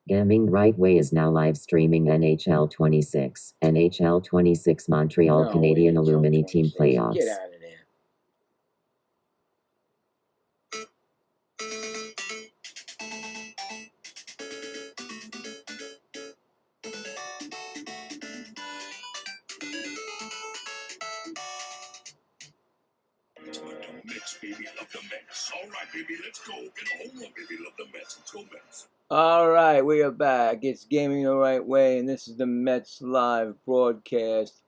Gaming Right Way is now live streaming NHL 26. NHL 26 Montreal No, Canadian NHL Alumni Team 26. Playoffs. Get out of there. Mets, baby, love the Mets. All right, baby, let's go. Get a home run, baby, love the Mets. Let's go, Mets. All right, we are back. It's Gaming the Right Way, and this is the Mets live broadcast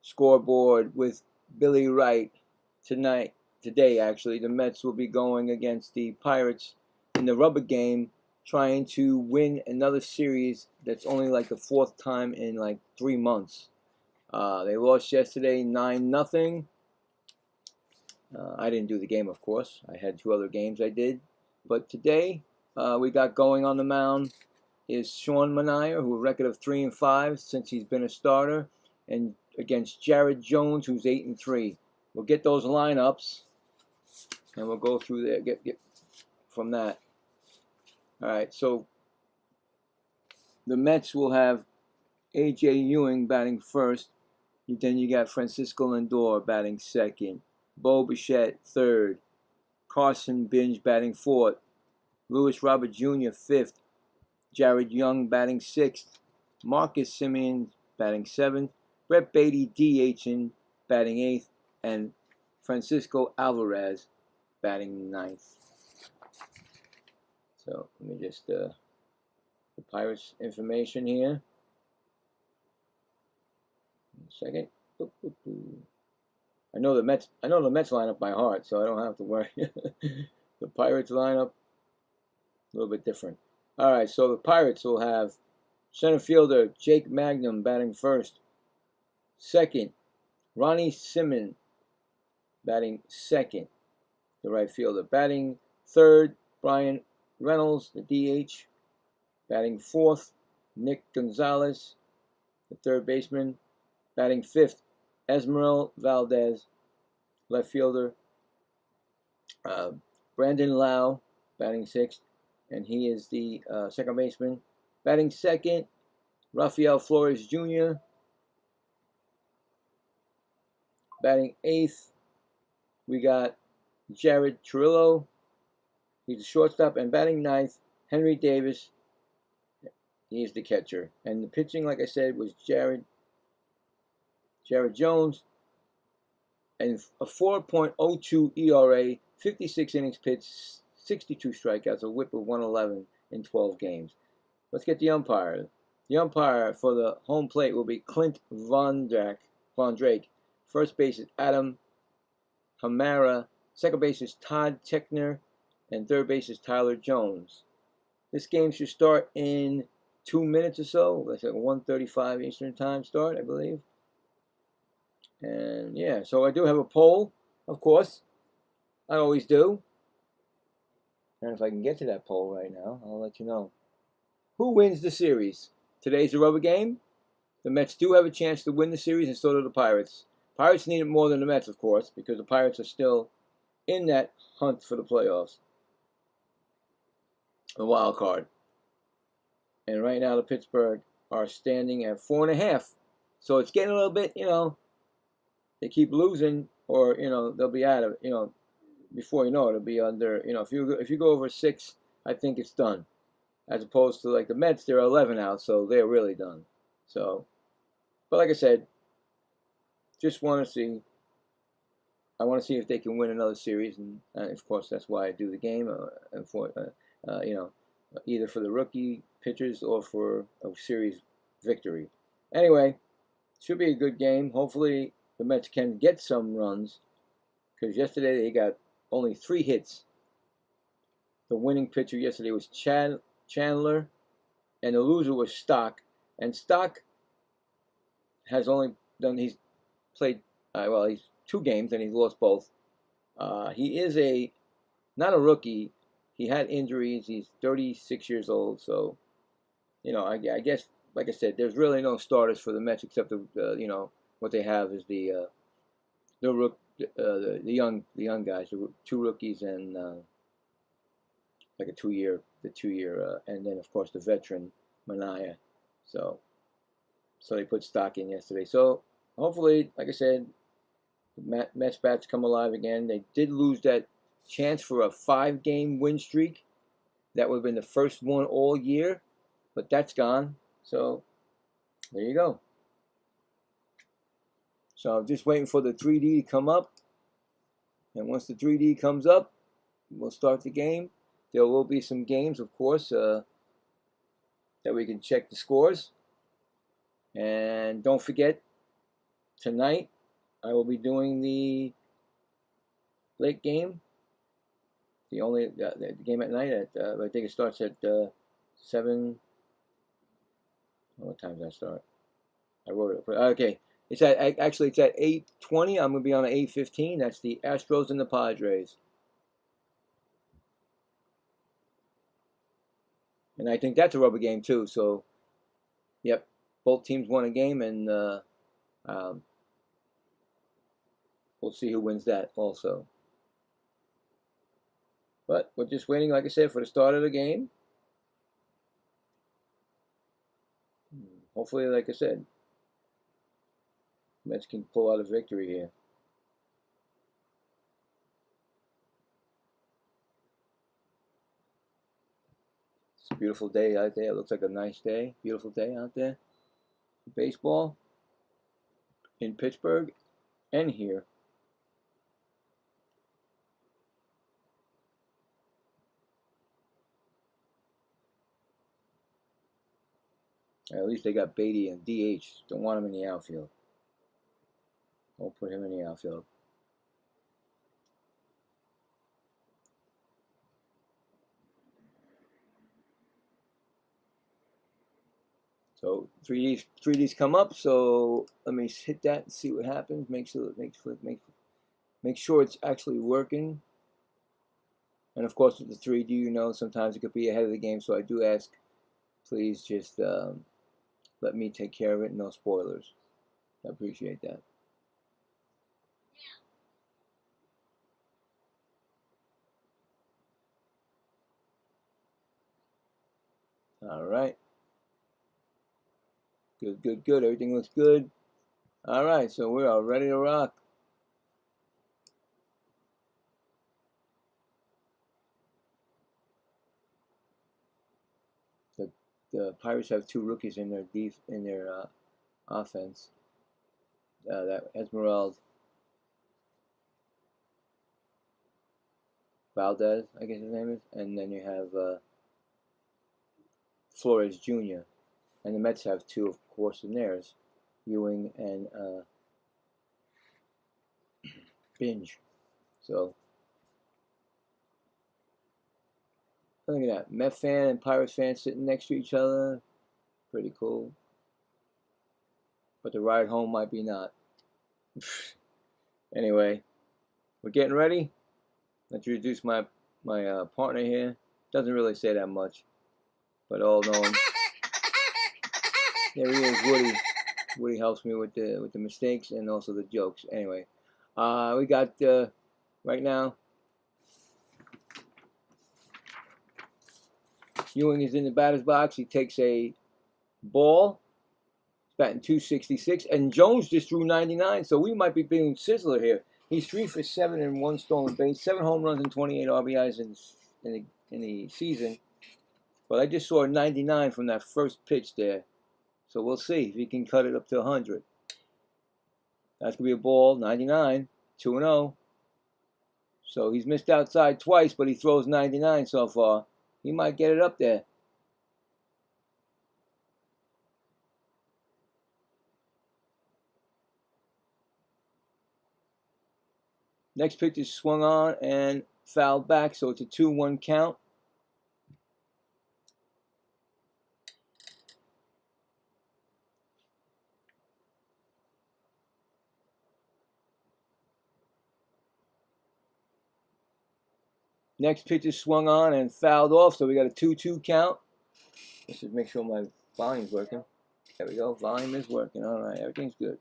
scoreboard with Billy Wright. Today, actually, the Mets will be going against the Pirates in the rubber game, trying to win another series that's only like the fourth time in like 3 months. They lost yesterday 9-0. I didn't do the game, of course. I had 2 other games I did. But today, we got going on the mound is Sean Manaea, who has a record of 3-5 since he's been a starter, and against Jared Jones, who's 8-3. We'll get those lineups, and we'll go through there. Get from that. All right, so the Mets will have A.J. Ewing batting first. Then you got Francisco Lindor batting second. Bo Bichette third. Carson Binge batting fourth. Louis Robert Jr. fifth. Jared Young batting sixth. Marcus Semien batting seventh. Brett Beatty DHing batting eighth. And Francisco Alvarez batting ninth. So let me just the Pirates information here. Second. I know the Mets lineup by heart, so I don't have to worry. The Pirates lineup, a little bit different. All right, so the Pirates will have center fielder Jake Magnum batting first. Second, Ronnie Simon batting second, the right fielder. Batting third, Brian Reynolds, the DH. Batting fourth, Nick Gonzalez, the third baseman. Batting fifth, Esmeril Valdez, left fielder. Brandon Lau, batting sixth, and he is the second baseman. Batting second, Rafael Flores Jr. Batting eighth, we got Jared Trillo. He's the shortstop. And batting ninth, Henry Davis. He's the catcher. And the pitching, like I said, was Jared Jones. And a 4.02 ERA, 56 innings pitched, 62 strikeouts, a whip of 111 in 12 games. Let's get the umpire. The umpire for the home plate will be Clint Von Drake. First base is Adam Hamara. Second base is Todd Techner. And third base is Tyler Jones. This game should start in 2 minutes or so. That's at 1:35 Eastern Time start, I believe. And yeah, so I do have a poll, of course. I always do. And if I can get to that poll right now, I'll let you know. Who wins the series? Today's the rubber game. The Mets do have a chance to win the series, and so do the Pirates. Pirates need it more than the Mets, of course, because the Pirates are still in that hunt for the playoffs. The wild card. And right now the Pittsburgh are standing at 4.5. So it's getting a little bit, they keep losing, or they'll be out of it, before you know it, it'll be under, if you go over 6, I think it's done. As opposed to like the Mets, they're 11 out, so they're really done. So, but like I said, just want to see. I want to see if they can win another series, and of course that's why I do the game, and for either for the rookie pitchers or for a series victory. Anyway, should be a good game. Hopefully the Mets can get some runs, because yesterday they got only 3 hits. The winning pitcher yesterday was Chandler, and the loser was Stock. And Stock has only done, he's played, he's 2 games and he's lost both. He is not a rookie. He had injuries. He's 36 years old. So, I guess, like I said, there's really no starters for the Mets except what they have is the young guys, the 2 rookies and like the 2-year, and then of course the veteran Mania. So they put stock in yesterday. So hopefully, like I said, the Mets bats come alive again. They did lose that chance for a 5-game win streak. That would have been the first one all year, but that's gone. So there you go. So I'm just waiting for the 3D to come up. And once the 3D comes up, we'll start the game. There will be some games, of course, that we can check the scores. And don't forget, tonight I will be doing the late game. The game at night. I think it starts at 7. What time does that start? I wrote it. Okay. It's at 8:20. I'm gonna be on at 8:15. That's the Astros and the Padres. And I think that's a rubber game too. So, yep, both teams won a game, and we'll see who wins that also. But we're just waiting, like I said, for the start of the game. Hopefully, like I said, Mets can pull out a victory here. It's a beautiful day out there. It looks like a nice day. Beautiful day out there. Baseball in Pittsburgh and here. At least they got Beatty and DH. Don't want him in the outfield. Don't put him in the outfield. So 3Ds come up. So let me hit that and see what happens. Make sure it's actually working. And of course, with the 3D, you know, sometimes it could be ahead of the game. So I do ask, please just let me take care of it. No spoilers. I appreciate that. All right. Good. Everything looks good. All right, so we are ready to rock. The Pirates have 2 rookies in their offense. That Esmeralda Valdez, I guess his name is, and then you have Flores Jr. And the Mets have 2, of course, in theirs, Ewing and Binge. So look at that, Met fan and Pirates fan sitting next to each other. Pretty cool. But the ride home might be not. Anyway, we're getting ready. Let's introduce my partner here. Doesn't really say that much, but all know him. There he is, Woody. Woody helps me with the mistakes and also the jokes. Anyway, we got right now. Ewing is in the batter's box. He takes a ball. He's batting .266, and Jones just threw 99. So we might be being Sizzler here. He's 3 for 7 and 1 stolen base, 7 home runs and 28 RBIs in the season. But I just saw a 99 from that first pitch there. So we'll see if he can cut it up to 100. That's going to be a ball, 99, 2-0. So he's missed outside twice, but he throws 99 so far. He might get it up there. Next pitch is swung on and fouled back, so it's a 2-1 count. Next pitch is swung on and fouled off, so we got a 2-2 count. Let's just make sure my volume's working. There we go, volume is working. All right, everything's good.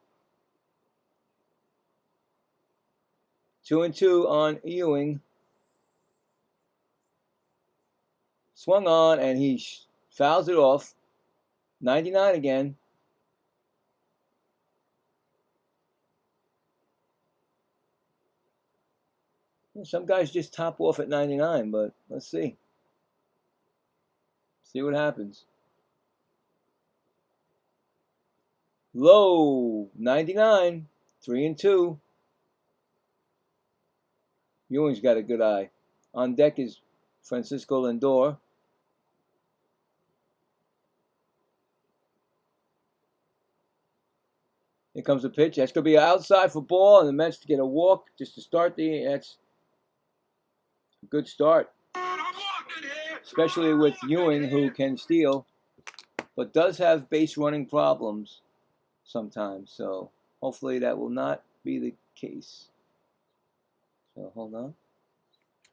2-2 on Ewing. Swung on, and he fouls it off. 99 again. Some guys just top off at 99, but let's see. See what happens. Low, 99, 3-2. Ewing's got a good eye. On deck is Francisco Lindor. Here comes the pitch. That's going to be outside for ball, and the Mets to get a walk just to start the. That's a good start, especially with Ewing, who can steal, but does have base running problems sometimes. So hopefully that will not be the case. So hold on.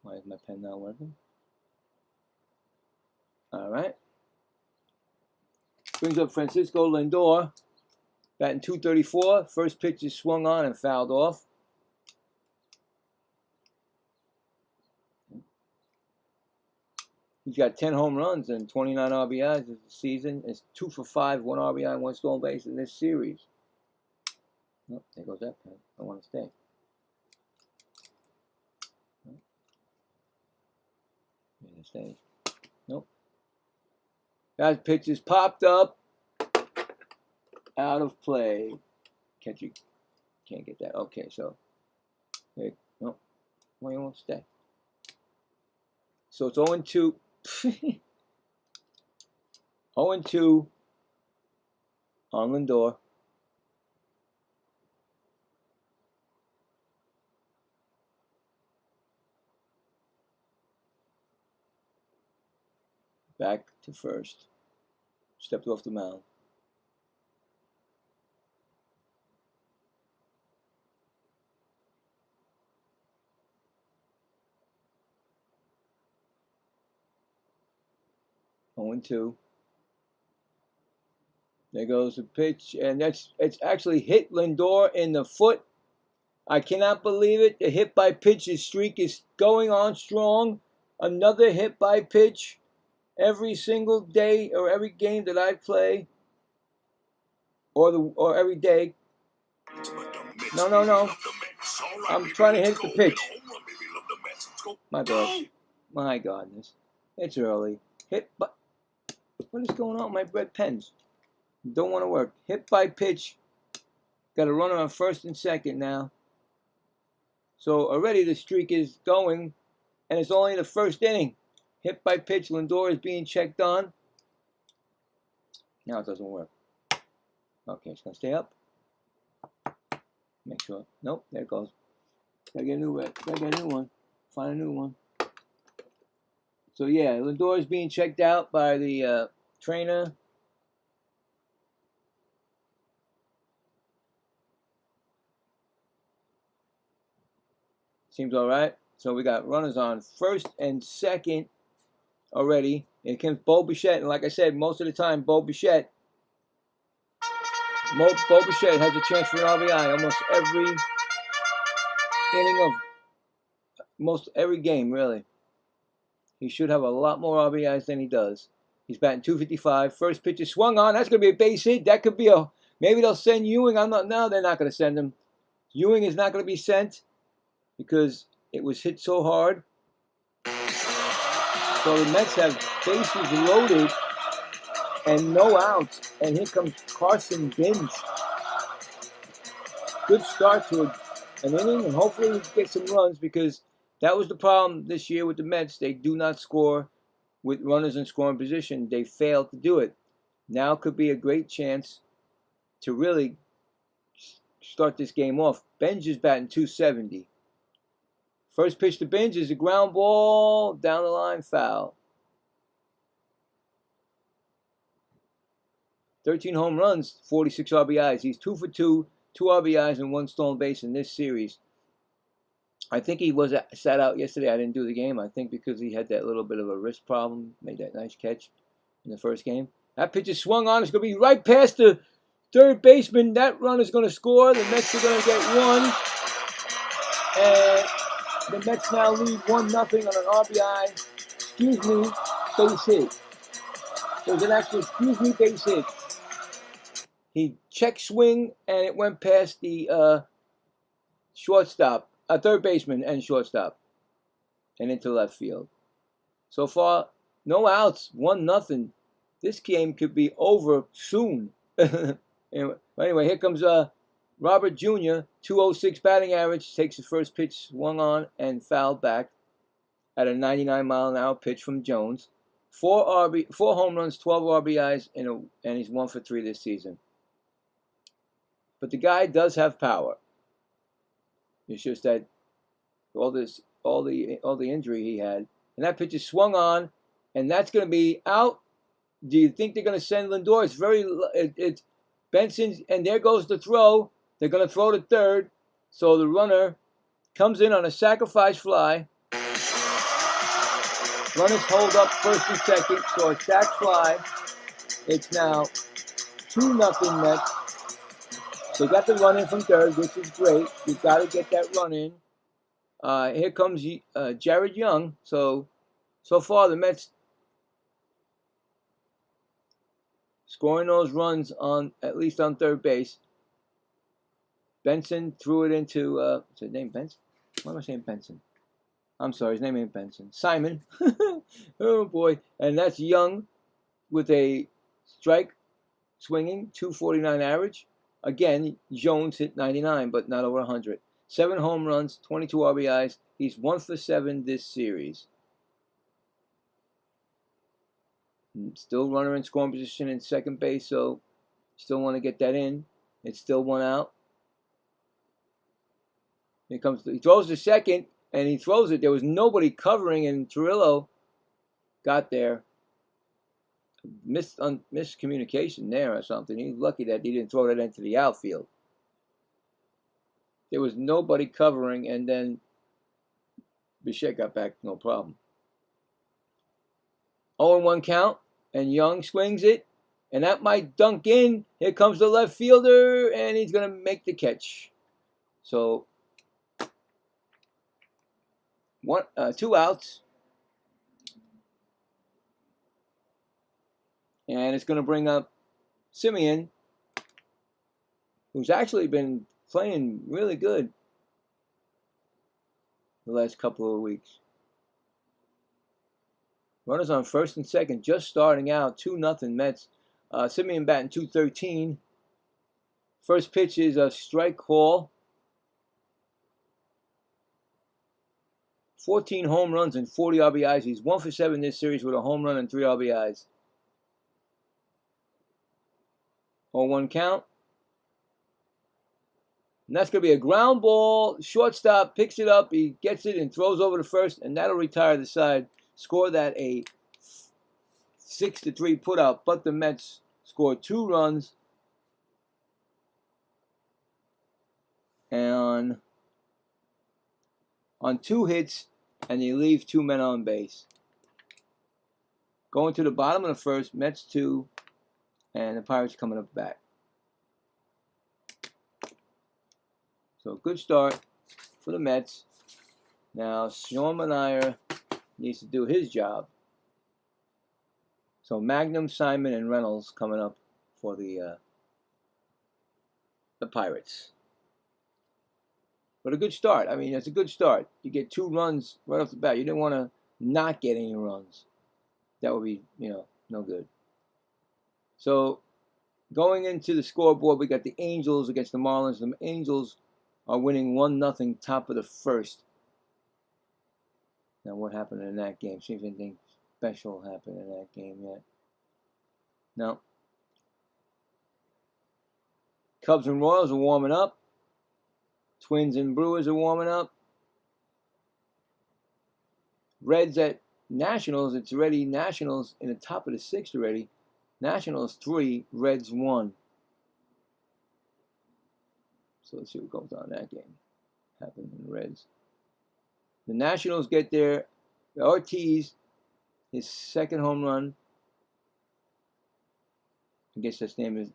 Why is my pen not working? All right. Brings up Francisco Lindor. Batting .234. First pitch is swung on and fouled off. He's got 10 home runs and 29 RBIs this season. It's 2 for 5, 1 RBI, 1 stolen base in this series. Oh, there goes that pen. I want to stay. Stay. Nope. That pitch is popped up. Out of play. Catcher can't get that. Okay, so there. No, well, you won't stay. So it's 0-2. 0-2 on Lindor. Back to first. Stepped off the mound. One, 2. There goes the pitch, and it's actually hit Lindor in the foot. I cannot believe it. The hit by pitch streak is going on strong. Another hit by pitch. Every single day or every game that I play, or every day. No. I'm trying to hit the pitch. My bad. My goodness. It's early. Hit by. What is going on with my red pens? Don't want to work. Hit by pitch. Got a runner on first and second now. So already the streak is going, and it's only the first inning. Hit by pitch, Lindor is being checked on. Now it doesn't work. Okay, it's going to stay up. Make sure. Nope, there it goes. Gotta get a new red. Gotta get a new one. Find a new one. So yeah, Lindor is being checked out by the trainer. Seems all right. So we got runners on first and second already. Here comes Bo Bichette, and like I said, most of the time, Bo Bichette has a chance for an RBI almost every inning of most every game, really. He should have a lot more RBIs than he does. He's batting .255. First pitch is swung on. That's going to be a base hit. That could be a, maybe they'll send Ewing. They're not going to send him. Ewing is not going to be sent because it was hit so hard. So the Mets have bases loaded and no outs. And here comes Carson Binge. Good start to an inning, and hopefully we get some runs, because that was the problem this year with the Mets. They do not score with runners in scoring position. They failed to do it. Now could be a great chance to really start this game off. Binge is batting .270. First pitch to Binge is a ground ball, down the line, foul. 13 home runs, 46 RBIs. He's 2 for 2, 2 RBIs and 1 stolen base in this series. I think he was sat out yesterday. I didn't do the game. I think because he had that little bit of a wrist problem. Made that nice catch in the first game. That pitch is swung on. It's going to be right past the third baseman. That run is going to score. The Mets are going to get one. And the Mets now lead 1-0 on an RBI. Excuse me. base hit. It was an actual, excuse me, base hit. He check swing, and it went past the shortstop, third baseman and shortstop, and into left field. So far, no outs, 1-0. This game could be over soon. Anyway, here comes Robert Jr., 206 batting average, takes the first pitch, swung on and fouled back at a 99-mile-an-hour pitch from Jones. 4 home runs, 12 RBIs, and he's 1 for 3 this season. But the guy does have power. It's just that all the injury he had, and that pitch is swung on, and that's going to be out. Do you think they're going to send Lindor? It's Benson, and there goes the throw. They're going to throw to third, so the runner comes in on a sacrifice fly. Runners hold up first and second, so a sac fly. It's now 2-0 Mets. They got the run in from third, which is great. You got to get that run in. Here comes Jared Young. So far the Mets scoring those runs on at least on third base. Benson threw it into what's his name? Benson? Why am I saying Benson? I'm sorry, his name ain't Benson. Simon. Oh boy. And that's Young with a strike swinging, 249 average. Again, Jones hit 99, but not over 100. 7 home runs, 22 RBIs. He's 1 for 7 this series. Still runner in scoring position in second base, so still want to get that in. It's still 1 out. He throws to second, and he throws it. There was nobody covering, and Trillo got there. Miscommunication there or something. He's lucky that he didn't throw that into the outfield. There was nobody covering, and then Bichette got back, no problem. 0-1 count, and Young swings it, and that might dunk in. Here comes the left fielder, and he's going to make the catch. So, 2 outs. And it's going to bring up Simeon, who's actually been playing really good the last couple of weeks. Runners on first and second, just starting out, 2-0 Mets. Simeon batting .213. First pitch is a strike call. 14 home runs and 40 RBIs. He's 1 for 7 this series with a home run and 3 RBIs. 0-1 count. And that's going to be a ground ball. Shortstop picks it up. He gets it and throws over to first, and that'll retire the side. Score that a 6-3 putout. But the Mets score 2 runs and on 2 hits, and they leave 2 men on base. Going to the bottom of the first, Mets 2, and the Pirates coming up back. So good start for the Mets. Now Sean Manaea needs to do his job. So Magnum, Simon, and Reynolds coming up for the Pirates. But a good start. I mean, it's a good start. You get 2 runs right off the bat. You didn't want to not get any runs. That would be, no good. So going into the scoreboard, we got the Angels against the Marlins. The Angels are winning 1-0 top of the first. Now, what happened in that game? See if anything special happened in that game yet. No. Cubs and Royals are warming up. Twins and Brewers are warming up. Reds at Nationals. It's already Nationals in the top of the 6th already. Nationals 3, Reds 1. So let's see what goes on in that game. Happened in the Reds. The Nationals get there. Ortiz, his 2nd home run. I guess his name is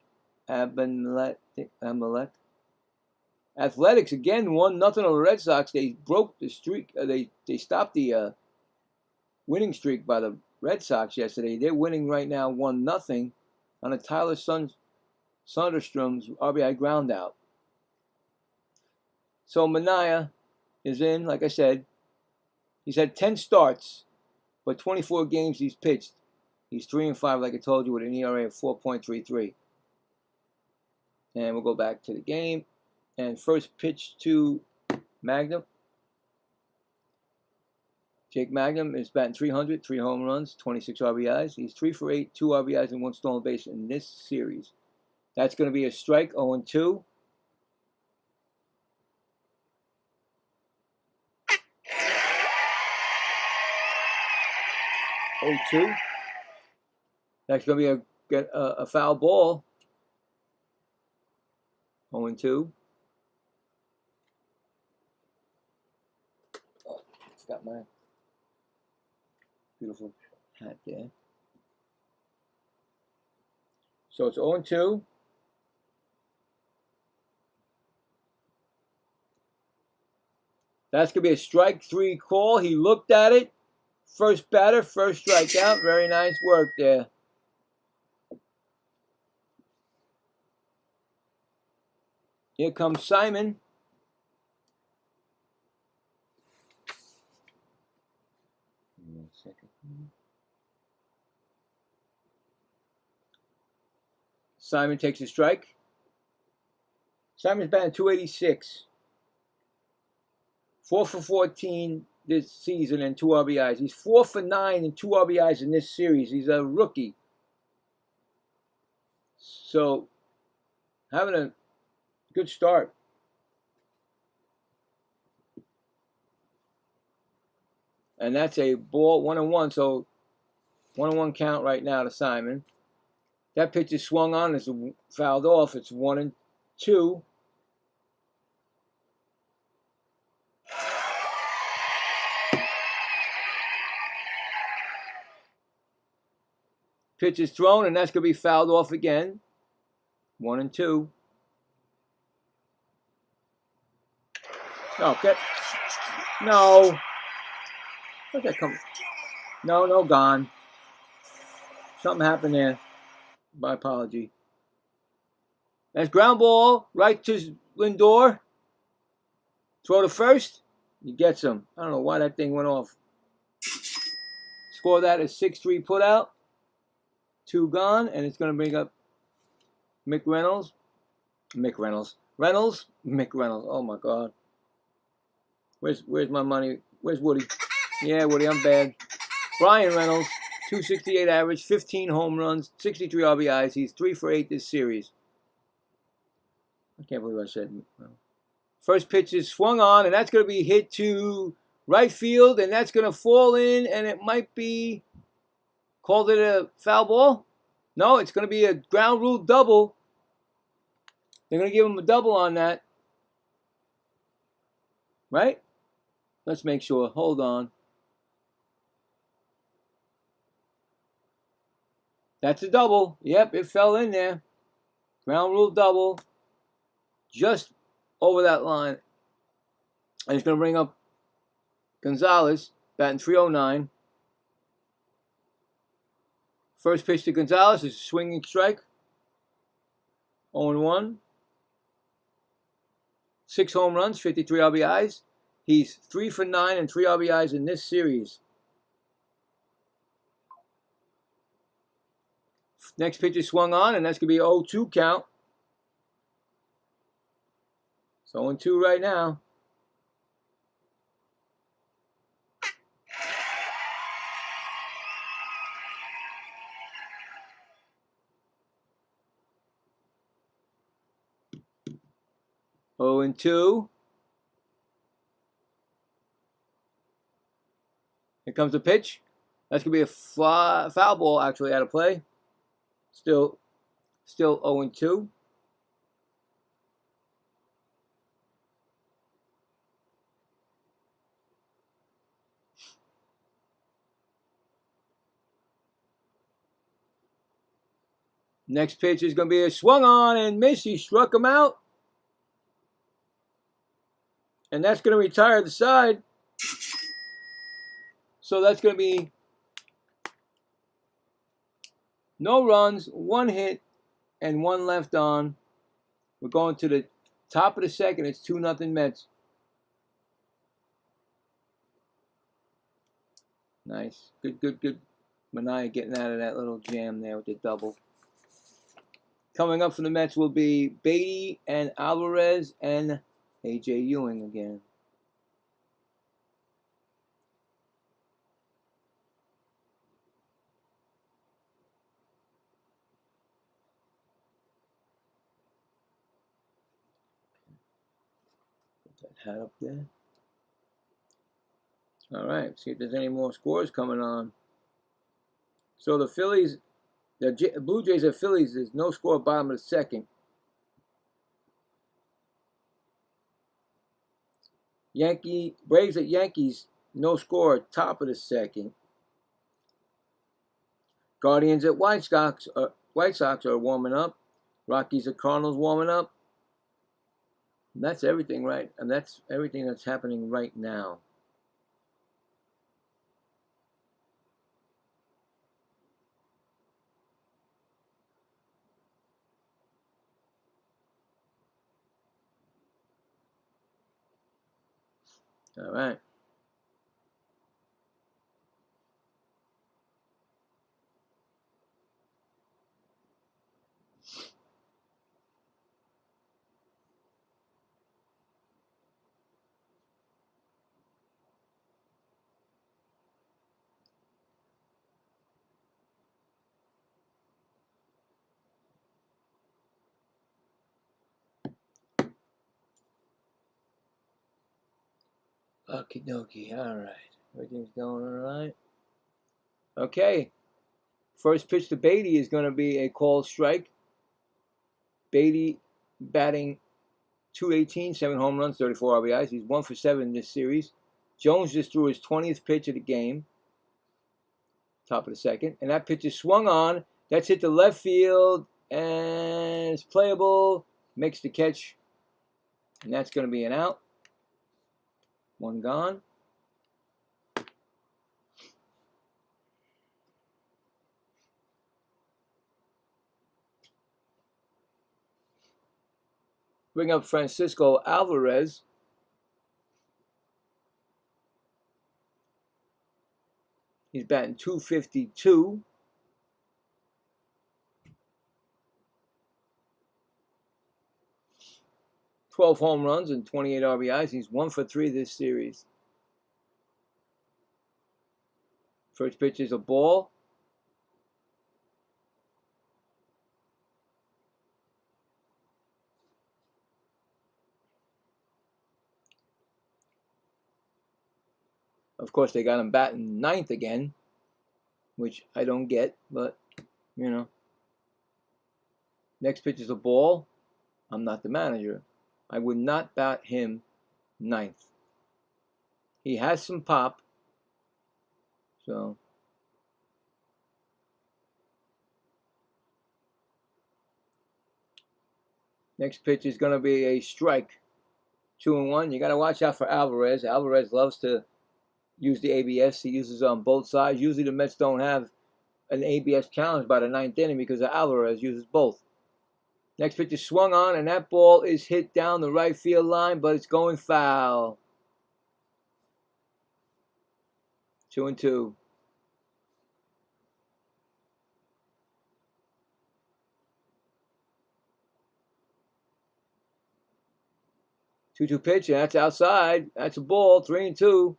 Amalek. Athletics again 1-0 over the Red Sox. They broke the streak. They stopped the winning streak by the Red Sox yesterday. They're winning right now 1-0 on a Tyler Soderstrom's RBI ground out. So Manaea is in, like I said. He's had 10 starts, but 24 games he's pitched. He's 3-5, like I told you, with an ERA of 4.33. And we'll go back to the game. And first pitch to Magnum. Jake Magnum is batting .300, 3 home runs, 26 RBIs. He's 3 for 8, 2 RBIs, and 1 stolen base in this series. That's going to be a strike, 0-2. That's going to be a foul ball. 0-2. Oh, it's got my beautiful hat there. So it's 0-2. That's going to be a strike 3 call. He looked at it. First batter, first strikeout. Very nice work there. Here comes Simon. One second. Simon takes a strike. Simon's batting .286. 4 for 14 this season and 2 RBIs. He's 4 for 9 and 2 RBIs in this series. He's a rookie. So, having a good start. And that's a ball, 1-1. So, 1-1 count right now to Simon. That pitch is swung on. It's fouled off. It's 1-2. Pitch is thrown, and that's going to be fouled off again. 1-2. Okay. No. Where'd that come? No, gone. Something happened there. My apology. That's ground ball right to Lindor. Throw to first. He gets him. I don't know why that thing went off. Score that as 6-3 put out. 2 gone, and it's going to bring up Reynolds. Oh my God. Where's my money? Where's Woody? Yeah, Woody, I'm bad. Brian Reynolds, .268 average, 15 home runs, 63 RBIs. He's 3 for 8 this series. I can't believe I said. First pitch is swung on, and that's going to be hit to right field, and that's going to fall in, and it might be called it a foul ball. No, it's going to be a ground rule double. They're going to give him a double on that. Right? Let's make sure. Hold on. That's a double. Yep, it fell in there. Ground rule double. Just over that line. And it's going to bring up Gonzalez, batting .309. First pitch to Gonzalez is a swinging strike. 0-1. 6 home runs, 53 RBIs. He's 3 for 9 and 3 RBIs in this series. Next pitch is swung on, and that's going to be an 0-2 count. It's 0-2 right now. Oh, and 2. Here comes the pitch. That's going to be a foul ball actually out of play. Still 0-2. Next pitch is going to be a swung on and miss. He struck him out. And that's going to retire the side. So that's going to be No runs, 1 hit, and 1 left on. We're going to the top of the second. It's 2-0 Mets. Nice. Good. Mania getting out of that little jam there with the double. Coming up for the Mets will be Beatty and Alvarez and A.J. Ewing again. Put that hat up there. All right, see if there's any more scores coming on. So the Phillies, the Blue Jays at Phillies, there's no score bottom of the second. Braves at Yankees, no score top of the second. Guardians at White Sox are warming up. Rockies at Cardinals warming up. And that's everything, right? And that's everything that's happening right now. All right. Okie dokie. All right. Everything's going all right. Okay. First pitch to Beatty is going to be a called strike. Beatty batting .218, 7 home runs, 34 RBIs. He's 1 for 7 in this series. Jones just threw his 20th pitch of the game. Top of the second. And that pitch is swung on. That's hit the left field. And it's playable. Makes the catch. And that's going to be an out. 1 gone. Bring up Francisco Alvarez. He's batting .252. .12 home runs and 28 RBIs. He's 1 for 3 this series. First pitch is a ball. Of course, they got him batting 9th again, which I don't get, but, you know. Next pitch is a ball. I'm not the manager. I would not bat him 9th. He has some pop, so. Next pitch is going to be a strike. 2-1. You got to watch out for Alvarez. Alvarez loves to use the ABS. He uses on both sides. Usually the Mets don't have an ABS challenge by the 9th inning because Alvarez uses both. Next pitch is swung on, and that ball is hit down the right field line, but it's going foul. 2-2. Two-two pitch, and that's outside. That's a ball. 3-2.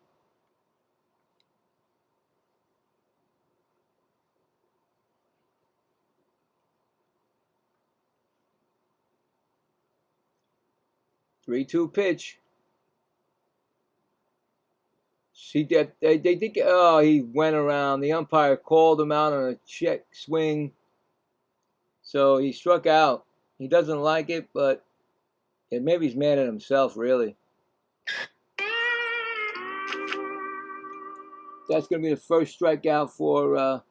Three-two pitch. They think, oh, he went around. The umpire called him out on a check swing. So he struck out. He doesn't like it, but maybe he's mad at himself, really. That's going to be the first strikeout for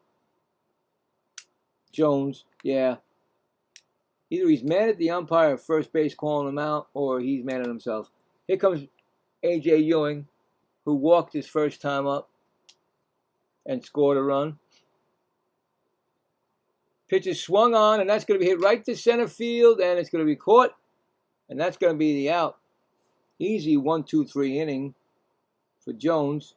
Jones. Yeah. Either he's mad at the umpire at first base calling him out, or he's mad at himself. Here comes A.J. Ewing, who walked his first time up and scored a run. Pitch is swung on, and that's going to be hit right to center field, and it's going to be caught, and that's going to be the out. Easy 1-2-3 inning for Jones.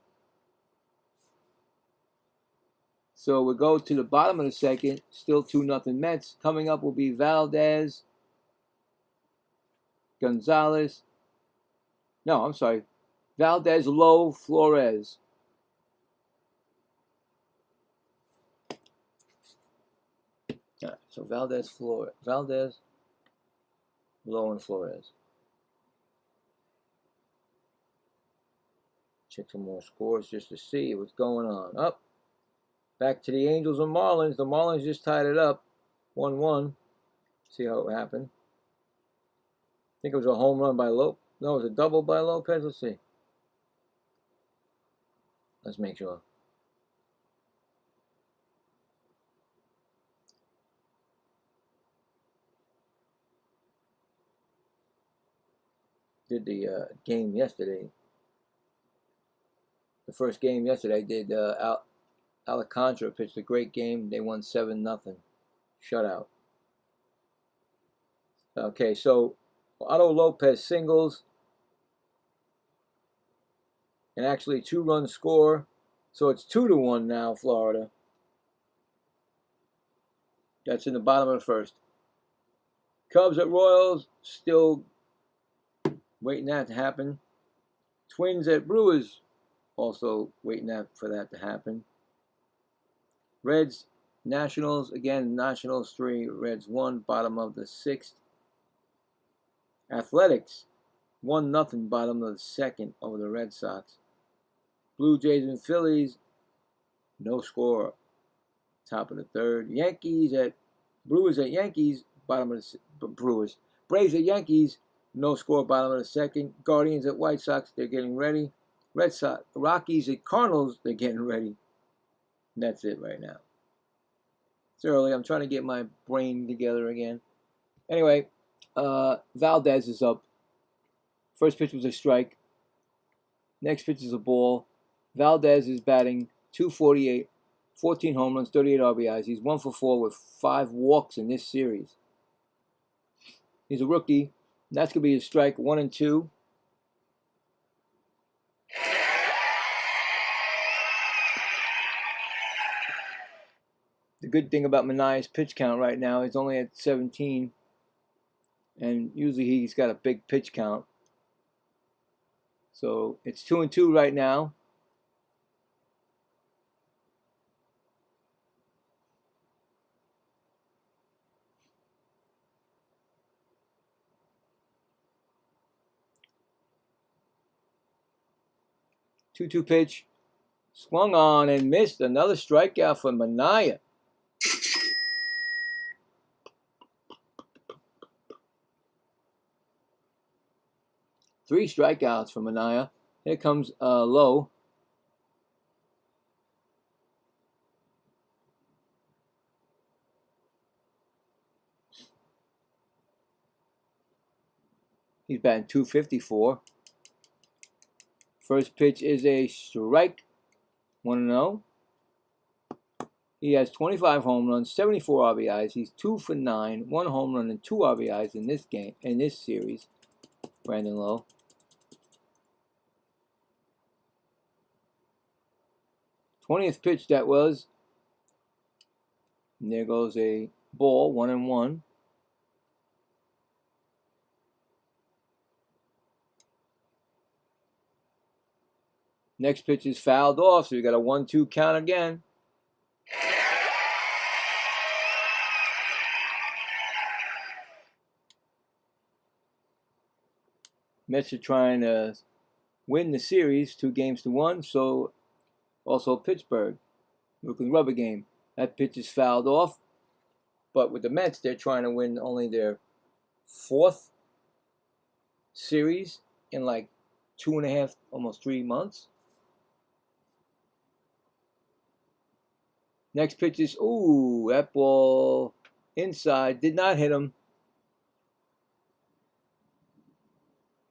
So we go to the bottom of the second, still 2-0 Mets. Coming up will be Valdez, Gonzalez. No, I'm sorry. Valdez, Lowe, Flores. All right, so Valdez, Lowe, and Flores. Check some more scores just to see what's going on. Up. Back to the Angels and Marlins. The Marlins just tied it up. 1-1. See how it happened. I think it was a home run by Lopez. No, it was a double by Lopez. Let's see. Let's make sure. Did the game yesterday. The first game yesterday did Alcantara pitched a great game. They won 7-0. Shutout. Okay, so Otto Lopez singles. And actually 2-run score. So it's 2-1 now, Florida. That's in the bottom of the first. Cubs at Royals, still waiting that to happen. Twins at Brewers, also waiting for that to happen. Reds, Nationals, again, Nationals 3, Reds 1, bottom of the 6th. Athletics, 1-0, bottom of the 2nd over the Red Sox. Blue Jays and Phillies, no score, top of the 3rd. Brewers at Yankees, bottom of the Brewers. Braves at Yankees, no score, bottom of the 2nd. Guardians at White Sox, they're getting ready. Red Sox, Rockies at Cardinals, they're getting ready. And that's it right now. It's early. I'm trying to get my brain together again. Anyway, Valdez is up. First pitch was a strike. Next pitch is a ball. Valdez is batting .248, 14 home runs, 38 RBIs. He's 1 for 4 with 5 walks in this series. He's a rookie. That's going to be his strike 1 and 2. The good thing about Manaea's pitch count right now is only at 17. And usually he's got a big pitch count. So it's 2 and 2 right now. Two pitch. Swung on and missed. Another strikeout for Manaea. Three strikeouts for Manaea. Here comes Lowe. He's batting .254. First pitch is a strike. 1-0. He has 25 home runs, 74 RBIs. He's 2 for 9, 1 home run and 2 RBIs in this game, in this series. Brandon Lowe. th pitch that was. And there goes a ball, 1-1. Next pitch is fouled off, so you got a 1-2 count again. Mets are trying to win the series 2-1, so also Pittsburgh. Looking rubber game. That pitch is fouled off, but with the Mets, they're trying to win only their 4th series in like 2.5, almost 3 months. Next pitch is, that ball inside, did not hit him.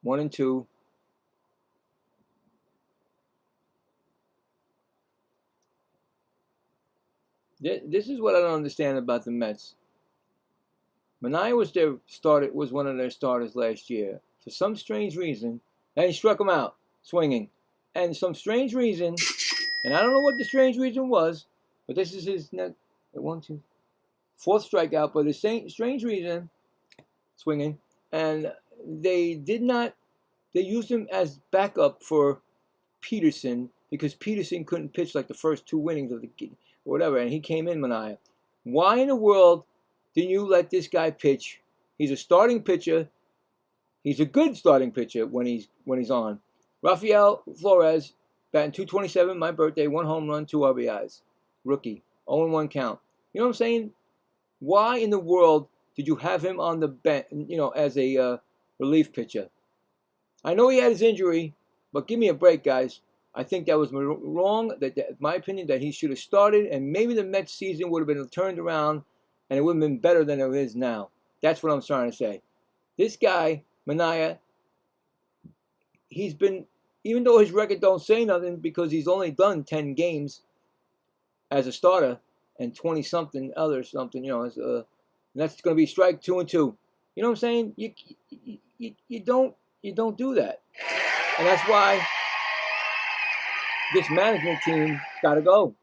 1 and 2. This is what I don't understand about the Mets. Manaea was one of their starters last year. For some strange reason, and he struck him out, swinging. And some strange reason, and I don't know what the strange reason was, but this is his fourth strikeout, but the strange reason, swinging, and they used him as backup for Peterson because Peterson couldn't pitch like the first 2 innings of the or whatever, and he came in, Manaea. Why in the world didn't you let this guy pitch? He's a starting pitcher. He's a good starting pitcher when he's on. Rafael Flores, batting .227, my birthday, 1 home run, 2 RBIs. Rookie, 0-1 count. You know what I'm saying? Why in the world did you have him on the bench, as a relief pitcher? I know he had his injury, but give me a break, guys. I think that was wrong. My opinion, that he should have started, and maybe the Mets season would have been turned around, and it would have been better than it is now. That's what I'm trying to say. This guy, Manaea, he's been, even though his record don't say nothing because he's only done 10 games as a starter and 20-something other something, and that's going to be strike 2 and 2. You know what I'm saying? You don't do that, and that's why this management team got to go,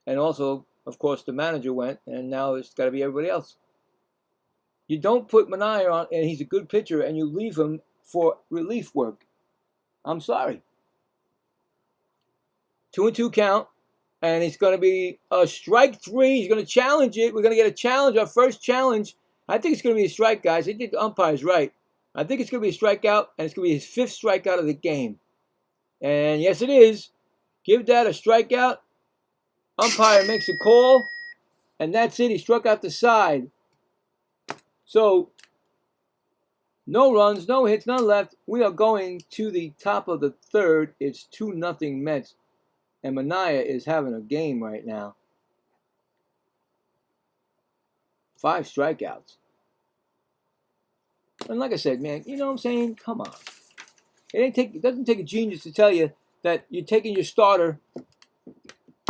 and also, of course, the manager went, and now it's got to be everybody else. You don't put Manaea on, and he's a good pitcher, and you leave him for relief work. I'm sorry. 2 and 2 count, and it's going to be a strike 3. He's going to challenge it. We're going to get a challenge, our first challenge. I think it's going to be a strike, guys. I think the umpire's right. I think it's going to be a strikeout, and it's going to be his 5th strikeout of the game. And yes, it is. Give that a strikeout. Umpire makes a call, and that's it. He struck out the side. So, no runs, no hits, none left. We are going to the top of the 3rd. It's 2-0 Mets. And Manaea is having a game right now. 5 strikeouts. And like I said, man, you know what I'm saying? Come on. It doesn't take a genius to tell you that you're taking your starter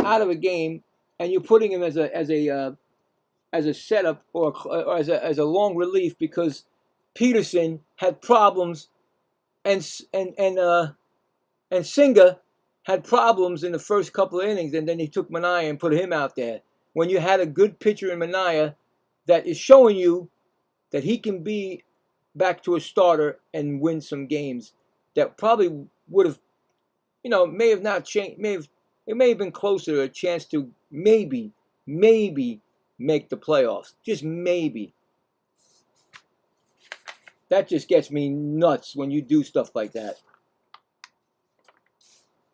out of a game and you're putting him as a setup or as a long relief because Peterson had problems and Singer had problems in the first couple of innings, and then he took Manaea and put him out there. When you had a good pitcher in Manaea that is showing you that he can be back to a starter and win some games, that probably would have, may have not changed. It may have been closer to a chance to maybe make the playoffs. Just maybe. That just gets me nuts when you do stuff like that.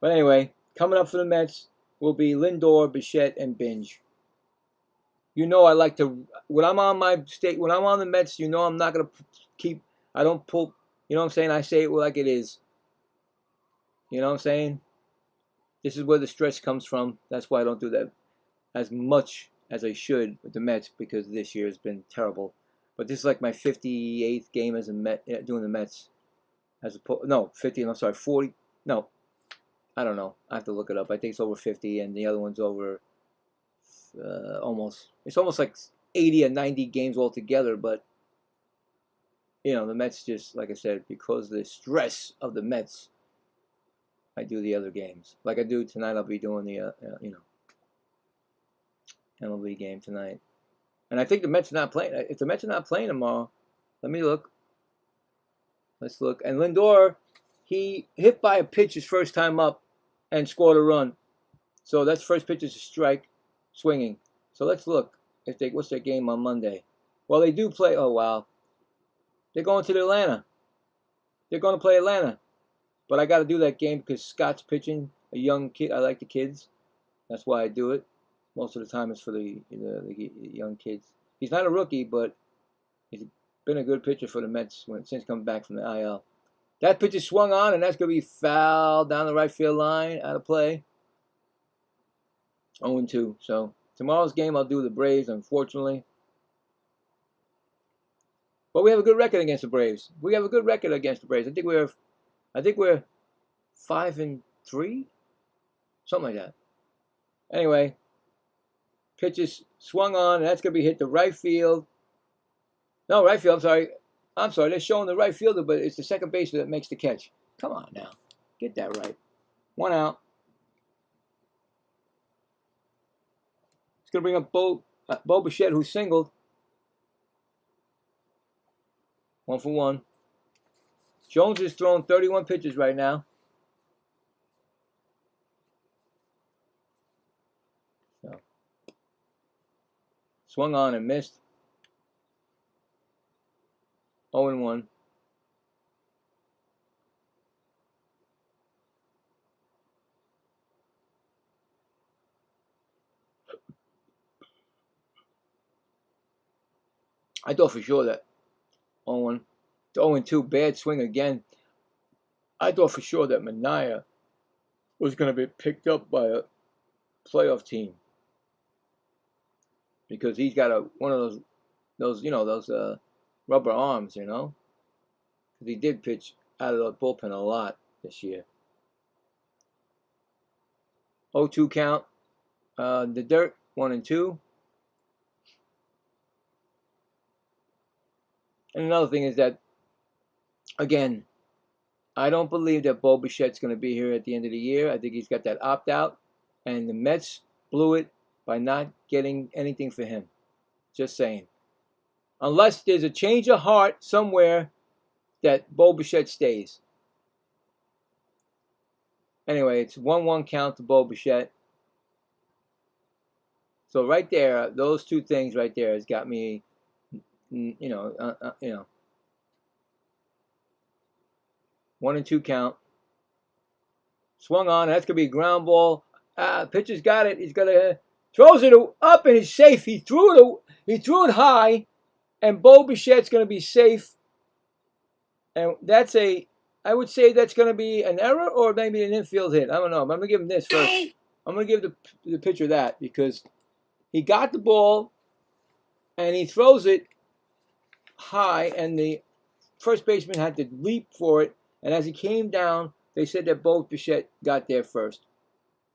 But anyway, coming up for the Mets will be Lindor, Bichette, and Binge. I like to, when I'm on the Mets, I'm not going to I don't pull, you know what I'm saying? I say it like it is. You know what I'm saying? This is where the stress comes from. That's why I don't do that as much as I should with the Mets, because this year has been terrible. But this is like my 58th game as a Met, doing the Mets. 40. No, I don't know. I have to look it up. I think it's over 50, and the other one's over almost. It's almost like 80 or 90 games altogether. But the Mets just, like I said, because of the stress of the Mets, I do the other games. Like I do tonight, I'll be doing the MLB game tonight. And I think the Mets are not playing. If the Mets are not playing tomorrow, let me look. Let's look. And Lindor, he hit by a pitch his first time up and scored a run. So that's first pitch is a strike, swinging. So let's look. What's their game on Monday? Well, they do play. Oh, wow. They're going to Atlanta. They're going to play Atlanta. But I got to do that game because Scott's pitching, a young kid. I like the kids. That's why I do it. Most of the time it's for the young kids. He's not a rookie, but he's been a good pitcher for the Mets since coming back from the IL. That pitch is swung on, and that's going to be foul down the right field line, out of play. 0-2. So tomorrow's game I'll do the Braves, unfortunately. But we have a good record against the Braves. I think we're 5-3, something like that. Anyway, Pitch is swung on, and that's going to be hit to right field. No, right field, I'm sorry. They're showing the right fielder, but it's the second baseman that makes the catch. Come on now. Get that right. 1 out. It's going to bring up Bo Bichette, who singled. 1 for 1. Jones has thrown 31 pitches right now. So, swung on and missed. 0-1. I thought for sure that 0-1. 0-2, bad swing again. I thought for sure that Manaea was going to be picked up by a playoff team because he's got one of those rubber arms, because he did pitch out of the bullpen a lot this year. 0-2 count. The dirt 1-2. And another thing is that, again, I don't believe that Bo Bichette's going to be here at the end of the year. I think he's got that opt-out, and the Mets blew it by not getting anything for him. Just saying. Unless there's a change of heart somewhere that Bo Bichette stays. Anyway, it's 1-1 count to Bo Bichette. So right there, those two things right there has got me, 1-2 count. Swung on. That's going to be a ground ball. Pitcher's got it. He's going to throws it up and he's safe. He threw it high, and Bo Bichette's going to be safe. And I would say that's going to be an error or maybe an infield hit. I don't know. But I'm going to give him this first. I'm going to give the pitcher that because he got the ball and he throws it high, and the first baseman had to leap for it. And as he came down, they said that Bo Bichette got there first.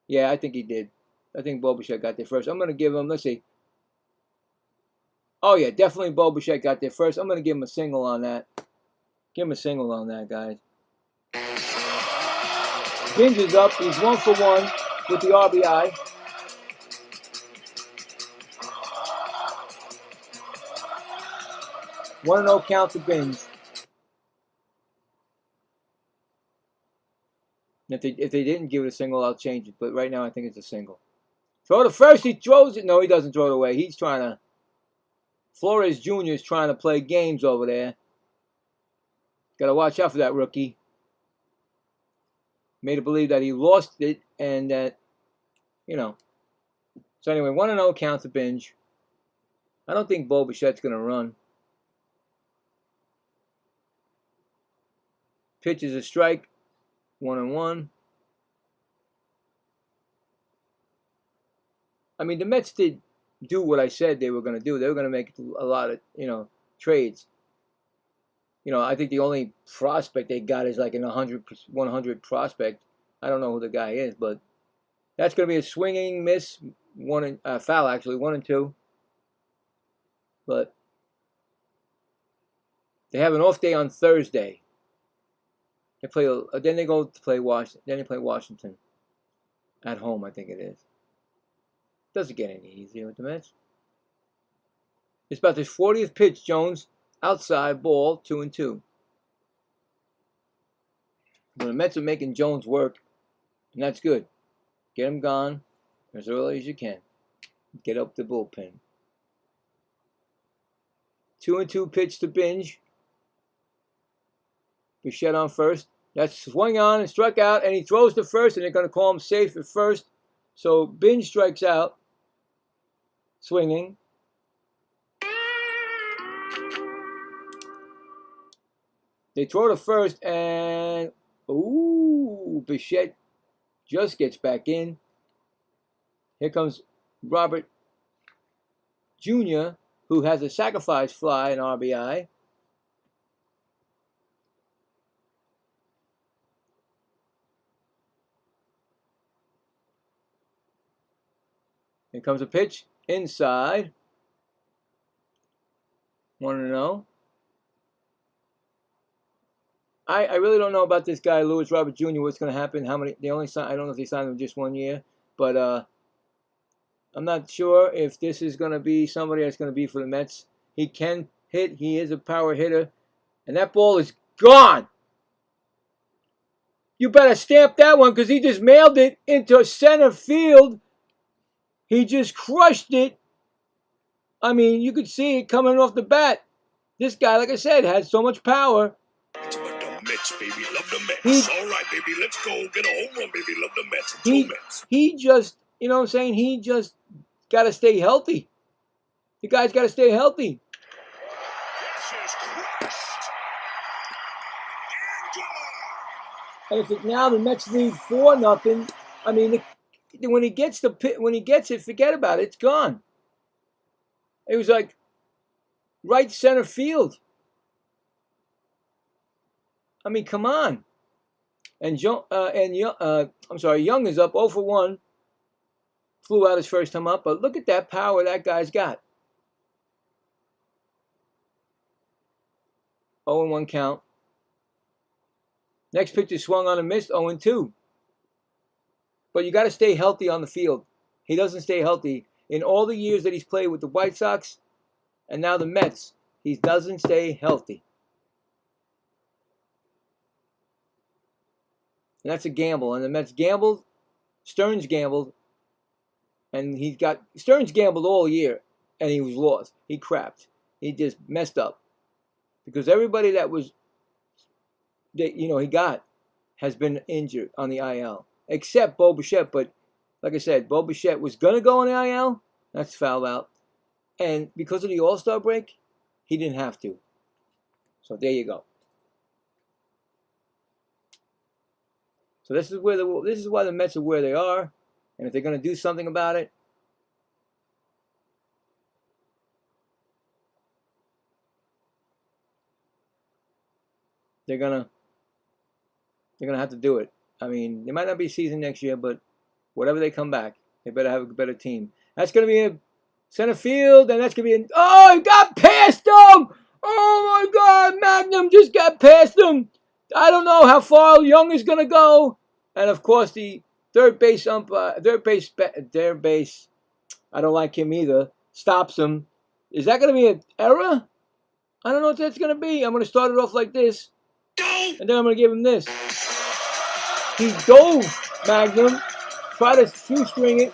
Yeah, I think he did. I think Bo Bichette got there first. I'm going to give him, let's see. Oh, yeah, definitely Bo Bichette got there first. I'm going to give him a single on that. Give him a single on that, guys. Binge is up. He's 1 for 1 with the RBI. One and 0 count to Binge. If they didn't give it a single, I'll change it. But right now, I think it's a single. Throw to first. He throws it. No, he doesn't throw it away. He's trying to. Flores Jr. is trying to play games over there. Got to watch out for that rookie. Made it believe that he lost it and that, So anyway, 1-0 count to Binge. I don't think Bo Bichette's going to run. Pitch is a strike. 1-1. I mean, the Mets did do what I said they were going to do. They were going to make a lot of, trades. I think the only prospect they got is like an 100 prospect. I don't know who the guy is, but that's going to be a swinging miss, foul actually, 1-2. But they have an off day on Thursday. They play. Then they go to play Washington. Then they play Washington at home. I think it is. Doesn't get any easier with the Mets. It's about the 40th pitch. Jones outside ball 2-2. The Mets are making Jones work, and that's good. Get him gone as early as you can. Get up the bullpen. 2-2 pitch to Binge. Bichette on first. That's swung on and struck out, and he throws to first, and they're going to call him safe at first. So Binge strikes out, swinging. They throw to first, and Bichette just gets back in. Here comes Robert Jr., who has a sacrifice fly, an RBI. Here comes a pitch. inside. Want to know? I really don't know about this guy, Lewis Robert Jr., what's going to happen. How many? They only signed, I don't know if they signed him just 1 year, but I'm not sure if this is going to be somebody that's going to be for the Mets. He can hit. He is a power hitter. And that ball is gone. You better stamp that one because he just mailed it into center field. He just crushed it. I mean, you could see it coming off the bat. This guy, like I said, had so much power. But the Mets, baby, love the Mets. All right, baby, let's go. Get a home run, baby, love the Mets. Two Mets. He just, you know what I'm saying? He just got to stay healthy. The guy's got to stay healthy. This is crushed. And if now the Mets lead 4-0, I mean, when he gets it, forget about it. It's gone. It was like right center field. I mean, come on. And Young is up 0 for 1. Flew out his first time up, but look at that power that guy's got. 0-1 count. Next pitch is swung on and missed, 0-2. But you got to stay healthy on the field. He doesn't stay healthy. In all the years that he's played with the White Sox and now the Mets, he doesn't stay healthy. And that's a gamble. And the Mets gambled. Stearns gambled. And Stearns gambled all year. And he was lost. He crapped. He just messed up. Because everybody that he got has been injured on the IL. Except Bo Bichette. But like I said, Bo Bichette was going to go on the IL. That's fouled out. And because of the All-Star break, he didn't have to. So there you go. So this is why the Mets are where they are. And if they're going to do something about it, they're gonna have to do it. I mean, there might not be a season next year, but whatever they come back, they better have a better team. That's going to be a center field, and that's going to be oh, he got past him! Oh my God, Magnum just got past him. I don't know how far Young is going to go. And of course, the third base, I don't like him either, stops him. Is that going to be an error? I don't know what that's going to be. I'm going to start it off like this. And then I'm going to give him this. He dove, Magnum, tried to shoestring it,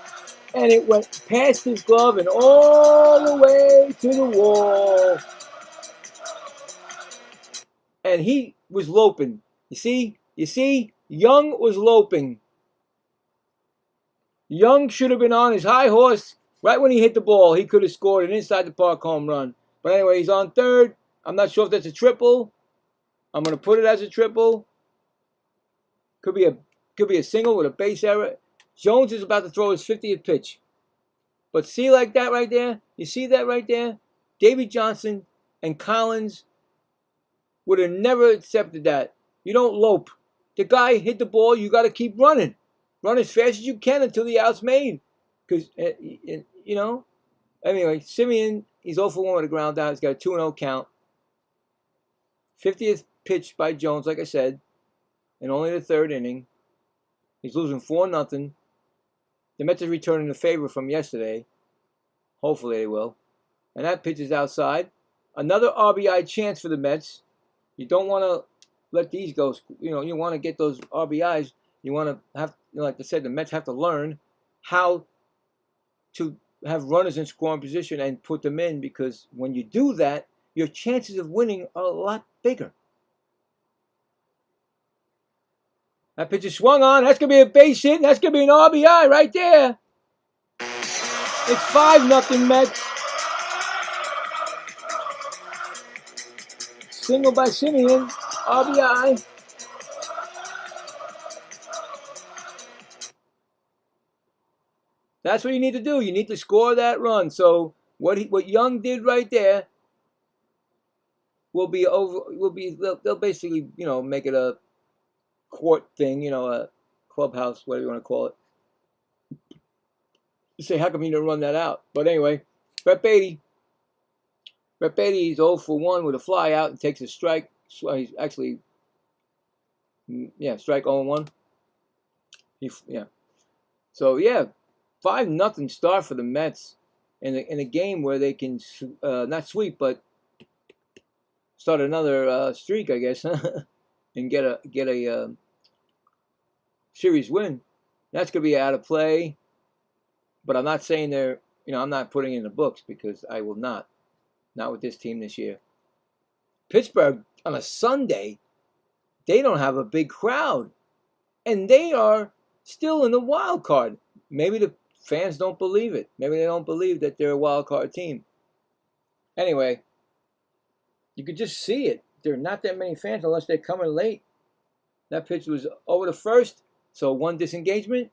and it went past his glove and all the way to the wall. And he was loping. You see? Young was loping. Young should have been on his high horse right when he hit the ball. He could have scored an inside the park home run. But anyway, he's on third. I'm not sure if that's a triple. I'm going to put it as a triple. Could be a single with a base error. Jones is about to throw his 50th pitch. But see like that right there? You see that right there? Davey Johnson and Collins would have never accepted that. You don't lope. The guy hit the ball. You got to keep running. Run as fast as you can until the out's made. Because, Anyway, Simeon, he's 0 for 1 with a ground out. He's got a 2-0 count. 50th pitch by Jones, like I said, in only the third inning. He's losing 4-0. The Mets are returning the favor from yesterday. Hopefully they will. And that pitch is outside. Another RBI chance for the Mets. You don't want to let these go. You want to get those RBIs. You want to have, like I said, the Mets have to learn how to have runners in scoring position and put them in, because when you do that, your chances of winning are a lot bigger. That pitch is swung on. That's going to be a base hit. And that's going to be an RBI right there. It's 5-0 Mets. Single by Simeon. RBI. That's what you need to do. You need to score that run. So what Young did right there will be over. They'll basically make it a court thing, a clubhouse, whatever you want to call it. You say, how come he didn't run that out? But anyway, Brett Beatty is 0 for 1 with a fly out and takes a strike. So he's actually, strike 0-1. So yeah, 5-0 start for the Mets in a game where they can not sweep but start another streak, I guess, and get a series win. That's gonna be out of play, but I'm not saying they're, I'm not putting it in the books because I will not with this team this year. Pittsburgh on a Sunday, they don't have a big crowd, and they are still in the wild card. Maybe the fans don't believe it. Maybe they don't believe that they're a wild card team. Anyway, you could just see it. There are not that many fans unless they're coming late. That pitch was over the first, so 1 disengagement.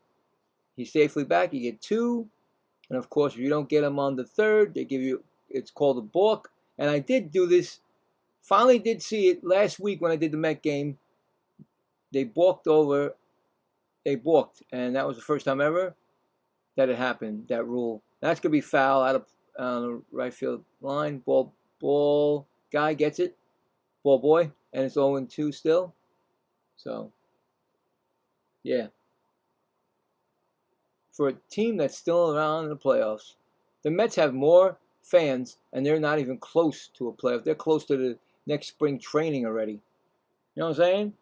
He's safely back. You get 2. And of course, if you don't get him on the third, they give you, it's called a balk. And I did do this, finally did see it last week when I did the Met game. They balked, and that was the first time ever that it happened, that rule. That's going to be foul out of the right field line. Ball guy gets it. Ball boy. And it's 0-2 still. So, yeah. For a team that's still around in the playoffs, the Mets have more fans, and they're not even close to a playoff. They're close to the next spring training already. You know what I'm saying?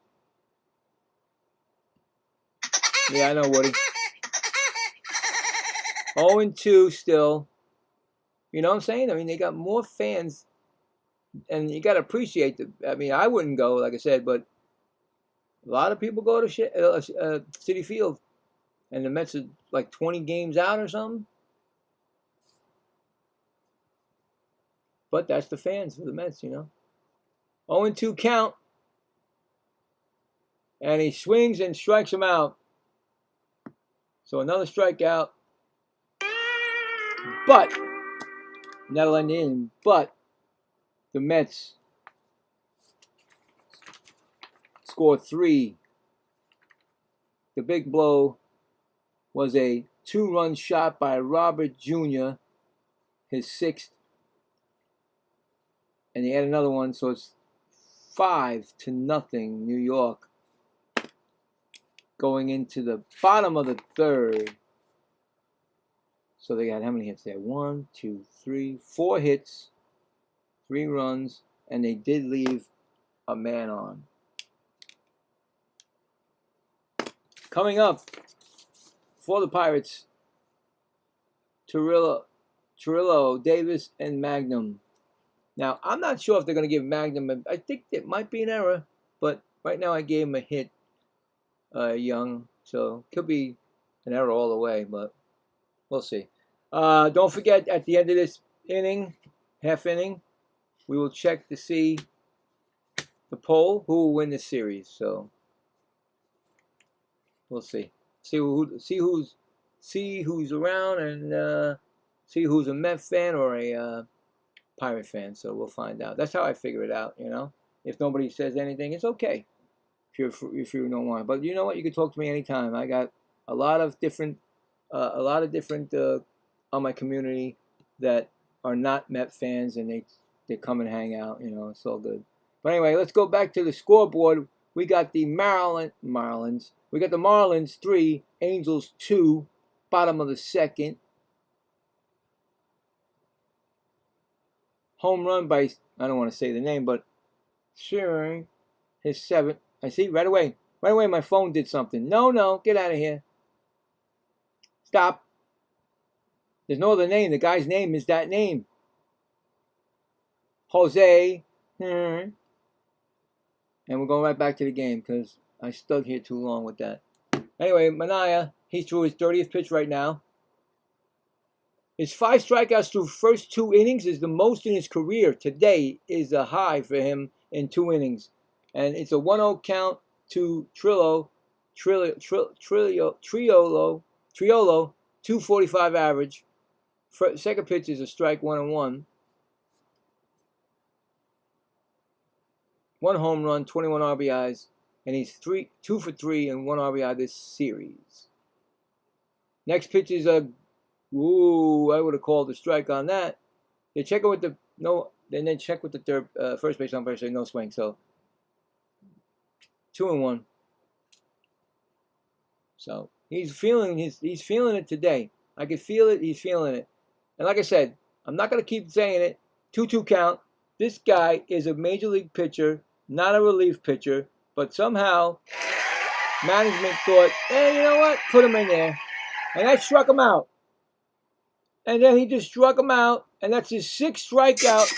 Yeah, I know, Woody. 0-2 still. You know what I'm saying? I mean, they got more fans, and you got to appreciate the. I mean, I wouldn't go, like I said, but a lot of people go to Citi Field, and the Mets are like 20 games out or something. But that's the fans for the Mets, 0-2 count. And he swings and strikes him out. So another strikeout. But, that'll end the inning. But, the Mets scored 3. The big blow was a 2-run shot by Robert Jr., his 6th. And he had another one, so it's 5-0 New York. Going into the bottom of the third. So they got how many hits there? 1, 2, 3, 4 hits, 3 runs, and they did leave a man on. Coming up for the Pirates, Trillo, Davis, and Magnum. Now, I'm not sure if they're going to give Magnum, I think it might be an error, but right now I gave him a hit, Young, so could be an error all the way, but we'll see. Don't forget, at the end of this inning, half inning, we will check to see the poll, who will win the series. So we'll see. See who's around, and see who's a Met fan or a Pirate fan. So we'll find out. That's how I figure it out. If nobody says anything, it's okay. If you don't want, but you know what? You can talk to me anytime. I got a lot of different on my community that are not Met fans, and they come and hang out. It's all good. But anyway, let's go back to the scoreboard. We got the Marlins. We got the Marlins 3, Angels 2, bottom of the second. Home run by, I don't want to say the name, but Shearing, his 7th. I see, right away my phone did something. No, get out of here. Stop. There's no other name. The guy's name is that name. Jose. And we're going right back to the game because I stuck here too long with that. Anyway, Manaea, he's threw his 30th pitch right now. His 5 strikeouts through first 2 innings is the most in his career. Today is a high for him in 2 innings. And it's a 1-0 count to Triolo, 245 average. Second pitch is a strike, 1-1. 1 home run, 21 RBIs, and he's 2 for 3 and 1 RBI this series. Next pitch is a Ooh, I would have called a strike on that. They check it with the no, and then check with the third first base umpire, say no swing. So 2-1. So he's feeling it today. I can feel it. He's feeling it. And like I said, I'm not gonna keep saying it. 2-2 count. This guy is a major league pitcher, not a relief pitcher. But somehow management thought, hey, you know what? Put him in there, and that struck him out. And then he just struck him out, and that's his 6th strikeout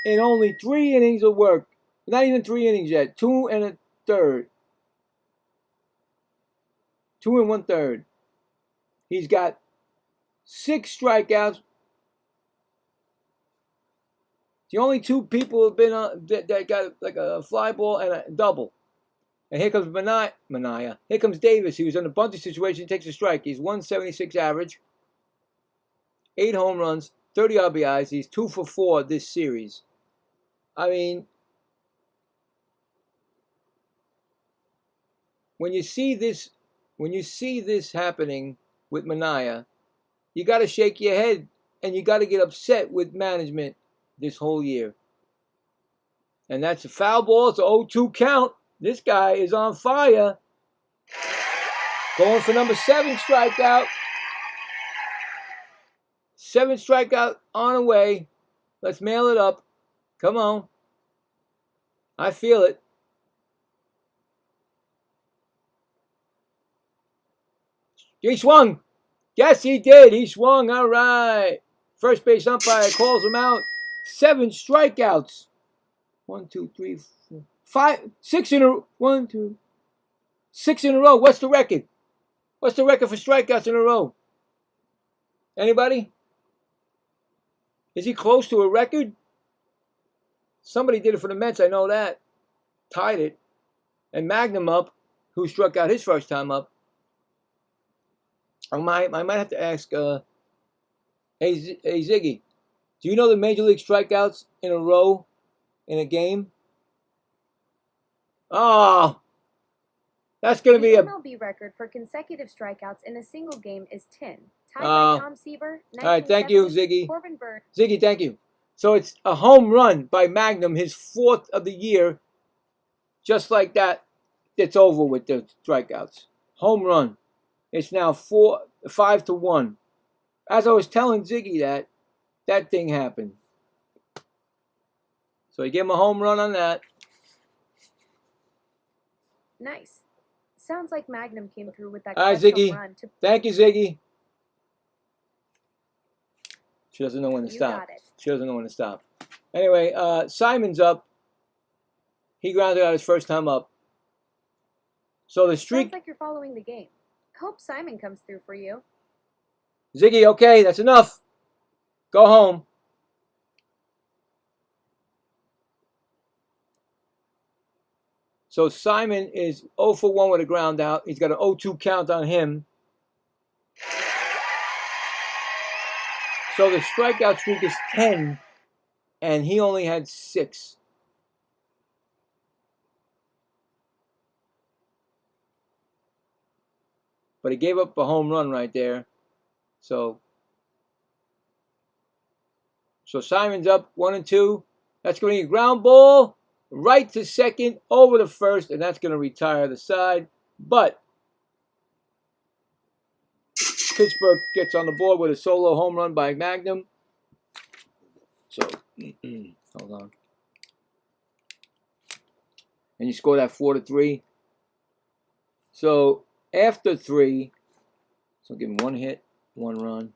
in only 3 innings of work. Not even 3 innings yet. 2 1/3. 2 1/3. He's got 6 strikeouts. The only 2 people have been that got like a fly ball and a double. And here comes Mania. Here comes Davis. He was in a bunting situation. He takes a strike. He's 176 average. 8 home runs, 30 RBIs. He's 2 for 4 this series. I mean, when you see this happening with Mania, you got to shake your head and you got to get upset with management this whole year. And that's a foul ball. It's an 0-2 count. This guy is on fire. Going for number 7 strikeout. 7 strikeout on the way. Let's mail it up. Come on. I feel it. He swung. Yes, he did. He swung. All right. First base umpire calls him out. 7 strikeouts. 1, 2, 3, 4, 5, 6 in a row. 1, 2, 6 in a row. What's the record? What's the record for strikeouts in a row? Anybody? Is he close to a record? Somebody did it for the Mets, I know that. Tied it. And Magnum up, who struck out his first time up. I might have to ask, hey Ziggy, do you know the Major League strikeouts in a row in a game? Oh, that's going to be The a... MLB record for consecutive strikeouts in a single game is 10. Tied by Tom Seaver, all right, thank you, Ziggy. Corbin Burns. Ziggy, thank you. So it's a home run by Magnum, his 4th of the year. Just like that, it's over with the strikeouts. Home run. It's now 5-1. As I was telling Ziggy that thing happened. So you give him a home run on that. Nice. Sounds like Magnum came through with that All right, clutch Ziggy. home run to... Thank you, Ziggy. She doesn't know when to You stop. got it. She doesn't know when to stop. Anyway, Simon's up. He grounded out his first time up. So the streak... Sounds like you're following the game. Hope Simon comes through for you. Ziggy, okay, that's enough. Go home. So Simon is 0 for 1 with a ground out. He's got an 0-2 count on him. So the strikeout streak is 10, and he only had 6. But he gave up a home run right there. So Simon's up 1-2. That's going to be a ground ball right to second, over to first, and that's going to retire the side. But Pittsburgh gets on the board with a solo home run by Magnum. So, hold on. And you score that 4-3. So, after 3, so give him 1 hit, 1 run,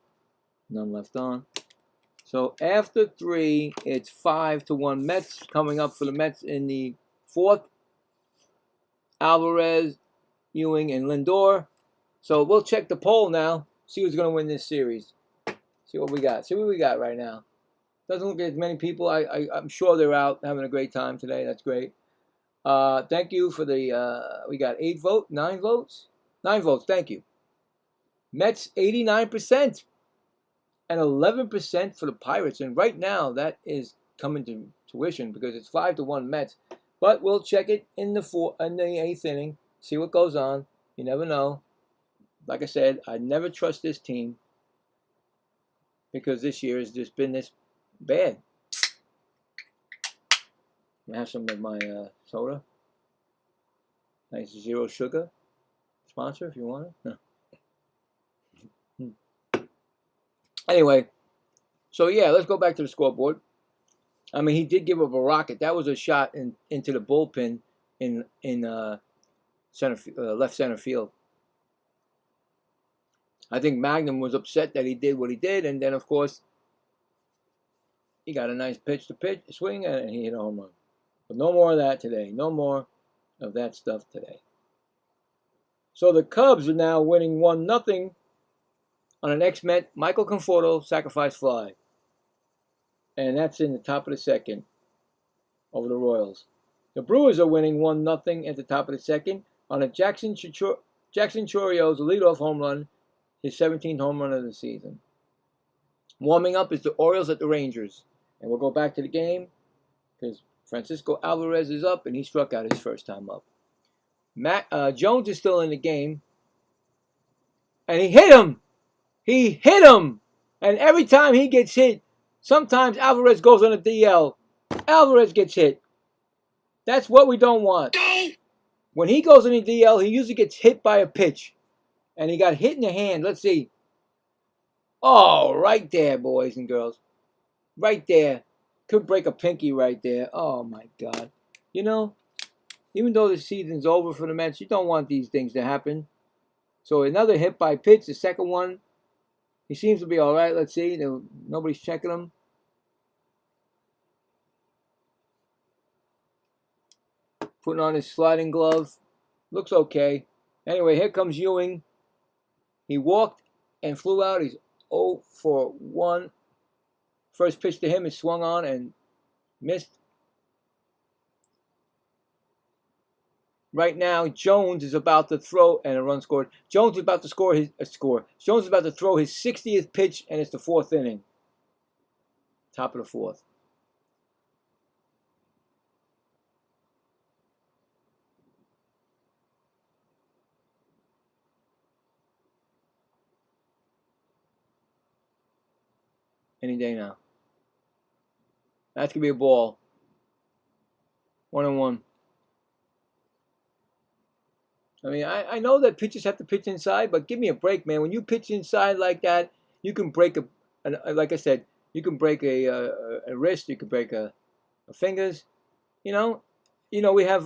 none left on. So after 3, it's 5-1 Mets. Coming up for the Mets in the 4th. Alvarez, Ewing, and Lindor. So we'll check the poll now. See who's going to win this series. See what we got. See what we got right now. Doesn't look like as many people. I'm sure they're out having a great time today. That's great. Thank you for the... we got 9 votes? 9 votes. Thank you. Mets 89%. And 11% for the Pirates. And right now, that is coming to tuition because it's 5-1 Mets. But we'll check it in the 8th inning. See what goes on. You never know. Like I said, I never trust this team. because this year has just been this bad. I have some of my soda. Nice zero sugar. Sponsor if you want it. No. Anyway, so yeah, let's go back to the scoreboard. I mean, he did give up a rocket. That was a shot into the bullpen in left center field. I think Magnum was upset that he did what he did, and then of course he got a nice pitch swing, and he hit a home run. But no more of that today. No more of that stuff today. So the Cubs are now winning 1-0 on an ex-Met Michael Conforto sacrifice fly. And that's in the top of the second over the Royals. The Brewers are winning 1-0 at the top of the second on a Jackson Chourio leadoff home run, his 17th home run of the season. Warming up is the Orioles at the Rangers. And we'll go back to the game because Francisco Alvarez is up and he struck out his first time up. Jones is still in the game. And he hit him. He hit him. And every time he gets hit, sometimes Alvarez goes on a DL. Alvarez gets hit. That's what we don't want. When he goes on a DL, he usually gets hit by a pitch. And he got hit in the hand. Let's see. Oh, right there, boys and girls. Right there. Could break a pinky right there. Oh, my God. You know, even though the season's over for the Mets, you don't want these things to happen. So another hit by pitch, the second one. He seems to be all right. Let's see. Nobody's checking him. Putting on his sliding glove. Looks okay. Anyway, here comes Ewing. He walked and flew out. He's 0 for 1. First pitch to him is swung on and missed. Right now, Jones is about to throw, and a run scored. Jones is about to score his score. Jones is about to throw his 60th pitch, and it's the 4th inning. Top of the 4th. Any day now. That's going to be a ball. 1-1. I mean, I know that pitchers have to pitch inside, but give me a break, man. When you pitch inside like that, you can break like I said, you can break a wrist, you can break a fingers. You know, we have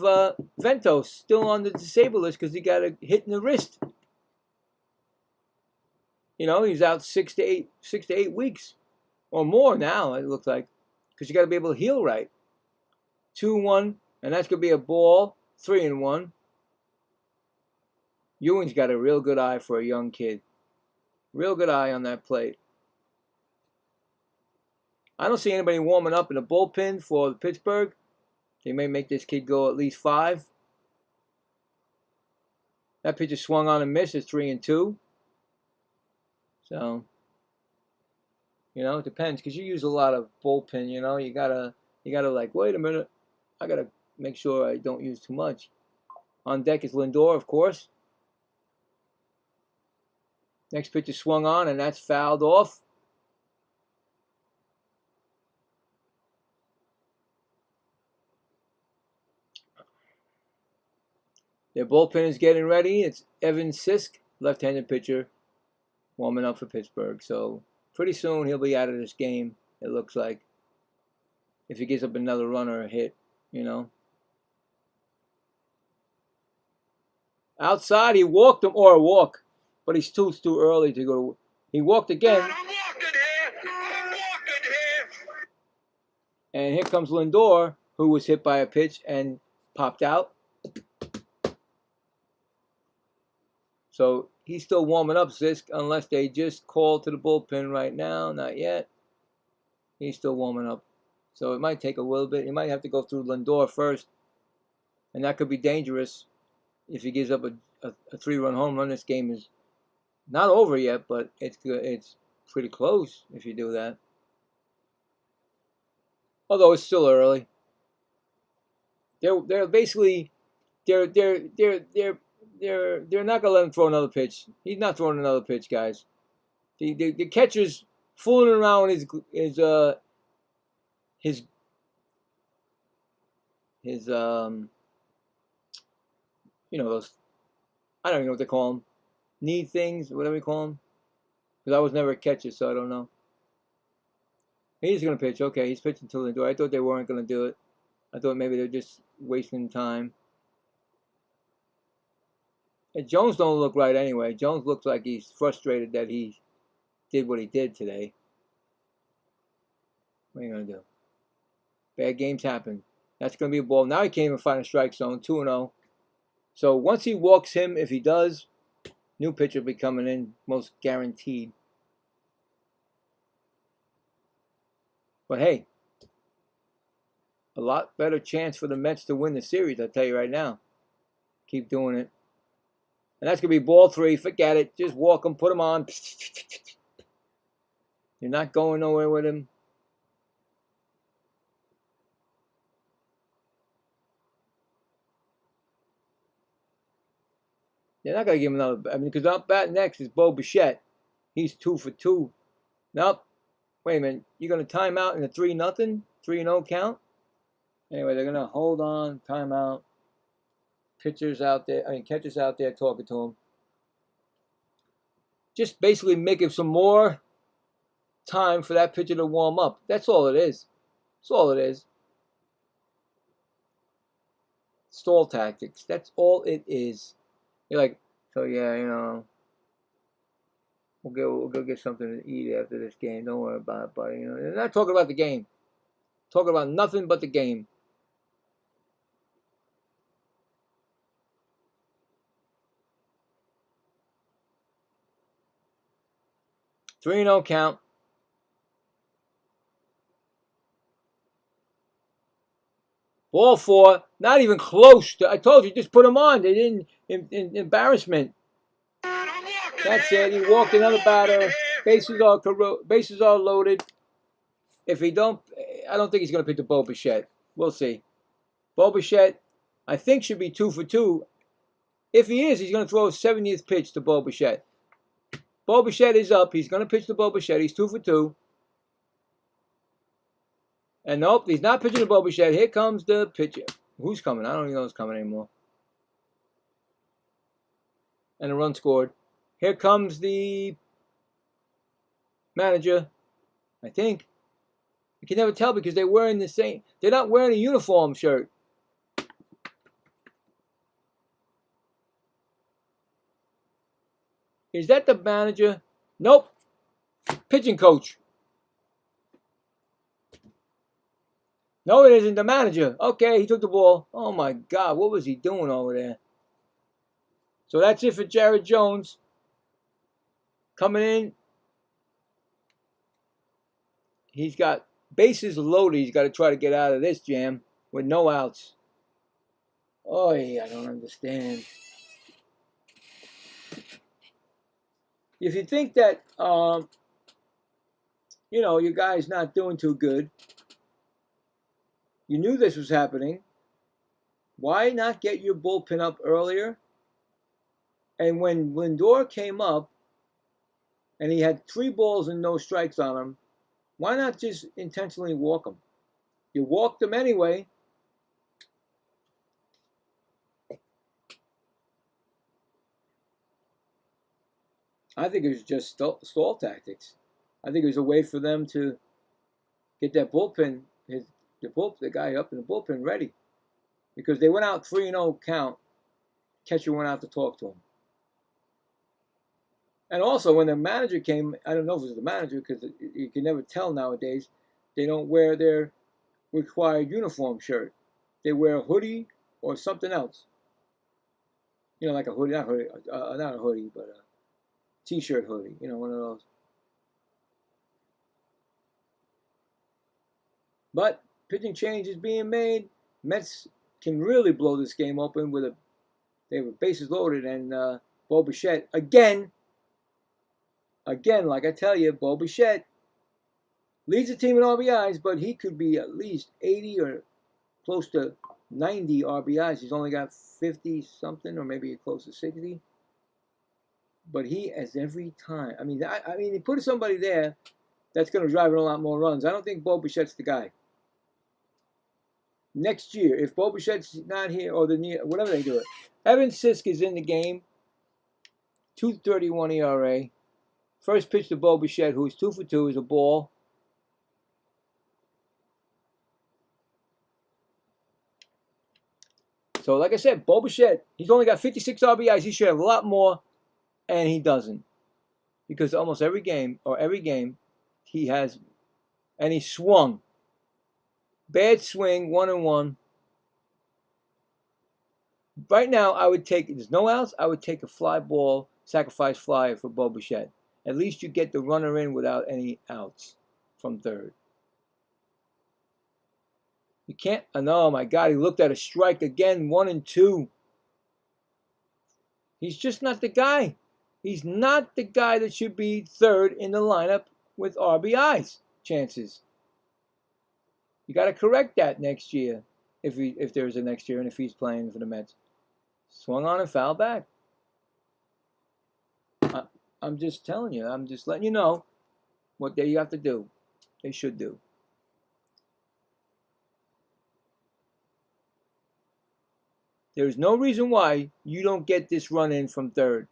Ventos still on the disabled list because he got a hit in the wrist. You know, he's out 6 to 8 weeks or more now. It looks like because you got to be able to heal right. 2-1, and that's gonna be a ball. 3-1. Ewing's got a real good eye for a young kid. Real good eye on that plate. I don't see anybody warming up in the bullpen for Pittsburgh. They may make this kid go at least 5. That pitch is swung on and missed. It's 3-2. So, you know, it depends because you use a lot of bullpen. You know, you gotta like, wait a minute, I gotta make sure I don't use too much. On deck is Lindor, of course. Next pitch is swung on, and that's fouled off. Their bullpen is getting ready. It's Evan Sisk, left-handed pitcher, warming up for Pittsburgh. So pretty soon he'll be out of this game, it looks like. If he gives up another run or a hit, you know. Outside, he walked him, or a walk. But he's too early to go. He walked again. I'm walking here. And here comes Lindor, who was hit by a pitch and popped out. So he's still warming up, Sisk, unless they just call to the bullpen right now. Not yet. He's still warming up. So it might take a little bit. You might have to go through Lindor first. And that could be dangerous if he gives up a 3-run home run. This game is not over yet, but it's good. It's pretty close if you do that. Although it's still early. They're basically they're not gonna let him throw another pitch. He's not throwing another pitch, guys. The catchers fooling around with his those, I don't even know what they call them, knee things, whatever you call them, because I was never a catcher, so I don't know. He's gonna pitch. Okay, he's pitching to Lindor. I thought they weren't gonna do it. I thought maybe they're just wasting time. And Jones don't look right anyway. Jones looks like he's frustrated that he did what he did today. What are you gonna do? Bad games happen. That's gonna be a ball. Now he can't even find a strike zone. 2-0. So once he walks him, if he does, new pitcher will be coming in, most guaranteed. But hey, a lot better chance for the Mets to win the series, I'll tell you right now. Keep doing it. And that's going to be ball 3. Forget it. Just walk him, put him on. You're not going nowhere with him. They're not going to give him another. I mean, because up bat next is Bo Bichette. He's 2 for 2. Nope. Wait a minute. You're going to time out in a 3-0, 3-0 count? Anyway, they're going to hold on, timeout. Catchers out there talking to him. Just basically making some more time for that pitcher to warm up. That's all it is. That's all it is. Stall tactics. That's all it is. You're like, so yeah, we'll go get something to eat after this game. Don't worry about it, buddy. They're not talking about the game. Talking about nothing but the game. Three no count. Ball 4, not even close to. I told you, just put him on. They didn't. Embarrassment. That's it. He walked another batter. Bases are loaded. If he don't, I don't think he's going to pitch to Bo Bichette. We'll see. Bo Bichette, I think, should be 2 for 2. If he is, he's going to throw a 70th pitch to Bo Bichette. Bo Bichette is up. He's going to pitch to Bo Bichette. He's 2 for 2. And nope, he's not pitching to Bo Bichette. Here comes the pitcher. Who's coming? I don't even know who's coming anymore. And a run scored. Here comes the manager, I think. You can never tell because they're wearing the same. They're not wearing a uniform shirt. Is that the manager? Nope. Pitching coach. No, it isn't the manager. Okay, he took the ball. Oh my God, what was he doing over there? So that's it for Jared Jones. Coming in. He's got bases loaded. He's got to try to get out of this jam with no outs. Oh, yeah, I don't understand. If you think that, your guy's not doing too good, you knew this was happening, why not get your bullpen up earlier? And when Lindor came up and he had 3 balls and no strikes on him, why not just intentionally walk him? You walked him anyway. I think it was just stall tactics. I think it was a way for them to get that bullpen, the guy up in the bullpen ready. Because they went out 3-0 count. Catcher went out to talk to him. And also, when the manager came, I don't know if it was the manager because you can never tell nowadays. They don't wear their required uniform shirt. They wear a hoodie or something else. Like a hoodie, not a hoodie, but a T-shirt hoodie. One of those. But pitching change is being made. Mets can really blow this game open with they were bases loaded and Bo Bichette again, like I tell you, Bo Bichette leads the team in RBIs, but he could be at least 80 or close to 90 RBIs. He's only got 50 something, or maybe close to 60. But he has every time. I mean, he put somebody there that's going to drive in a lot more runs. I don't think Bo Bichette's the guy. Next year, if Bo Bichette's not here, or whatever they do it, Evan Sisk is in the game. 2.31 ERA. First pitch to Bo Bichette, who's 2 for 2, is a ball. So, like I said, Bo Bichette, he's only got 56 RBIs. He should have a lot more, and he doesn't. Because almost every game, he has, and he swung. Bad swing, 1-1. Right now, I would take, there's no outs, I would take a fly ball, sacrifice fly for Bo Bichette. At least you get the runner in without any outs from third. You can't, oh my God, he looked at a strike again, 1-2. He's just not the guy. He's not the guy that should be third in the lineup with RBIs chances. You got to correct that next year, if there's a next year and if he's playing for the Mets. Swung on and fouled back. I'm just telling you. I'm just letting you know what they have to do. They should do. There's no reason why you don't get this run in from third.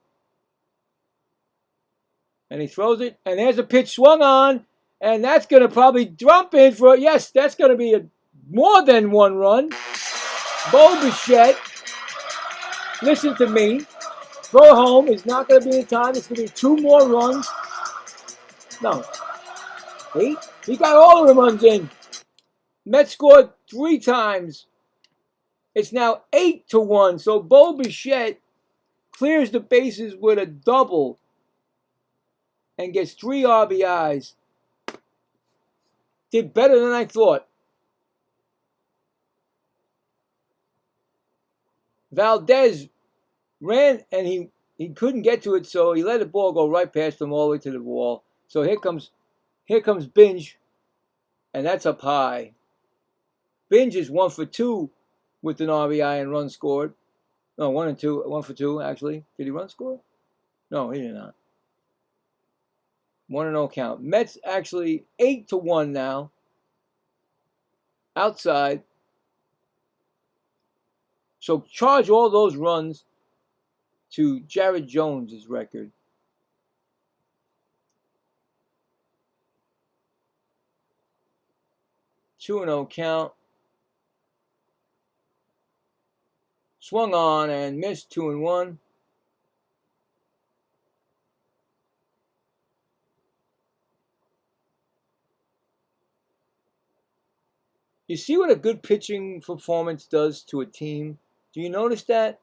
And he throws it, and there's a pitch swung on, and that's going to probably dump in for, yes, that's going to be more than one run. Bo Bichette, listen to me. Throw home is not going to be in time. It's going to be 2 more runs. No. 8? He got all of the runs in. Mets scored 3 times. It's now 8-1. So Bo Bichette clears the bases with a double and gets 3 RBIs. Did better than I thought. Valdez ran and he couldn't get to it, so he let the ball go right past him all the way to the wall. So here comes Binge, and that's up high. Binge is 1 for 2 with an RBI and run scored. No, 1 for 2 actually. Did he run score? No, he did not. 1-0 count. Mets actually 8-1 now. Outside. So charge all those runs to Jared Jones' record. Two and 0 count. Swung on and missed 2-1. You see what a good pitching performance does to a team? Do you notice that?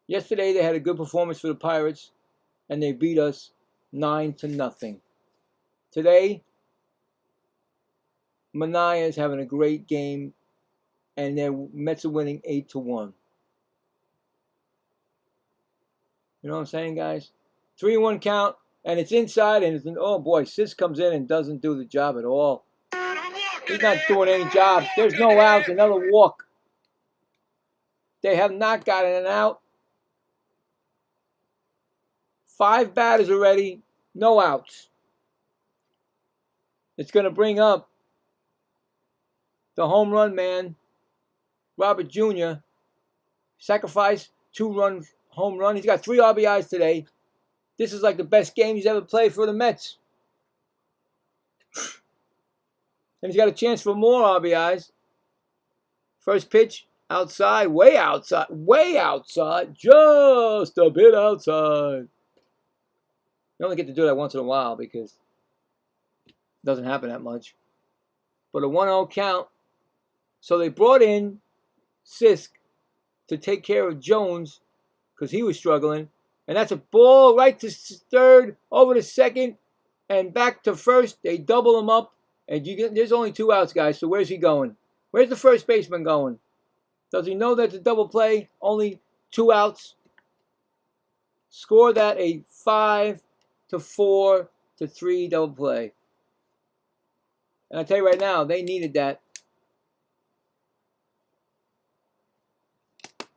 Yesterday they had a good performance for the Pirates, and they beat us 9-0. Today, Manaea is having a great game, and their Mets are winning 8-1. You know what I'm saying, guys? 3-1 count, and it's inside, and oh boy, Sis comes in and doesn't do the job at all. He's not doing any job. There's no outs, another walk. They have not gotten an out. 5 batters already, no outs. It's going to bring up the home run man, Robert Jr. Sacrifice, 2-run home run. He's got 3 RBIs today. This is like the best game he's ever played for the Mets. And he's got a chance for more RBIs. First pitch, outside, way outside, just a bit outside. You only get to do that once in a while because it doesn't happen that much. But a 1-0 count. So they brought in Sisk to take care of Jones because he was struggling. And that's a ball right to third, over to second, and back to first. They double him up. And there's only 2 outs, guys, so where's he going? Where's the first baseman going? Does he know that's a double play? Only 2 outs? Score that a 5-4-3 double play. And I tell you right now, they needed that.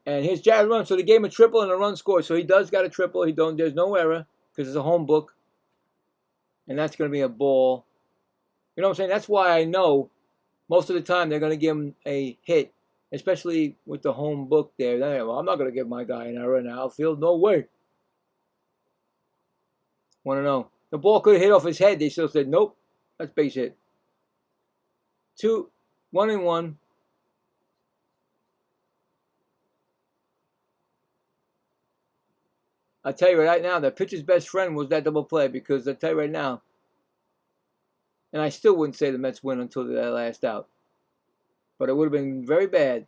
And here's Jared run. So they gave him a triple and a run score. So he does got a triple. There's no error because it's a home book. And that's going to be a ball. You know what I'm saying? That's why I know most of the time they're going to give him a hit, especially with the home book there. Well, I'm not going to give my guy an error in the outfield. No way. Want to know? The ball could have hit off his head. They still said, nope, that's base hit. 1-1. I tell you right now, the pitcher's best friend was that double play, because I tell you right now, and I still wouldn't say the Mets win until that last out, but it would have been very bad.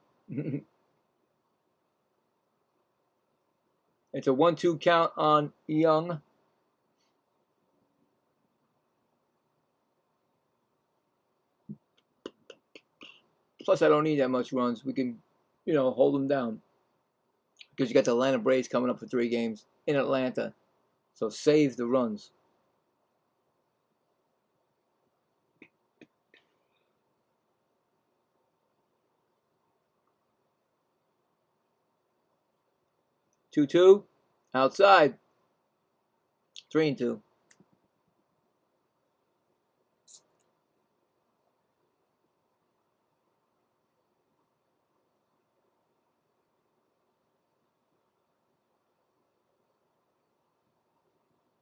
It's a 1-2 count on Young. Plus, I don't need that much runs. We can, hold them down, because you got the Atlanta Braves coming up for 3 games in Atlanta. So save the runs. Two, outside. 3-2.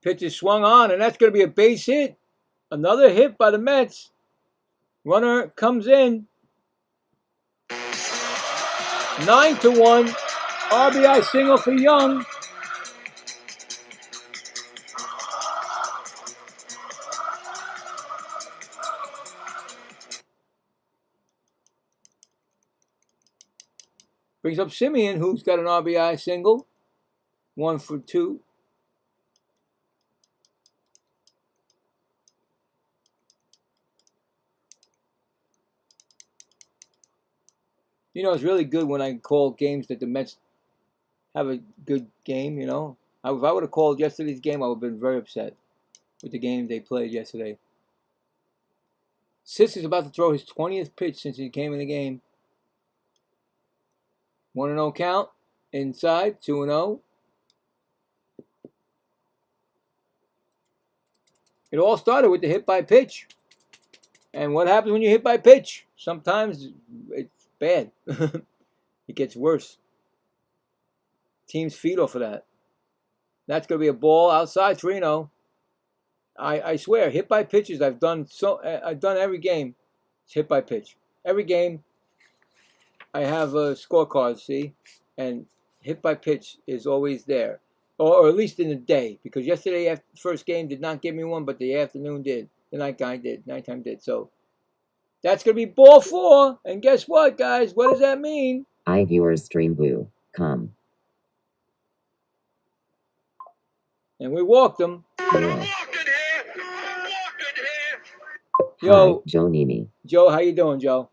Pitch is swung on, and that's going to be a base hit. Another hit by the Mets. Runner comes in. 9-1. RBI single for Young. Brings up Simeon, who's got an RBI single. 1 for 2. It's really good when I call games that the Mets have a good game, If I would have called yesterday's game, I would have been very upset with the game they played yesterday. Sis is about to throw his 20th pitch since he came in the game. 1-0 count. Inside. 2-0. It all started with the hit by pitch. And what happens when you hit by pitch? Sometimes it's bad. It gets worse. Teams feed off of that. That's going to be a ball outside. 3-0. I swear, hit by pitches. I've done every game. It's hit by pitch. Every game, I have a scorecard. See, and hit by pitch is always there, or at least in the day. Because yesterday, after the first game, did not give me one, but the afternoon did. The nighttime did. So that's gonna be ball 4. And guess what, guys? What does that mean? iViewers stream boo. Come. And we walked them. Yeah. Yo, Hi, Joe Nimi. Joe, how you doing, Joe?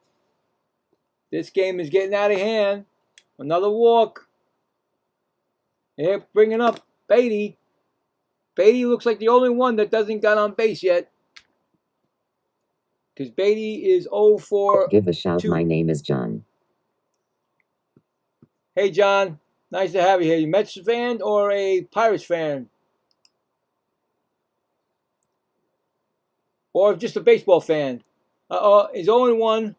This game is getting out of hand. Another walk. They're bringing up Beatty. Beatty looks like the only one that doesn't got on base yet. Because Beatty is 0 for Give a shout. 2. My name is John. Hey, John. Nice to have you here. You Mets fan or a Pirates fan? Or just a baseball fan? He's 0-1.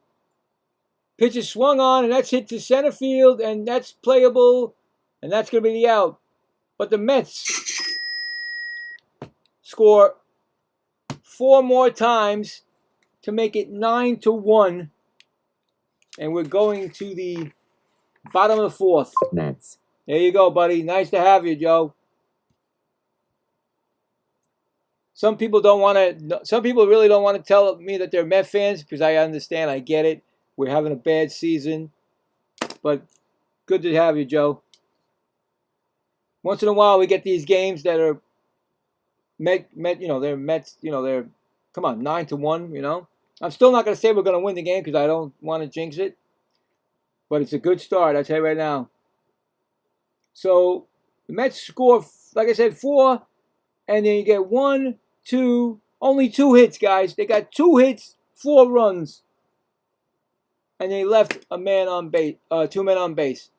Pitch is swung on, and that's hit to center field, and that's playable, and that's going to be the out. But the Mets score 4 more times to make it 9-1, and we're going to the bottom of the 4th. Mets. There you go, buddy. Nice to have you, Joe. Some people really don't want to tell me that they're Met fans, because I understand. I get it. We're having a bad season. But good to have you, Joe. Once in a while, we get these games that are they're Mets, they're, come on, 9-1, I'm still not going to say we're going to win the game because I don't want to jinx it. But it's a good start, I tell you right now. So, the Mets score, like I said, 4. And then you get 1, 2, only 2 hits, guys. They got 2 hits, 4 runs. And they left 2 men on base.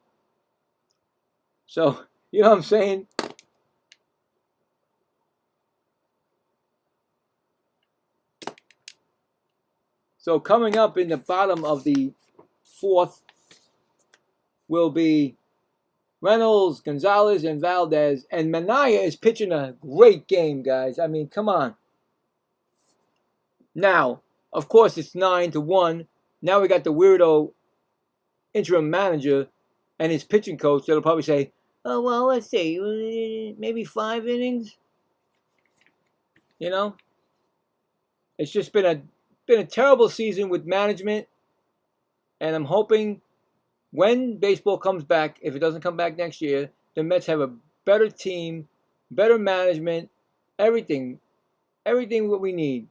So, you know what I'm saying? So coming up in the bottom of the fourth will be Reynolds, Gonzalez, and Valdez. And Minaya is pitching a great game, guys. I mean, come on. Now, of course, it's 9-1. Now we got the weirdo interim manager and his pitching coach that'll probably say, oh, well, let's see, maybe 5 innings. You know? It's just been a terrible season with management. And I'm hoping when baseball comes back, if it doesn't come back next year, the Mets have a better team, better management, everything what we need,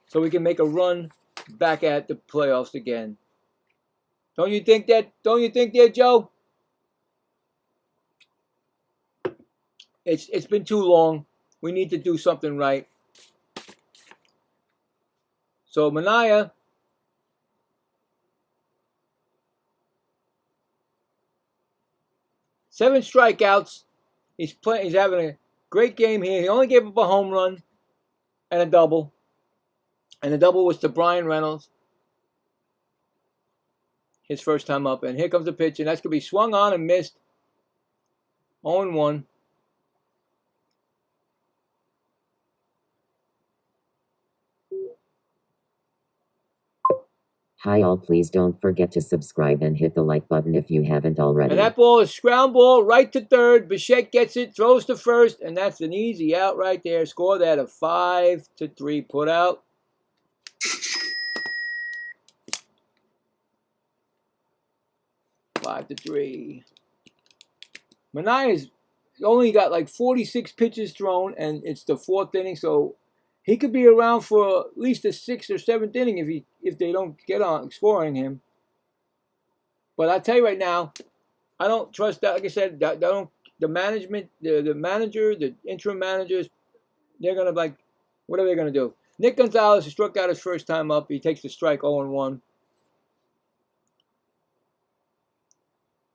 so we can make a run back at the playoffs again. Don't you think that? Don't you think that, Joe? It's been too long. We need to do something right. So Minaya, seven strikeouts. He's having a great game here. He only gave up a home run and a double. And the double was to Brian Reynolds. His first time up. And here comes the pitch. And that's going to be swung on and missed. 0-1. Hi all, please don't forget to subscribe and hit the like button if you haven't already. And that ball is ground ball right to third. Bichette gets it, throws to first, and that's an easy out right there. Score that a 5-3 put out. Five to 3. Manaya's only got like 46 pitches thrown, and it's the 4th inning, so he could be around for at least the 6th or 7th inning if they don't get on scoring him. But I tell you right now, I don't trust that. Like I said, the management, the manager, the interim managers, they're gonna what are they gonna do? Nick Gonzalez struck out his first time up. He takes the strike 0-1,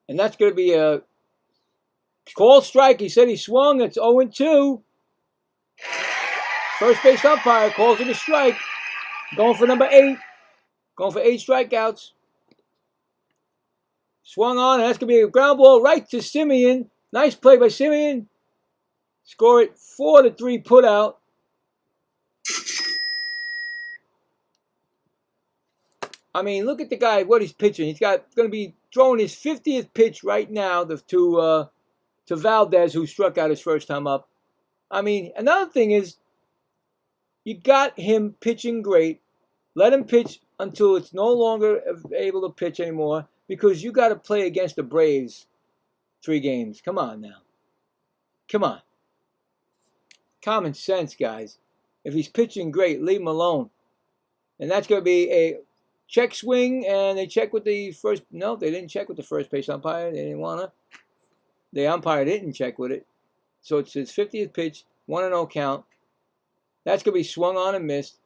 and that's gonna be a called strike. He said he swung. It's 0-2. First base umpire calls it a strike. Going for number 8. Going for 8 strikeouts. Swung on, and that's going to be a ground ball right to Simeon. Nice play by Simeon. Score it 4-3 put out. I mean, look at the guy, what he's pitching. He's going to be throwing his 50th pitch right now to Valdez, who struck out his first time up. I mean, another thing is, you got him pitching great. Let him pitch until it's no longer able to pitch anymore, because you got to play against the Braves 3 games. Come on now. Come on. Common sense, guys. If he's pitching great, leave him alone. And that's going to be a check swing, and they check with the first. No, they didn't check with the first base umpire. They didn't want to. The umpire didn't check with it. So it's his 50th pitch, 1-0 count. That's going to be swung on and missed.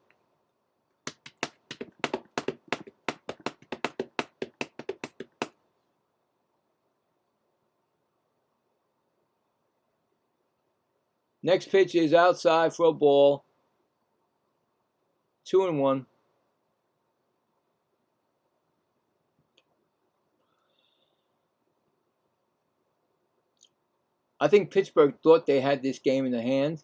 Next pitch is outside for a ball. 2-1. I think Pittsburgh thought they had this game in the hand,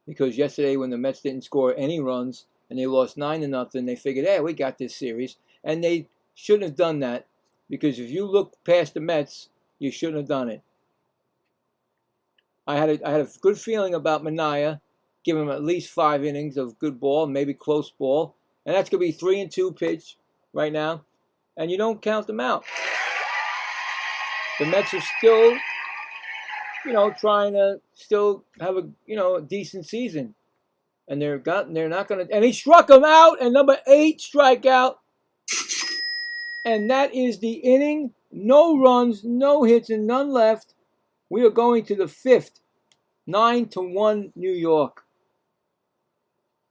because yesterday when the Mets didn't score any runs and they lost 9-0, they figured, hey, we got this series. And they shouldn't have done that, because if you look past the Mets, you shouldn't have done it. I had a good feeling about Minaya, giving him at least 5 innings of good ball, maybe close ball. And that's going to be 3-2 pitch right now. And you don't count them out. The Mets are still, trying to still have a decent season, and they're not gonna. And he struck him out, and number 8 strikeout, and that is the inning. No runs, no hits, and none left. We are going to the 5th, 9-1 New York.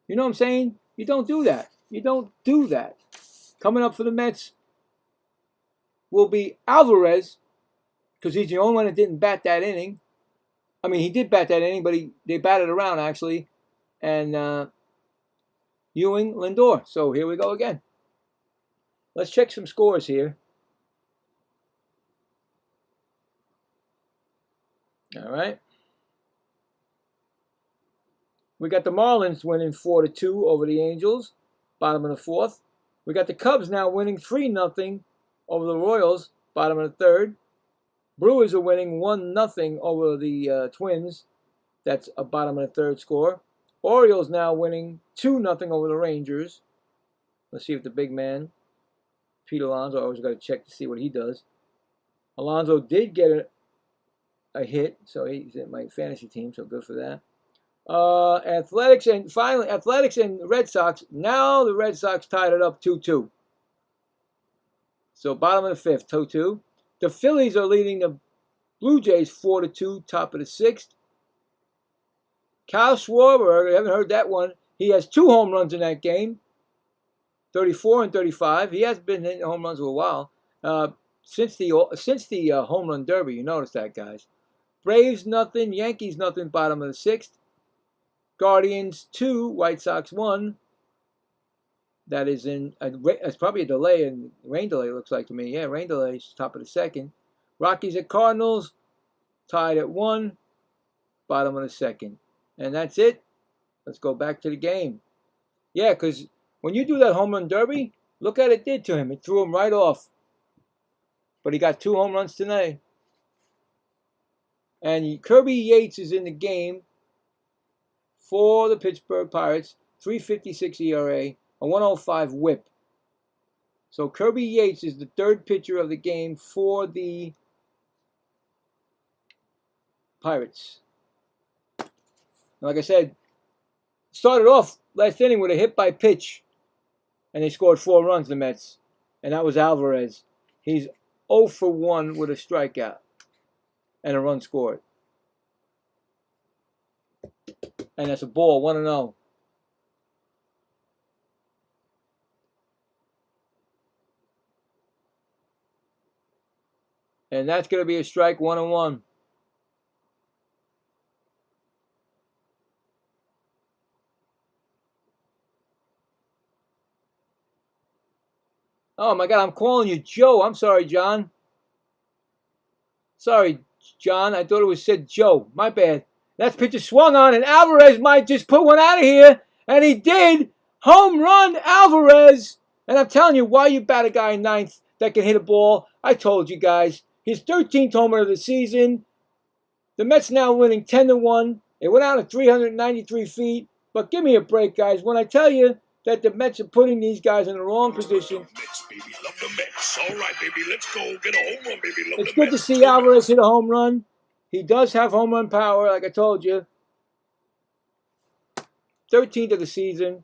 You know what I'm saying? You don't do that. You don't do that. Coming up for the Mets will be Alvarez, because he's the only one that didn't bat that inning. I mean, he did bat that inning, but they batted around, actually. And Ewing, Lindor. So here we go again. Let's check some scores here. All right. We got the Marlins winning 4-2 over the Angels, bottom of the fourth. We got the Cubs now winning 3-0 over the Royals, bottom of the third. Brewers are winning 1-0 over the Twins. That's a bottom of the third score. Orioles now winning 2-0 over the Rangers. Let's see if the big man, Pete Alonso, I always got to check to see what he does. Alonso did get a hit, so he's in my fantasy team, so good for that. Athletics and Red Sox. Now the Red Sox tied it up 2-2. So bottom of the fifth, 2-2. The Phillies are leading the Blue Jays 4-2, top of the sixth. Kyle Schwarber, I haven't heard that one. He has 2 home runs in that game, 34 and 35. He has been hitting home runs for a while. Since the home run derby, you notice that, guys. Braves nothing, Yankees nothing, bottom of the sixth. Guardians 2, White Sox 1. That is it's probably a delay, and rain delay looks like to me. Yeah, rain delay, top of the second. Rockies at Cardinals, tied at 1, bottom of the second. And that's it. Let's go back to the game. Yeah, because when you do that home run derby, look what it did to him. It threw him right off. But he got 2 home runs tonight. And Kirby Yates is in the game for the Pittsburgh Pirates. 3.56 ERA, a 105 whip. So Kirby Yates is the third pitcher of the game for the Pirates. Like I said, started off last inning with a hit by pitch, and they scored 4 runs, the Mets, and that was Alvarez. He's 0 for 1 with a strikeout and a run scored. And that's a ball, 1-0. And that's going to be a strike, 1-1. Oh my God, I'm calling you Joe. I'm sorry, John. Sorry, John. I thought it was said Joe. My bad. That pitcher swung on, and Alvarez might just put one out of here. And he did. Home run, Alvarez. And I'm telling you, why you bat a guy in ninth that can hit a ball? I told you guys. His 13th homer of the season. The Mets now winning 10-1. It went out at 393 feet. But give me a break, guys. When I tell you that the Mets are putting these guys in the wrong position. Mets, baby, love the Mets. All right, baby, let's go. Get a home run, baby. Love It's the good to Mets. see Alvarez hit a home run. He does have home run power, like I told you. 13th of the season.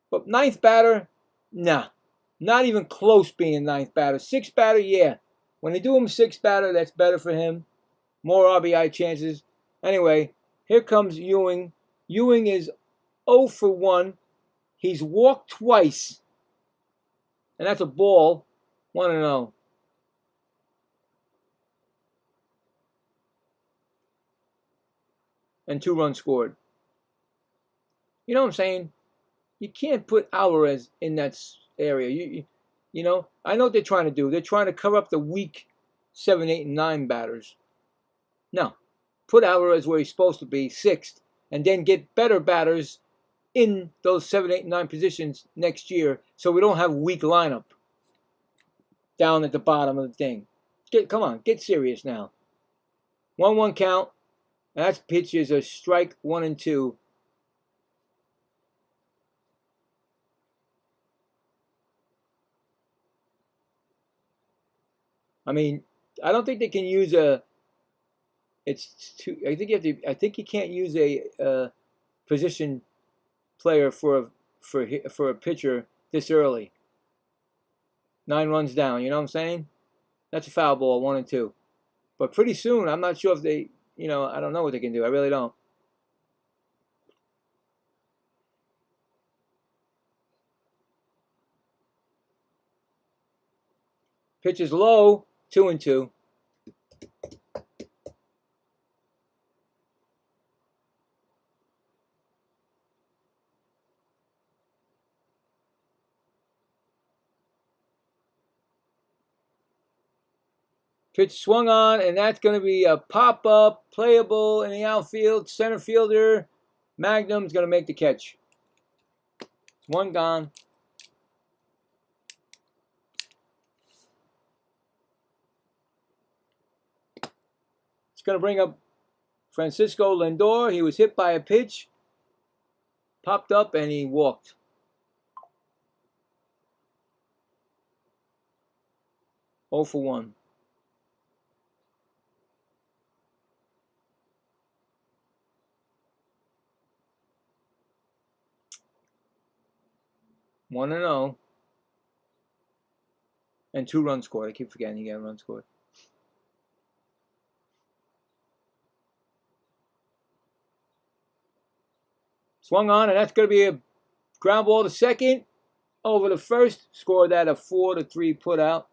But ninth batter, nah. Not even close being ninth batter. Sixth batter, yeah. When they do him sixth batter, that's better for him. More RBI chances. Anyway, here comes Ewing. Ewing is 0 for 1. He's walked twice. And that's a ball. 1-0. And 2 runs scored. You know what I'm saying? You can't put Alvarez in that area. You know, I know what they're trying to do. They're trying to cover up the weak 7, 8, and 9 batters. No. Put Alvarez where he's supposed to be, 6th, and then get better batters in those 7, 8, and 9 positions next year so we don't have a weak lineup down at the bottom of the thing. Come on, get serious now. 1-1 count. And that pitch is a strike, 1 and 2. I mean, I don't think they can use a. It's too. I think you have to. I think you can't use a position player for a pitcher this early. 9 runs down. You know what I'm saying? That's a foul ball, 1 and 2. But pretty soon, I'm not sure if they. You know, I don't know what they can do. I really don't. Pitch is low, 2 and 2. Pitch swung on, and that's going to be a pop-up, playable in the outfield. Center fielder Magnum's going to make the catch. One gone. It's going to bring up Francisco Lindor. He was hit by a pitch, popped up, and he walked. Oh for 1. One and 0. And 2 runs scored. I keep forgetting he got a run scored. Swung on, and that's going to be a ground ball to second. Over to first. Scored that a 4-3 put out.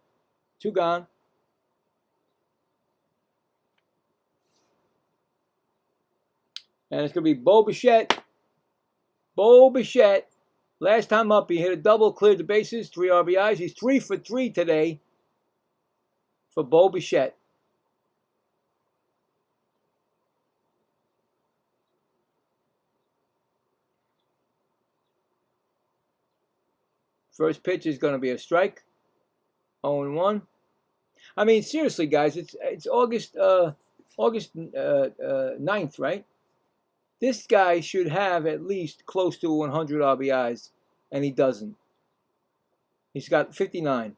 2 gone. And it's going to be Bo Bichette. Bo Bichette. Last time up, he hit a double, cleared the bases, 3 RBIs. He's 3 for 3 today for Bo Bichette. First pitch is going to be a strike. 0-1. I mean, seriously, guys, it's August 9th, right? This guy should have at least close to 100 RBIs, and he doesn't. He's got 59.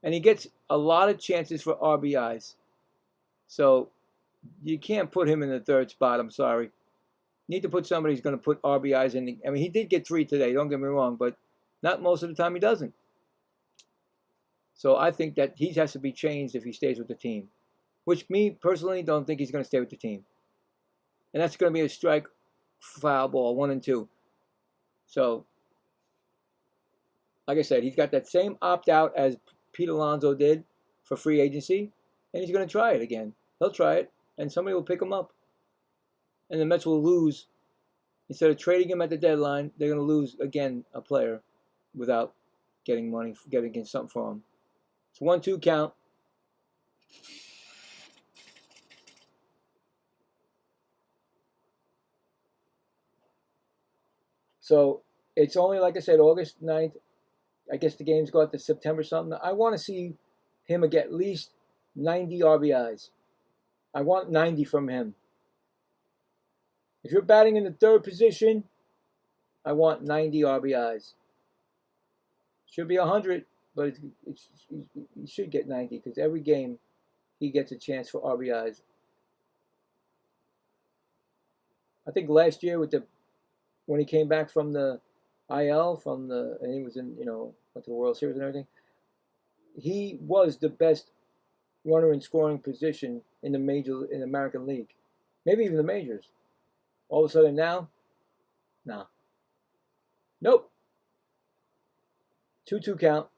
And he gets a lot of chances for RBIs. So you can't put him in the 3rd spot, I'm sorry. You need to put somebody who's going to put RBIs in. I mean, he did get 3 today, don't get me wrong, but not most of the time he doesn't. So I think that he has to be changed if he stays with the team. Which me, personally, don't think he's going to stay with the team. And that's going to be a strike, foul ball, 1 and 2. So, like I said, he's got that same opt-out as Pete Alonso did for free agency. And he's going to try it again. He'll try it, and somebody will pick him up. And the Mets will lose. Instead of trading him at the deadline, they're going to lose, again, a player without getting money, getting something for him. It's 1-2 count. So it's only, like I said, August 9th. I guess the games go out to September something. I want to see him get at least 90 RBIs. I want 90 from him. If you're batting in the 3rd position, I want 90 RBIs. Should be 100, but he should get 90 because every game he gets a chance for RBIs. I think last year when he came back from the IL, and he was in, went to the World Series and everything, he was the best runner in scoring position in the American League, maybe even the majors. All of a sudden now, no. Nope. 2-2 count.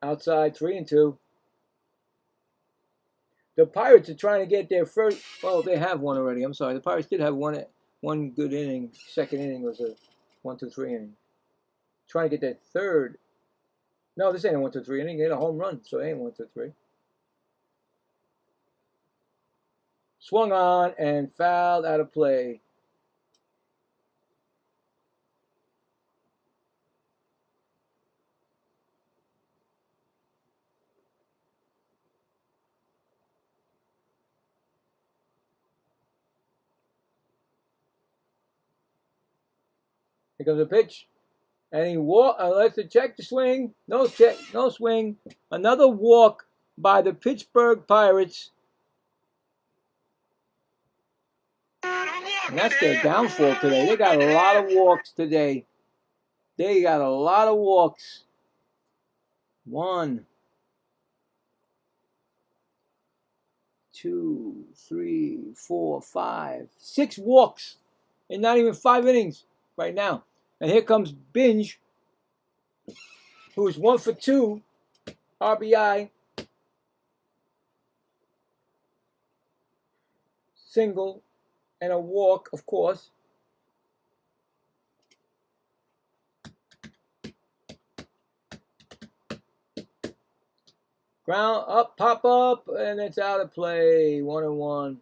Outside, 3-2. The Pirates are trying to get their first. Well, they have one already. I'm sorry. The Pirates did have one good inning. 2nd inning was a 1-2-3 inning. Trying to get their 3rd. No, this ain't a 1-2-3 inning. They had a home run, so it ain't 1-2-3. Swung on and fouled out of play. Here comes a pitch. And he lets it check the swing. No check, no swing. Another walk by the Pittsburgh Pirates. And that's their downfall today. They got a lot of walks today. They got a lot of walks. 1, 2, 3, 4, 5, 6 walks in not even 5 innings right now. And here comes Binge, who is 1 for 2 RBI, single, and a walk, of course. Ground up, pop up, and it's out of play. 1-1.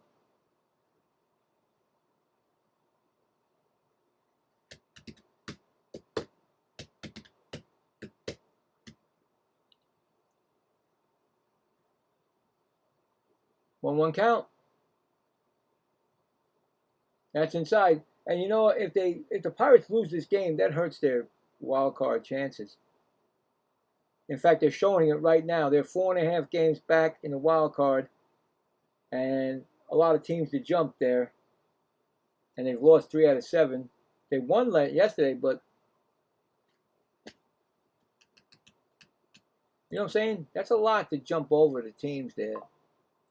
One count. That's inside. And you know, if the Pirates lose this game, that hurts their wild card chances. In fact, they're showing it right now. They're 4.5 games back in the wild card, and a lot of teams to jump there. And they've lost 3 out of 7. They won yesterday, but you know what I'm saying? That's a lot to jump over the teams there.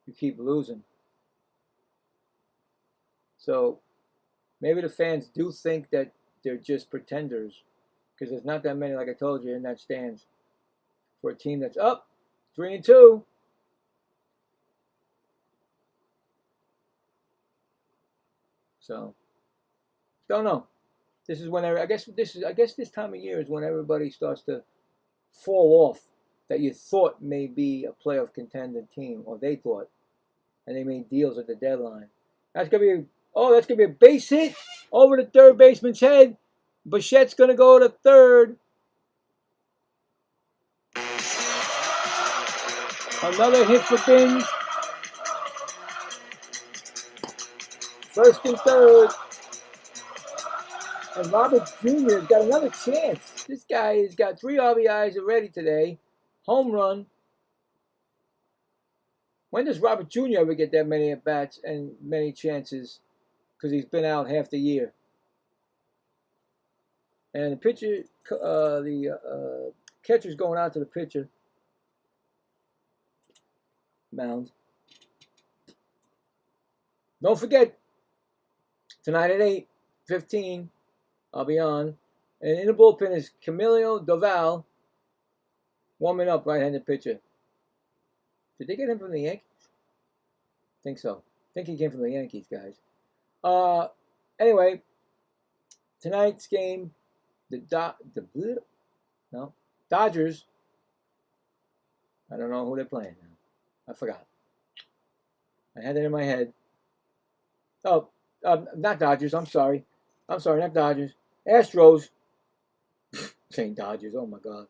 You keep losing. So maybe the fans do think that they're just pretenders, because there's not that many, like I told you, in that stands for a team that's up 3-2. So don't know. This is whenever I guess this time of year is when everybody starts to fall off that you thought may be a playoff contending team, or they thought, and they made deals at the deadline. That's gonna be a base hit over the third baseman's head. Bichette's gonna go to third. Another hit for Binge. First and third. And Robert Jr. has got another chance. This guy has got 3 RBIs already today. Home run. When does Robert Jr. ever get that many at-bats and many chances? Because he's been out half the year. And the pitcher, the catcher's going out to the pitcher mound. Don't forget, tonight at 8:15, I'll be on. And in the bullpen is Camilo Doval, warming up, right-handed pitcher. Did they get him from the Yankees? I think so. I think he came from the Yankees, guys. Anyway, tonight's game, Dodgers. I don't know who they're playing now. I forgot. I had it in my head. Oh, not Dodgers. I'm sorry, not Dodgers. Astros. Saying Dodgers. Oh my God.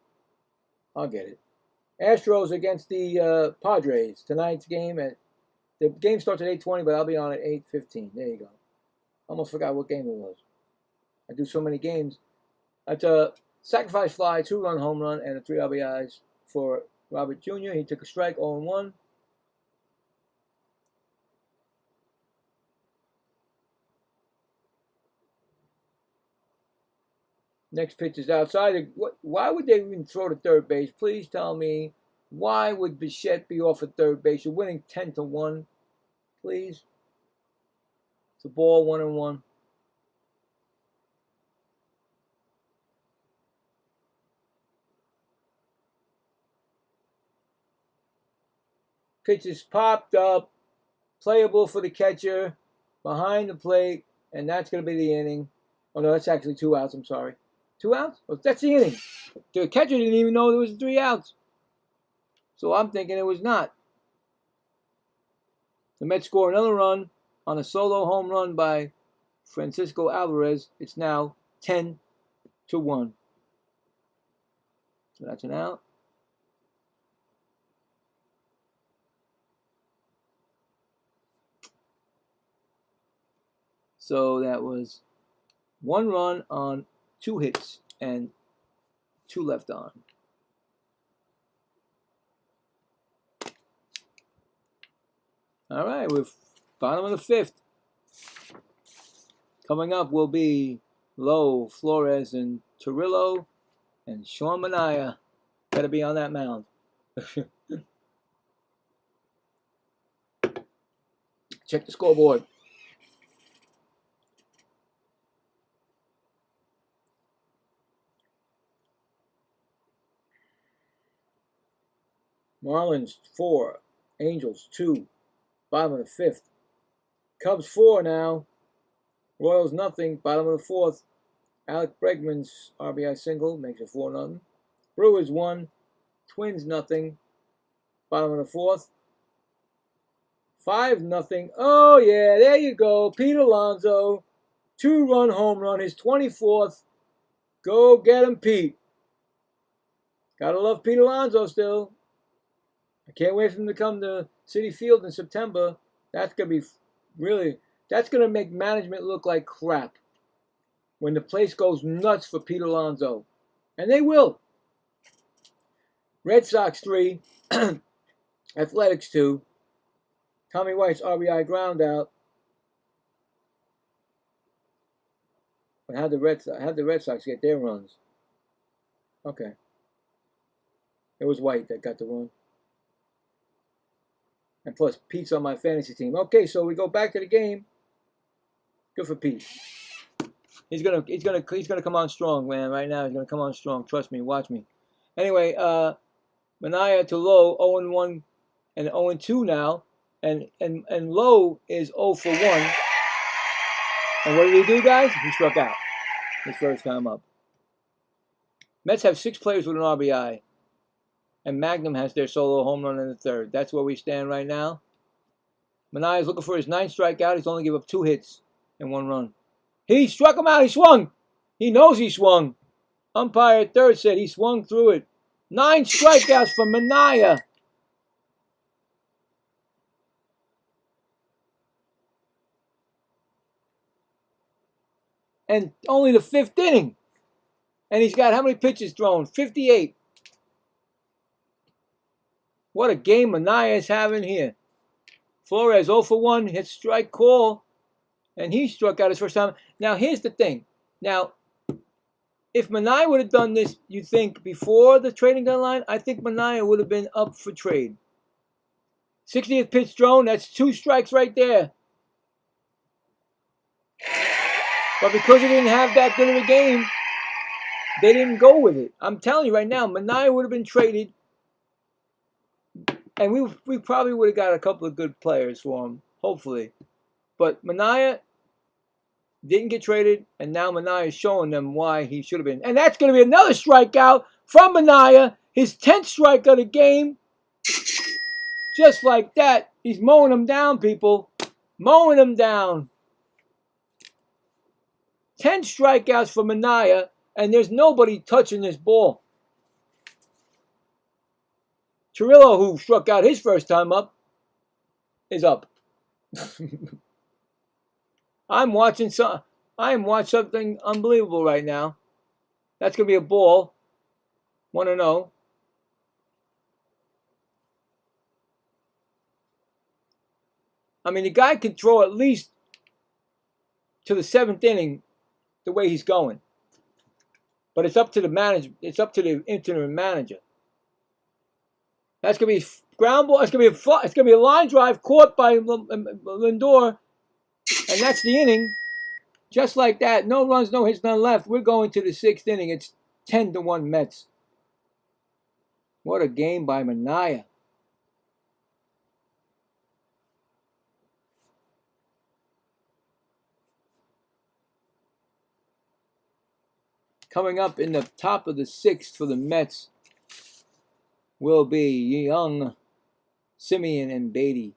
I'll get it. Astros against the Padres. Tonight's game the game starts at 8:20, but I'll be on at 8:15. There you go. Almost forgot what game it was. I do so many games. That's a sacrifice fly, 2-run home run, and a 3 RBIs for Robert Jr. He took a strike, 0-1. Next pitch is outside. Why would they even throw to third base? Please tell me. Why would Bichette be off at third base? You're winning 10-1. Please. It's a ball, 1-1. Pitch is popped up. Playable for the catcher. Behind the plate. And that's going to be the inning. Oh, no, that's actually 2 outs. I'm sorry. 2 outs? Oh, that's the inning. The catcher didn't even know there was 3 outs. So I'm thinking it was not. The Mets score another run on a solo home run by Francisco Alvarez. It's now 10-1. So that's an out. So that was 1 run on 2 hits and 2 left on. All right, we're bottom of the 5th. Coming up will be Lowe, Flores, and Torillo, and Sean Manaea. Better be on that mound. Check the scoreboard. Marlins 4, Angels 2, bottom of the 5th. Cubs 4 now, Royals nothing, bottom of the 4th. Alec Bregman's RBI single makes it 4-0. Brewers 1, Twins nothing. Bottom of the fourth. 5-0. Oh, yeah, there you go. Pete Alonso. 2-run home run, his 24th. Go get him, Pete. Gotta love Pete Alonso still. I can't wait for him to come to Citi Field in September. That's going to be really, that's going to make management look like crap when the place goes nuts for Pete Alonso. And they will. Red Sox 3, Athletics 2. Tommy White's RBI ground out. But how'd the Red Sox get their runs? Okay. It was White that got the run. And plus, Pete's on my fantasy team. Okay, so we go back to the game. Good for Pete. He's gonna come on strong, man. Right now, he's gonna come on strong. Trust me, watch me. Anyway, Manaea to Lowe, 0-1 and 0-2 now, and Lowe is 0 for 1. And what did he do, guys? He struck out his first time up. Mets have 6 players with an RBI. And Magnum has their solo home run in the third. That's where we stand right now. Manaea is looking for his 9th strikeout. He's only given up 2 hits and 1 run. He struck him out. He swung. He knows he swung. Umpire at third said he swung through it. 9 strikeouts for Manaea. And only the 5th inning. And he's got how many pitches thrown? 58. What a game Manaea is having here. Flores 0 for 1, hit strike call, and he struck out his first time. Now, here's the thing. Now, if Manaea would have done this, you think, before the trading deadline, I think Manaea would have been up for trade. 60th pitch thrown, that's 2 strikes right there. But because he didn't have that good of a game, they didn't go with it. I'm telling you right now, Manaea would have been traded. And we probably would have got a couple of good players for him, hopefully. But Manaea didn't get traded, and now Manaea is showing them why he should have been. And that's going to be another strikeout from Manaea, his 10th strike of the game. Just like that. He's mowing them down, people. Mowing them down. 10 strikeouts for Manaea, and there's nobody touching this ball. Cirillo, who struck out his first time up, is up. I am watching something unbelievable right now. That's going to be a ball. 1-0. I mean, the guy can throw at least to the 7th inning the way he's going. But it's up to the manager. It's up to the interim manager. That's going to be ground ball. It's going to be a line drive caught by Lindor, and that's the inning. Just like that, no runs, no hits, none left. We're going to the 6th inning. It's 10-1 Mets. What a game by Manaea. Coming up in the top of the 6th for the Mets will be young Simeon and Beatty.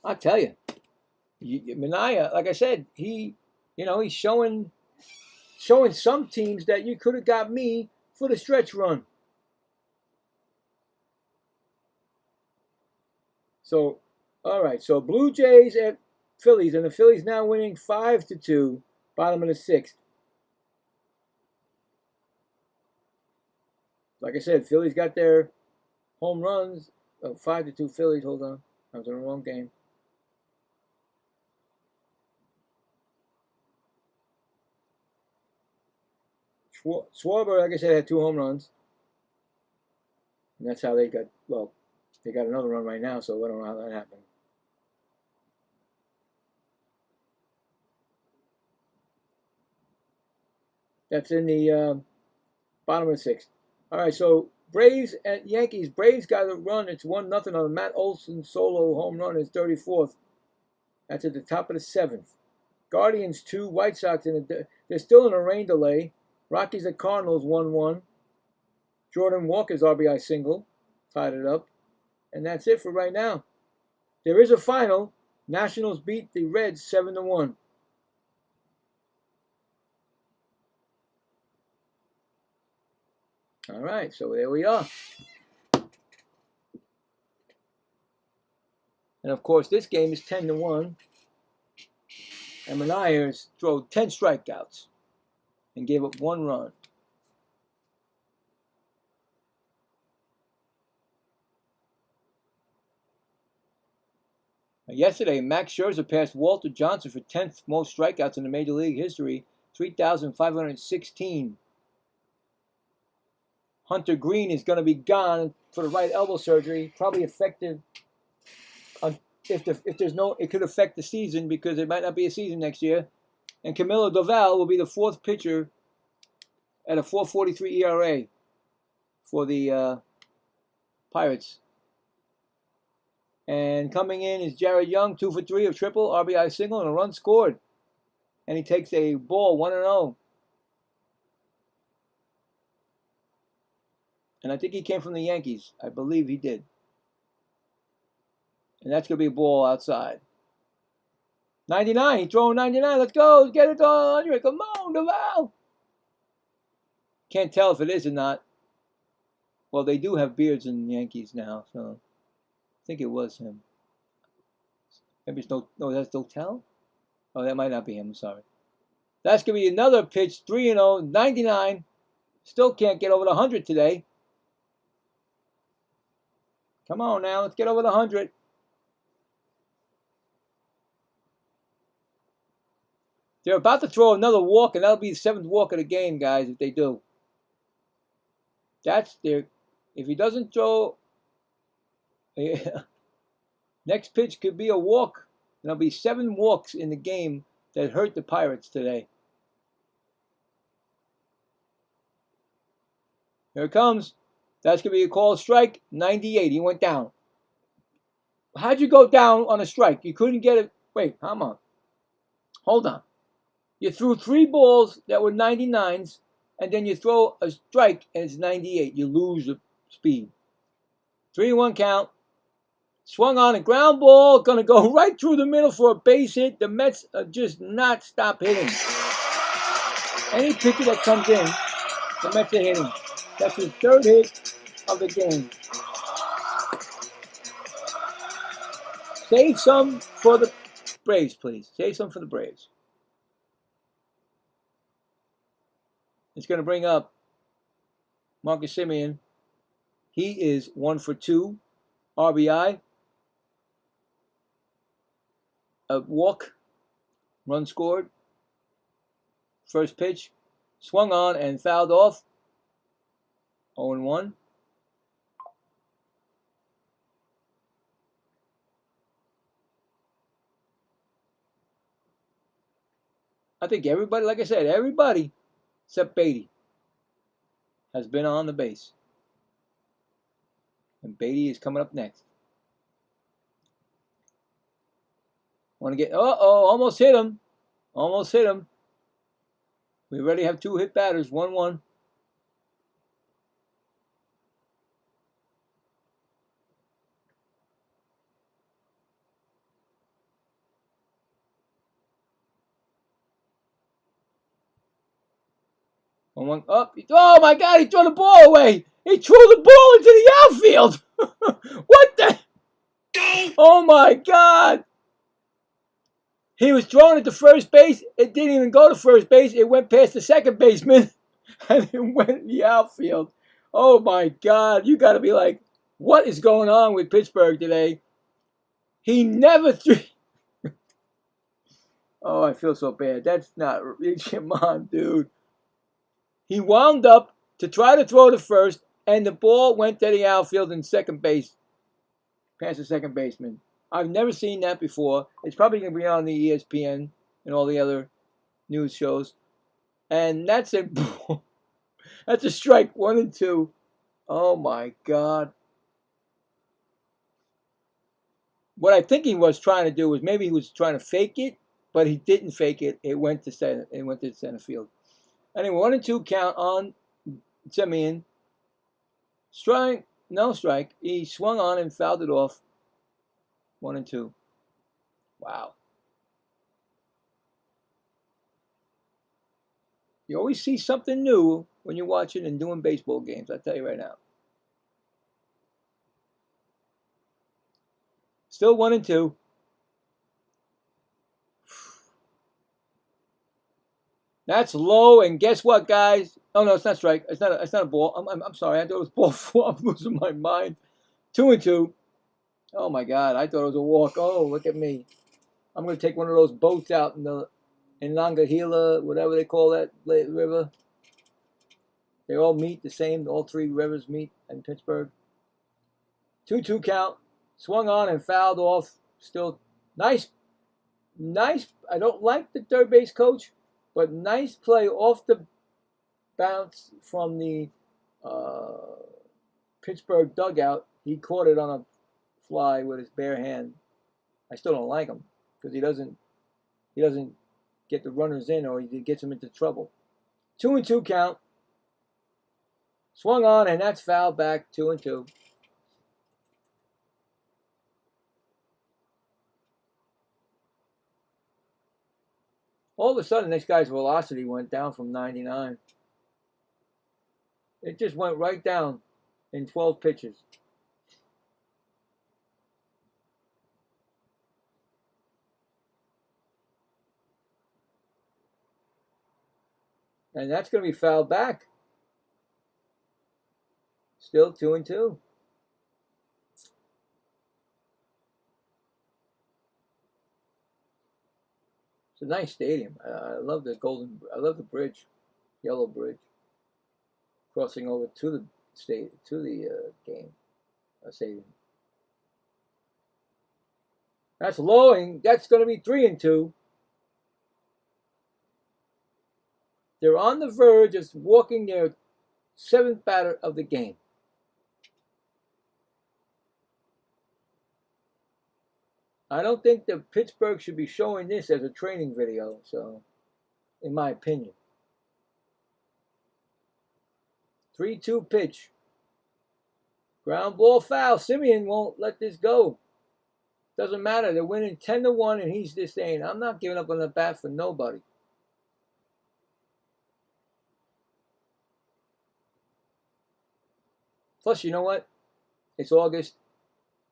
I'll tell you, Manaea, like I said, he's showing some teams that you could have got me for the stretch run. So, all right. So Blue Jays at Phillies, and the Phillies now winning 5-2, bottom of the 6th. Like I said, Phillies got their home runs. 5-2 Phillies. Hold on. I was in the wrong game. Schwarber, like I said, had 2 home runs. And that's how they got, well, they got another run right now, so I don't know how that happened. That's in the bottom of the 6th. All right, so Braves at Yankees. Braves got a run. It's 1-0 on Matt Olson solo home run, his 34th. That's at the top of the 7th. Guardians 2, White Sox they're still in a rain delay. Rockies at Cardinals 1-1. Jordan Walker's RBI single. tied it up. And that's it for right now. There is a final. Nationals beat the Reds 7-1. All right, so there we are. And of course, this game is 10-1. And Myers threw 10 strikeouts and gave up 1 run. Yesterday, Max Scherzer passed Walter Johnson for 10th most strikeouts in the Major League history, 3,516. Hunter Green is going to be gone for the right elbow surgery, probably effective. If there's no, it could affect the season because there might not be a season next year. And Camilo Doval will be the 4th pitcher at a 4.43 ERA for the Pirates. And coming in is Jared Young, 2 for 3 of triple, RBI single, and a run scored. And he takes a ball 1-0. And I think he came from the Yankees. I believe he did. And that's going to be a ball outside. 99. He's throwing 99. Let's go. Let's get it going. Andre, come on, Doval. Can't tell if it is or not. Well, they do have beards in the Yankees now, so I think it was him. Maybe it's no, that's Dotel? Oh, that might not be him. I'm sorry. That's going to be another pitch. 3-0, 99. Still can't get over the 100 today. Come on now. Let's get over the 100. They're about to throw another walk, and that'll be the 7th walk of the game, guys, if they do. That's their... If he doesn't throw... Next pitch could be a walk. And there'll be 7 walks in the game that hurt the Pirates today. Here it comes. That's going to be a called strike. 98. He went down. How'd you go down on a strike? You couldn't get it. Wait, come on. Hold on. You threw 3 balls that were 99s, and then you throw a strike and it's 98. You lose the speed. 3-1 count. Swung on a ground ball. Going to go right through the middle for a base hit. The Mets are just not stop hitting. Any pitcher that comes in, the Mets are hitting. That's his 3rd hit of the game. Save some for the Braves, please. Save some for the Braves. It's going to bring up Marcus Semien. He is 1 for 2. RBI. A walk. Run scored. First pitch. Swung on and fouled off. 0-1. I think everybody, like I said, everybody except Beatty has been on the base. And Beatty is coming up next. Want to get, almost hit him. Almost hit him. We already have 2 hit batters, 1-1. Up. Oh my God, he threw the ball away. He threw the ball into the outfield. What the? Oh my God. He was throwing it to first base. It didn't even go to first base. It went past the second baseman and it went in the outfield. Oh my God. You got to be like, what is going on with Pittsburgh today? He never threw. Oh, I feel so bad. That's not. Come on, dude. He wound up to try to throw to first, and the ball went to the outfield in second base, past the second baseman. I've never seen that before. It's probably going to be on the ESPN and all the other news shows. And that's a that's a strike 1 and 2. Oh my God. What I think he was trying to do was maybe he was trying to fake it, but he didn't fake it. It went to center. It went to center field. Anyway, 1 and 2 count on Semien. Strike No strike. He swung on and fouled it off. 1-2. Wow. You always see something new when you're watching and doing baseball games. I tell you right now. Still 1-2. That's low, and guess what, guys? Oh no, it's not strike. It's not a ball. I'm sorry. I thought it was ball 4. I'm losing my mind. 2-2. Oh my God! I thought it was a walk. Oh, look at me. I'm gonna take one of those boats out in Langahila, whatever they call that river. They all meet the same. All three rivers meet in Pittsburgh. 2-2 count. Swung on and fouled off. Still nice. I don't like the third base coach, but nice play off the bounce from the Pittsburgh dugout. He caught it on a fly with his bare hand. I still don't like him because he doesn't get the runners in, or he gets them into trouble. 2-2 count. Swung on, and that's fouled back. 2-2. All of a sudden, this guy's velocity went down from 99. It just went right down in 12 pitches. And that's going to be fouled back. Still 2-2. It's a nice stadium. I love the bridge, yellow bridge, crossing over to the game stadium. That's low, and that's going to be 3-2. They're on the verge of walking their 7th batter of the game. I don't think that Pittsburgh should be showing this as a training video, so, in my opinion. 3-2 pitch. Ground ball foul. Simeon won't let this go. Doesn't matter. They're winning 10-1, and he's just saying, I'm not giving up on the bat for nobody. Plus, you know what? It's August.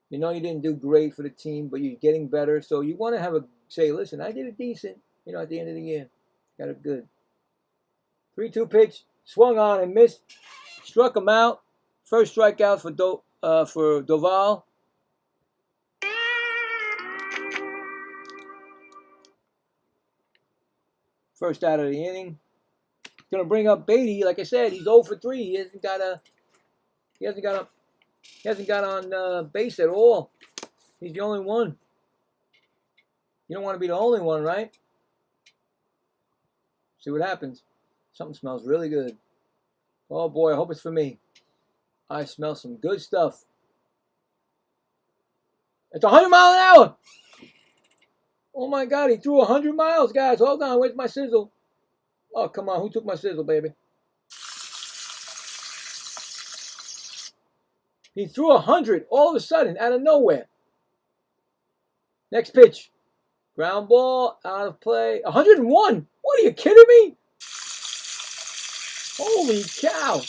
You know you didn't do great for the team, but you're getting better. So you want to say, listen, I did a decent, at the end of the year. Got it good. 3-2 pitch. Swung on and missed. Struck him out. First strikeout for Doval. First out of the inning. Going to bring up Beatty. Like I said, he's 0 for 3. He hasn't got on base at all. He's the only one. You don't want to be the only one, right? See what happens. Something smells really good. Oh boy, I hope it's for me. I smell some good stuff. It's 100 miles an hour. Oh my God, he threw 100 miles, guys. Hold on, where's my sizzle? Oh, come on, who took my sizzle, baby? He threw 100 all of a sudden out of nowhere. Next pitch. Ground ball, out of play. 101. What, are you kidding me? Holy cow.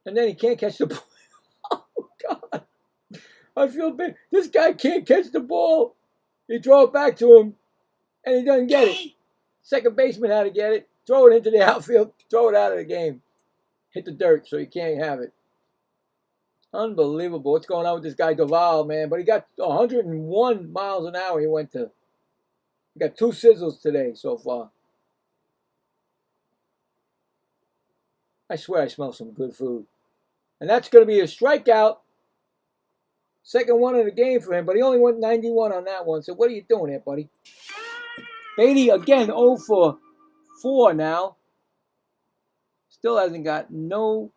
And then he can't catch the ball. Oh, God. I feel bad. This guy can't catch the ball. You throw it back to him, and he doesn't get it. Second baseman had to get it. Throw it into the outfield. Throw it out of the game. Hit the dirt, so you can't have it. Unbelievable. What's going on with this guy Doval, man? But he got 101 miles an hour he went to. He got 2 sizzles today so far. I swear I smell some good food. And that's going to be a strikeout. Second one of the game for him, but he only went 91 on that one. So what are you doing here, buddy? Beatty again 0 for 4 now. Still hasn't got no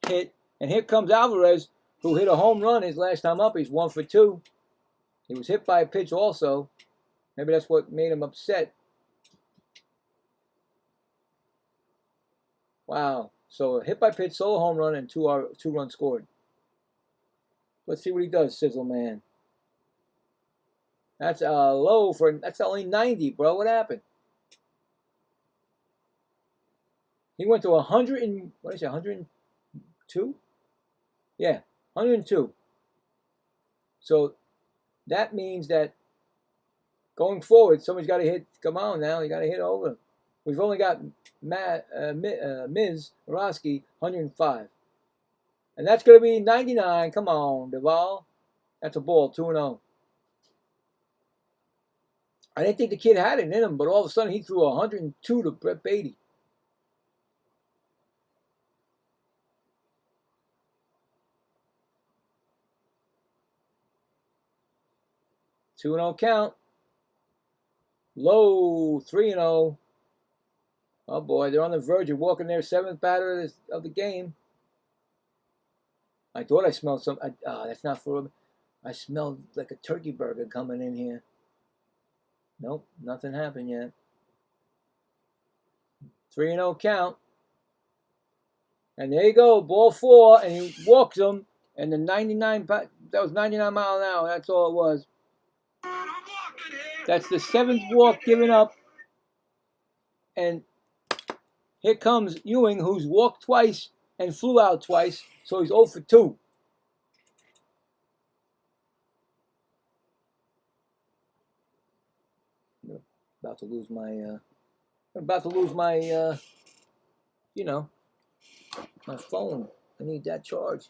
hit. And here comes Alvarez, who hit a home run his last time up. He's 1 for 2. He was hit by a pitch also. Maybe that's what made him upset. Wow. So hit by pitch, solo home run, and two runs scored. Let's see what he does, Sizzle Man. That's low for. That's only 90, bro. What happened? He went to 100 and what is it? 102? Yeah, 102. So that means that going forward, somebody's got to hit. Come on now, you got to hit over. We've only got Ms. Rosky 105, and that's going to be 99. Come on, Duvall. That's a ball, 2-0. I didn't think the kid had it in him, but all of a sudden he threw 102 to Brett Beatty. Two and 0 count. Low 3-0. Oh boy, they're on the verge of walking their seventh batter of the game. I thought I smelled some. That's not for. I smelled like a turkey burger coming in here. Nope, nothing happened yet. 3-0 count. And there you go, ball 4, and he walks him. And the 99, that was 99 mile an hour. That's all it was. That's the 7th walk given up. And here comes Ewing, who's walked twice and flew out twice. So he's 0 for 2. I'm about to lose my, you know, my phone. I need that charged.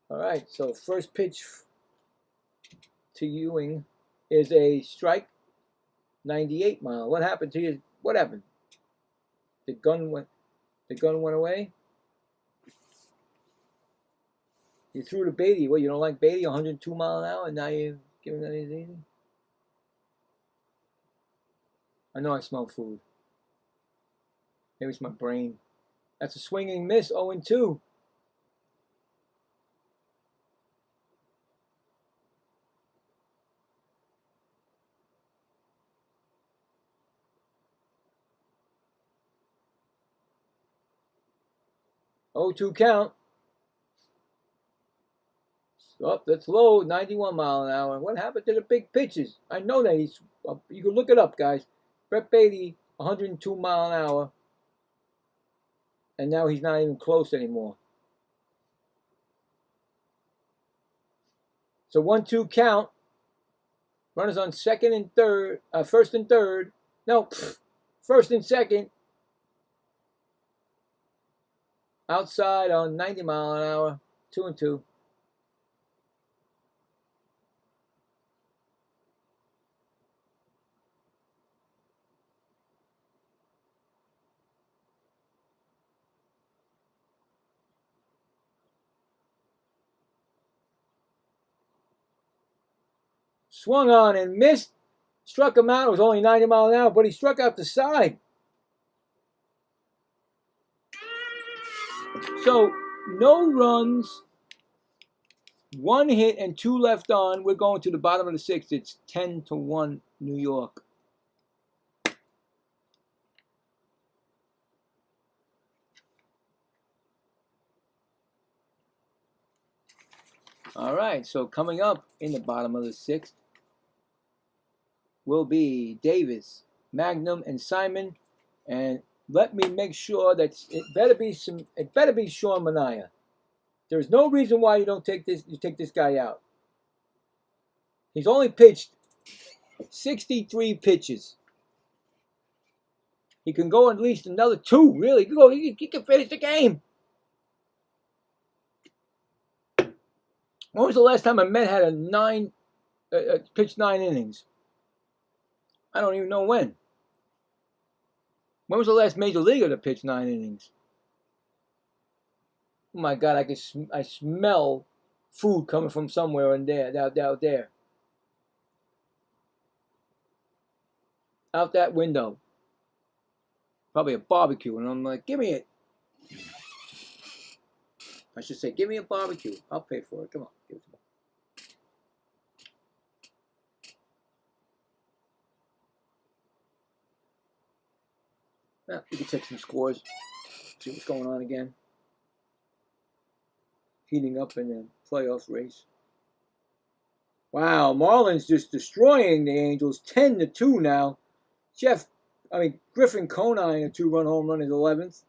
All right, so first pitch to Ewing is a strike, 98 mile. What happened to you? What happened? The gun went away? You threw to Beatty. What, you don't like Beatty, 102 mile an hour, and now you're giving that easy? I know I smell food. Maybe it's my brain. That's a swinging miss, 0-2. Oh, 2 count. Oh, that's low, 91 mile an hour. What happened to the big pitches? I know that he's. You can look it up, guys. Brett Beatty, 102 mile an hour, and now he's not even close anymore. So 1-2 count. Runners on second and third, first and third. No, first and second. Outside on 90 mile an hour, 2-2. Swung on and missed. Struck him out. It was only 90 mile an hour, but he struck out the side. So no runs, 1 hit, and 2 left on. We're going to the bottom of the 6th. It's 10-1 New York. All right, so coming up in the bottom of the 6th will be Davis, Magnum, and Simon. And let me make sure that it better be Sean Manaea. There's no reason why you take this guy out. He's only pitched 63 pitches. He can go at least another 2, really. He can finish the game. When was the last time a Met had pitched 9 innings? I don't even know when. When was the last major leaguer to pitch 9 innings? Oh my God, I smell food coming from somewhere in there, out there. Out that window. Probably a barbecue, and I'm like, give me it. I should say, give me a barbecue. I'll pay for it. Come on, give it to me. We can check some scores. See what's going on again. Heating up in the playoff race. Wow, Marlins just destroying the Angels, 10-2 now. Griffin Conine, a 2-run home run, is 11th.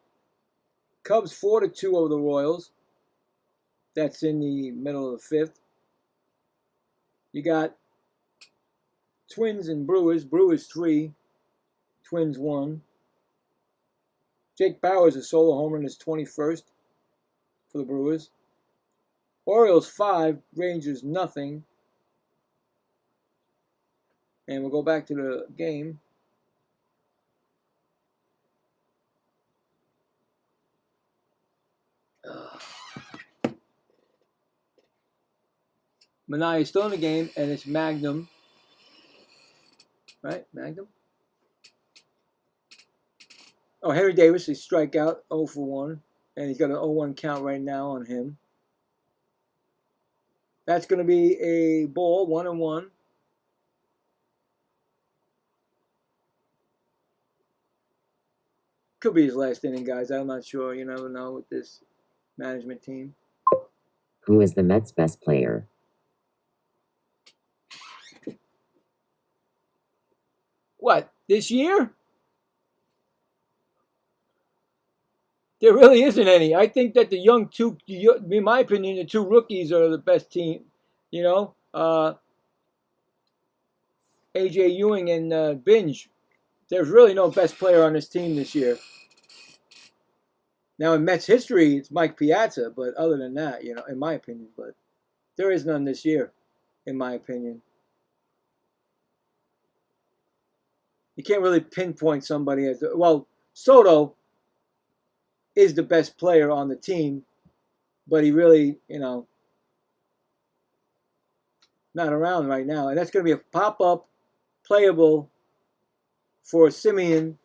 Cubs 4-2 over the Royals. That's in the middle of the 5th. You got Twins and Brewers. Brewers 3, Twins 1. Jake Bauers, a solo home run, is 21st for the Brewers. Orioles 5, Rangers nothing. And we'll go back to the game. Manaea is still in the game, and it's Magnum. Right? Magnum? Oh, Henry Davis is strikeout, 0 for 1. And he's got an 0-1 count right now on him. That's going to be a ball, 1-1. Could be his last inning, guys. I'm not sure. You never know with this management team. Who is the Mets' best player? What, this year? There really isn't any. I think that in my opinion, the 2 rookies are the best team. You know, A.J. Ewing and Binge. There's really no best player on this team this year. Now, in Mets history, it's Mike Piazza, but other than that, you know, in my opinion, but there is none this year, in my opinion. You can't really pinpoint somebody as well. Soto is the best player on the team, but he really, you know, not around right now. And that's going to be a pop-up, playable for Simeon.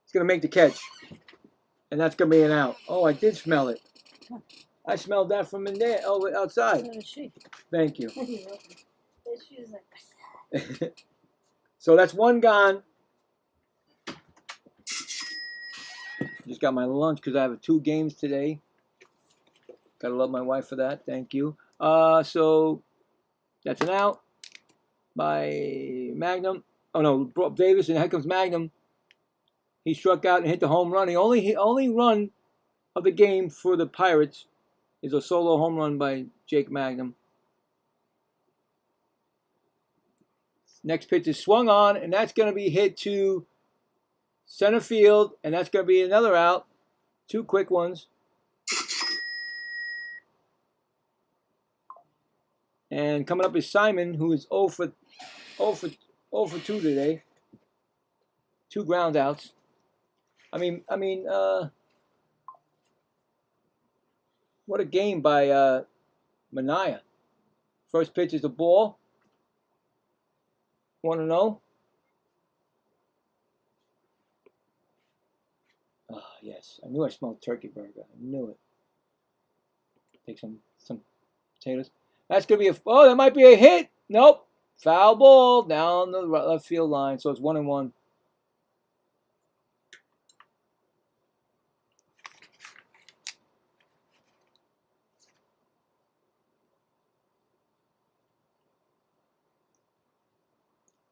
He's going to make the catch. And that's going to be an out. Oh, I did smell it. I smelled that from in there. Oh, outside. Thank you. So that's 1 gone. Just got my lunch because I have 2 games today. Gotta love my wife for that. Thank you. So that's an out by Magnum. Oh no, Davis, and here comes Magnum. He struck out and hit the home run. The only run of the game for the Pirates is a solo home run by Jake Magnum. Next pitch is swung on, and that's going to be hit to center field, and that's going to be another out. 2 quick ones. And coming up is Simon, who is 0 for 2 today. 2 ground outs. What a game by Manaea. First pitch is the ball. 1-0. Oh, yes. I knew I smelled turkey burger. I knew it. Take some potatoes. That's going to be that might be a hit. Nope. Foul ball down the left field line. So it's 1-1.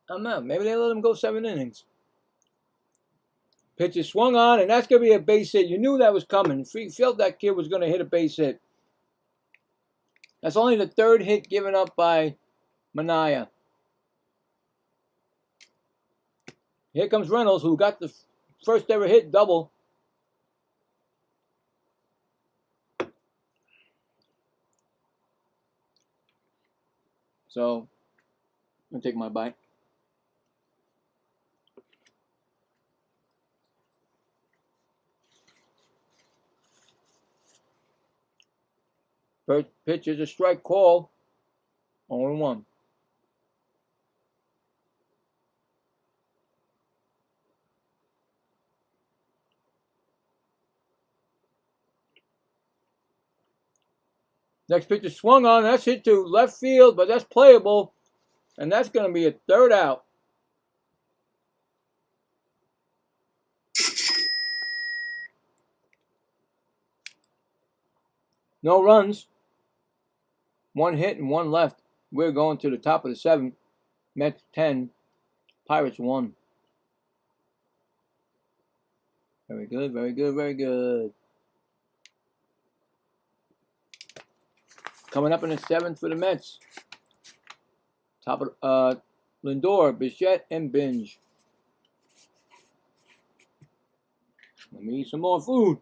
I don't know. Maybe they let him go 7 innings. Pitch is swung on, and that's going to be a base hit. You knew that was coming. You felt that kid was going to hit a base hit. That's only the 3rd hit given up by Manaea. Here comes Reynolds, who got the first ever hit double. So, I'm going to take my bite. First pitch is a strike call. 0-1. Next pitch is swung on. That's hit to left field, but that's playable. And that's going to be a 3rd out. No runs. 1 hit and 1 left. We're going to the top of the 7th. Mets 10, Pirates 1. Very good, very good, very good. Coming up in the 7th for the Mets. Top of Lindor, Bichette, and Binge. Let me eat some more food.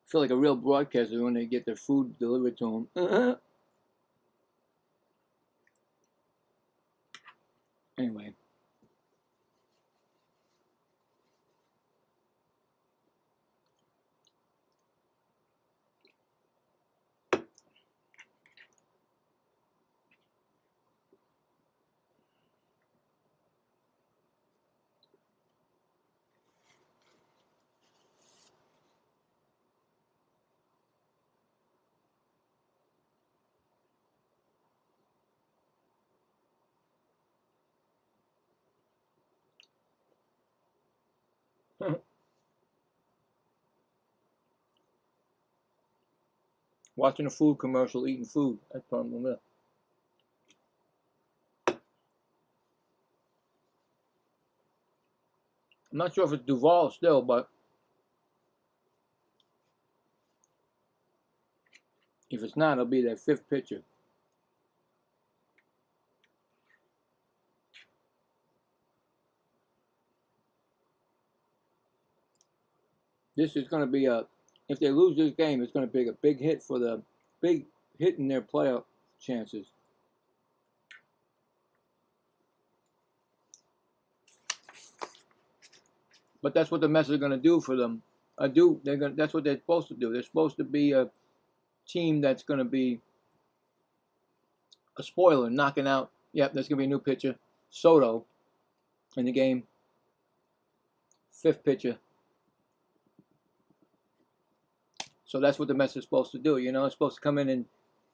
Feel like a real broadcaster when they get their food delivered to them. Anyway. Watching a food commercial, eating food. That's problem with it. I'm not sure if it's Duval still, but if it's not, it'll be their 5th pitcher. This is going to be if they lose this game, it's going to be a big hit for the big hit in their playoff chances. But that's what the Mets are going to do for them. That's what they're supposed to do. They're supposed to be a team that's going to be a spoiler, knocking out. Yep, there's going to be a new pitcher, Soto, in the game. 5th pitcher. So that's what the Mets are supposed to do. You know, it's supposed to come in and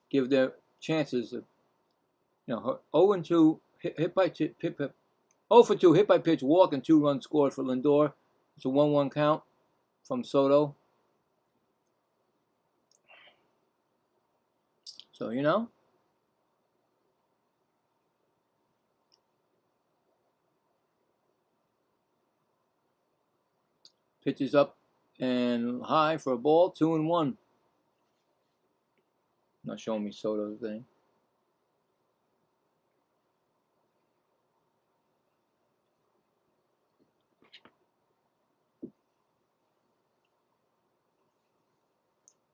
give their chances. 0-2 hit by 0 for 2 hit by pitch, walk, and 2 runs scored for Lindor. It's a 1-1 count from Soto. So, you know. Pitches up and high for a ball, 2-1. Not showing me Soto's thing.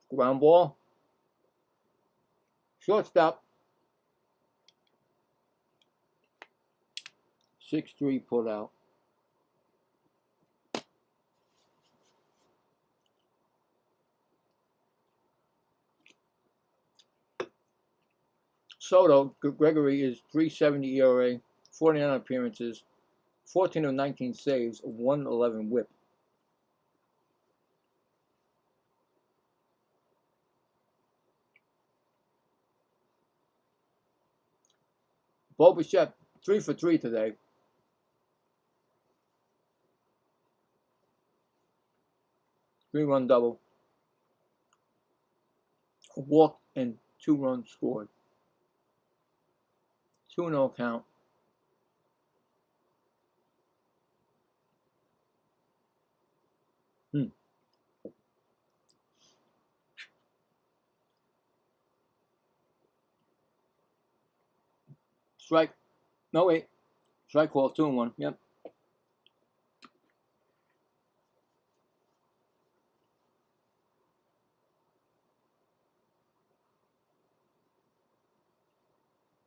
Ground ball. Shortstop. 6-3 put out. Soto, Gregory is 3.70 ERA, 49 appearances, 14 of 19 saves, 111 whip. Bo Bichette, 3 for 3 today. Three-run double. A walk and 2 runs scored. 2-0 count. Strike. No, wait. Strike call, 2-1. Yep.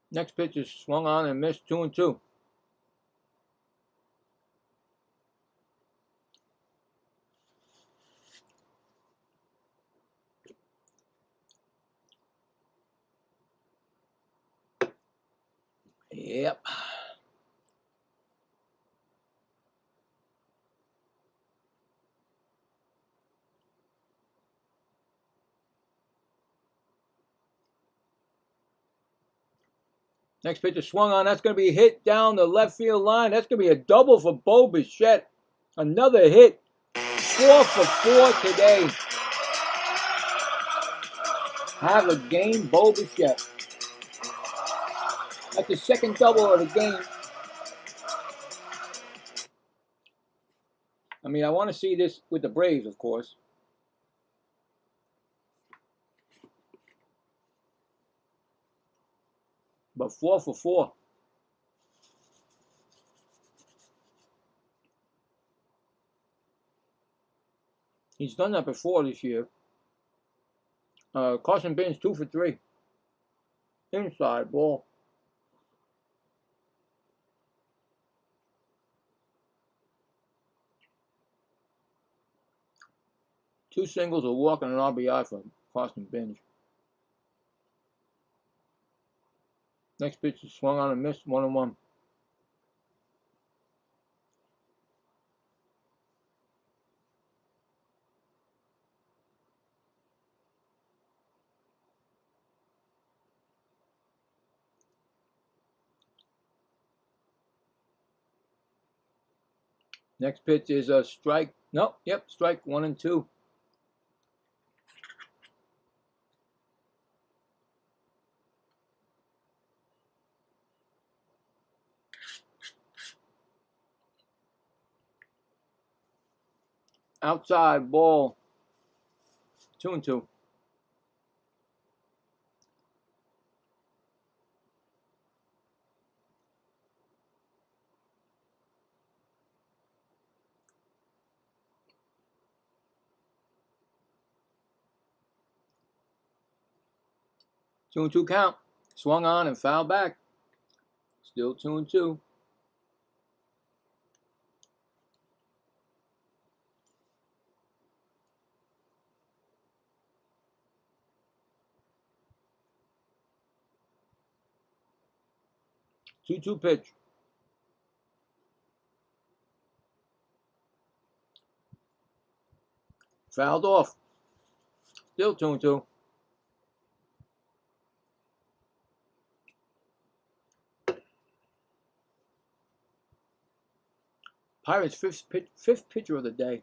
Next pitch is swung on and missed, 2-2. Yep. Next pitch is swung on. That's going to be hit down the left field line. That's going to be a double for Bo Bichette. Another hit. 4 for 4 today. Have a game, Bo Bichette. That's the second double of the game. I mean, I want to see this with the Braves, of course. But 4 for 4. He's done that before this year. Carson Benz 2 for 3. Inside ball. Two singles, a walk, and an RBI for Carson Benz. Next pitch is swung on and missed. 1-1. Next pitch is a strike. Nope, yep, strike 1 and 2. Outside ball. 2 and 2. Two and 2 count. Swung on and fouled back. Still 2 and 2. Two pitch. Fouled off. Still 2 and 2. Pirates' fifth pitcher of the day.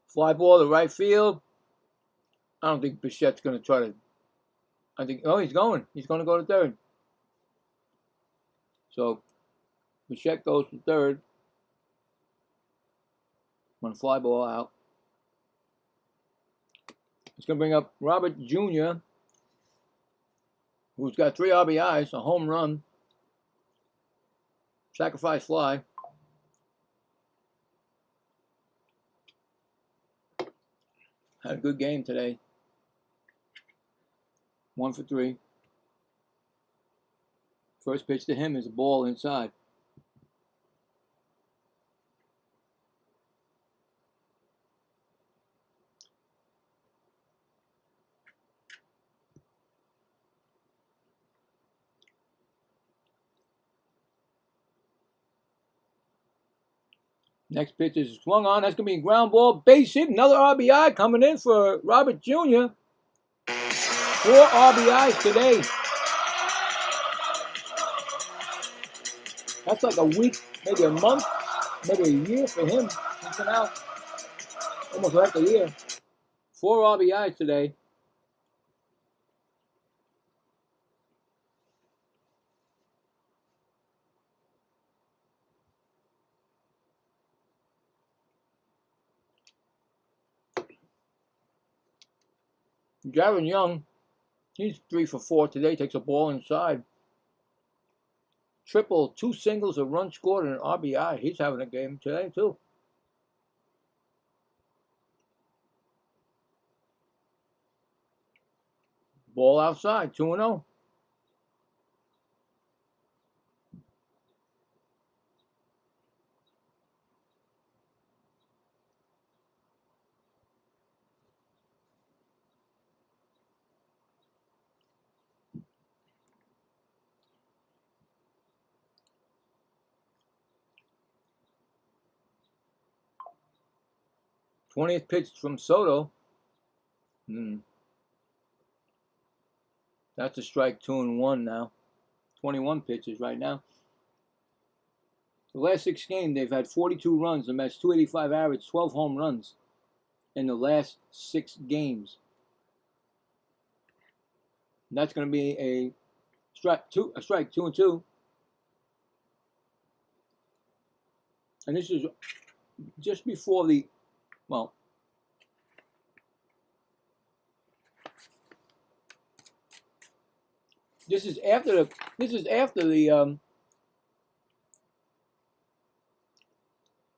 Fly ball to right field. I don't think Bichette's going to try to. I think, oh, he's going. He's going to go to third. So, Bichette goes to third. One fly ball out. It's going to bring up Robert Jr., who's got 3 RBIs, a home run, sacrifice fly. Had a good game today. 1 for 3. First pitch to him is a ball inside. Next pitch is swung on. That's going to be a ground ball. Base hit. Another RBI coming in for Robert Jr. 4 RBIs today. That's like a week, maybe a month, maybe a year for him. He's been out almost like a year. 4 RBIs today. Jaron Young, he's 3 for 4 today. Takes a ball inside. Triple, 2 singles, a run scored, and an RBI. He's having a game today, too. Ball outside, 2-0. th pitch from Soto. That's a strike 2-1 now. 21 pitches right now. The last 6 games, they've had 42 runs. The Mets 285 average, 12 home runs in the last 6 games. And that's going to be a strike 2-2. And this is just before the, well, this is after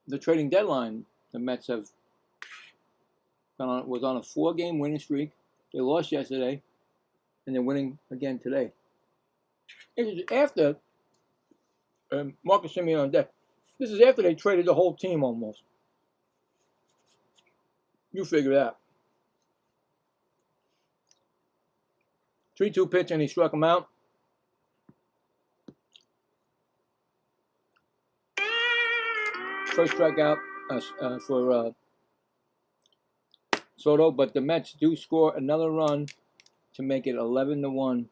the trading deadline. The Mets have was on a 4-game winning streak. They lost yesterday, and they're winning again today. This is after Marcus Semien on deck. This is after they traded the whole team almost. You figure it out. 3-2 pitch, and he struck him out. First strikeout for Soto, but the Mets do score another run to make it 11-1.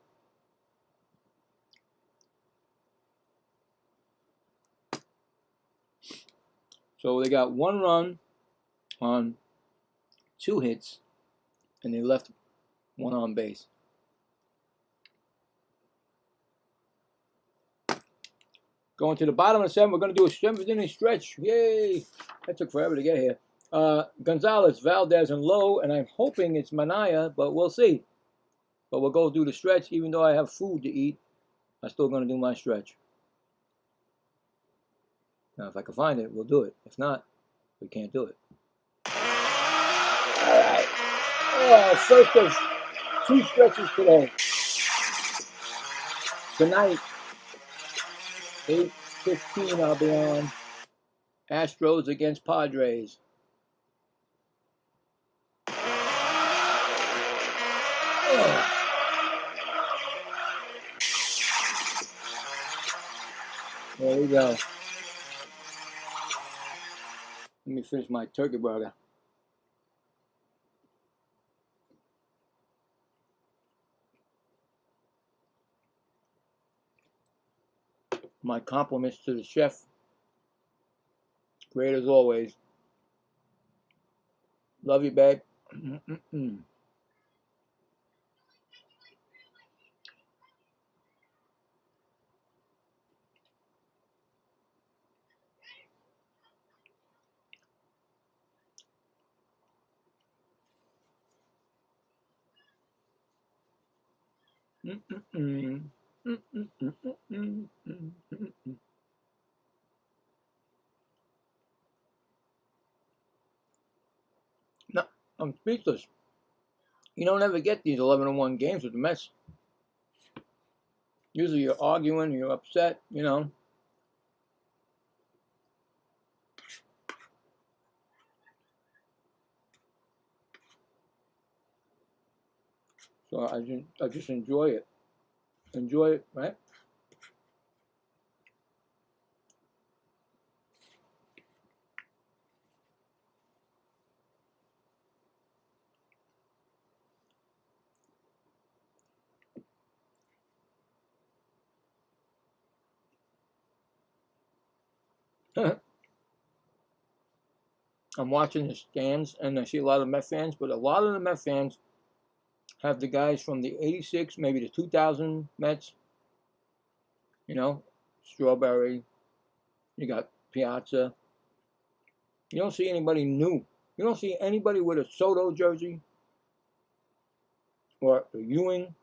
So they got 1 run on 2 hits, and they left 1 on base. Going to the bottom of the 7th, we're going to do a 7th-inning stretch. Yay! That took forever to get here. Gonzalez, Valdez, and Lowe, and I'm hoping it's Manaya, but we'll see. But we'll go do the stretch. Even though I have food to eat, I'm still going to do my stretch. Now, if I can find it, we'll do it. If not, we can't do it. All right. Oh, first of 2 stretches today. Tonight, 8:15, I'll be on Astros against Padres. Oh. There we go. Let me finish my turkey burger. My compliments to the chef. Great as always. Love you, babe. No, I'm speechless. You don't ever get these 11-1 games with the Mets. Usually you're arguing, you're upset, you know. So I just enjoy it. Enjoy it, right? I'm watching the stands, and I see a lot of Met fans, but a lot of the Met fans have the guys from the 86, maybe the 2000 Mets. You know, Strawberry. You got Piazza. You don't see anybody new. You don't see anybody with a Soto jersey or a Ewing.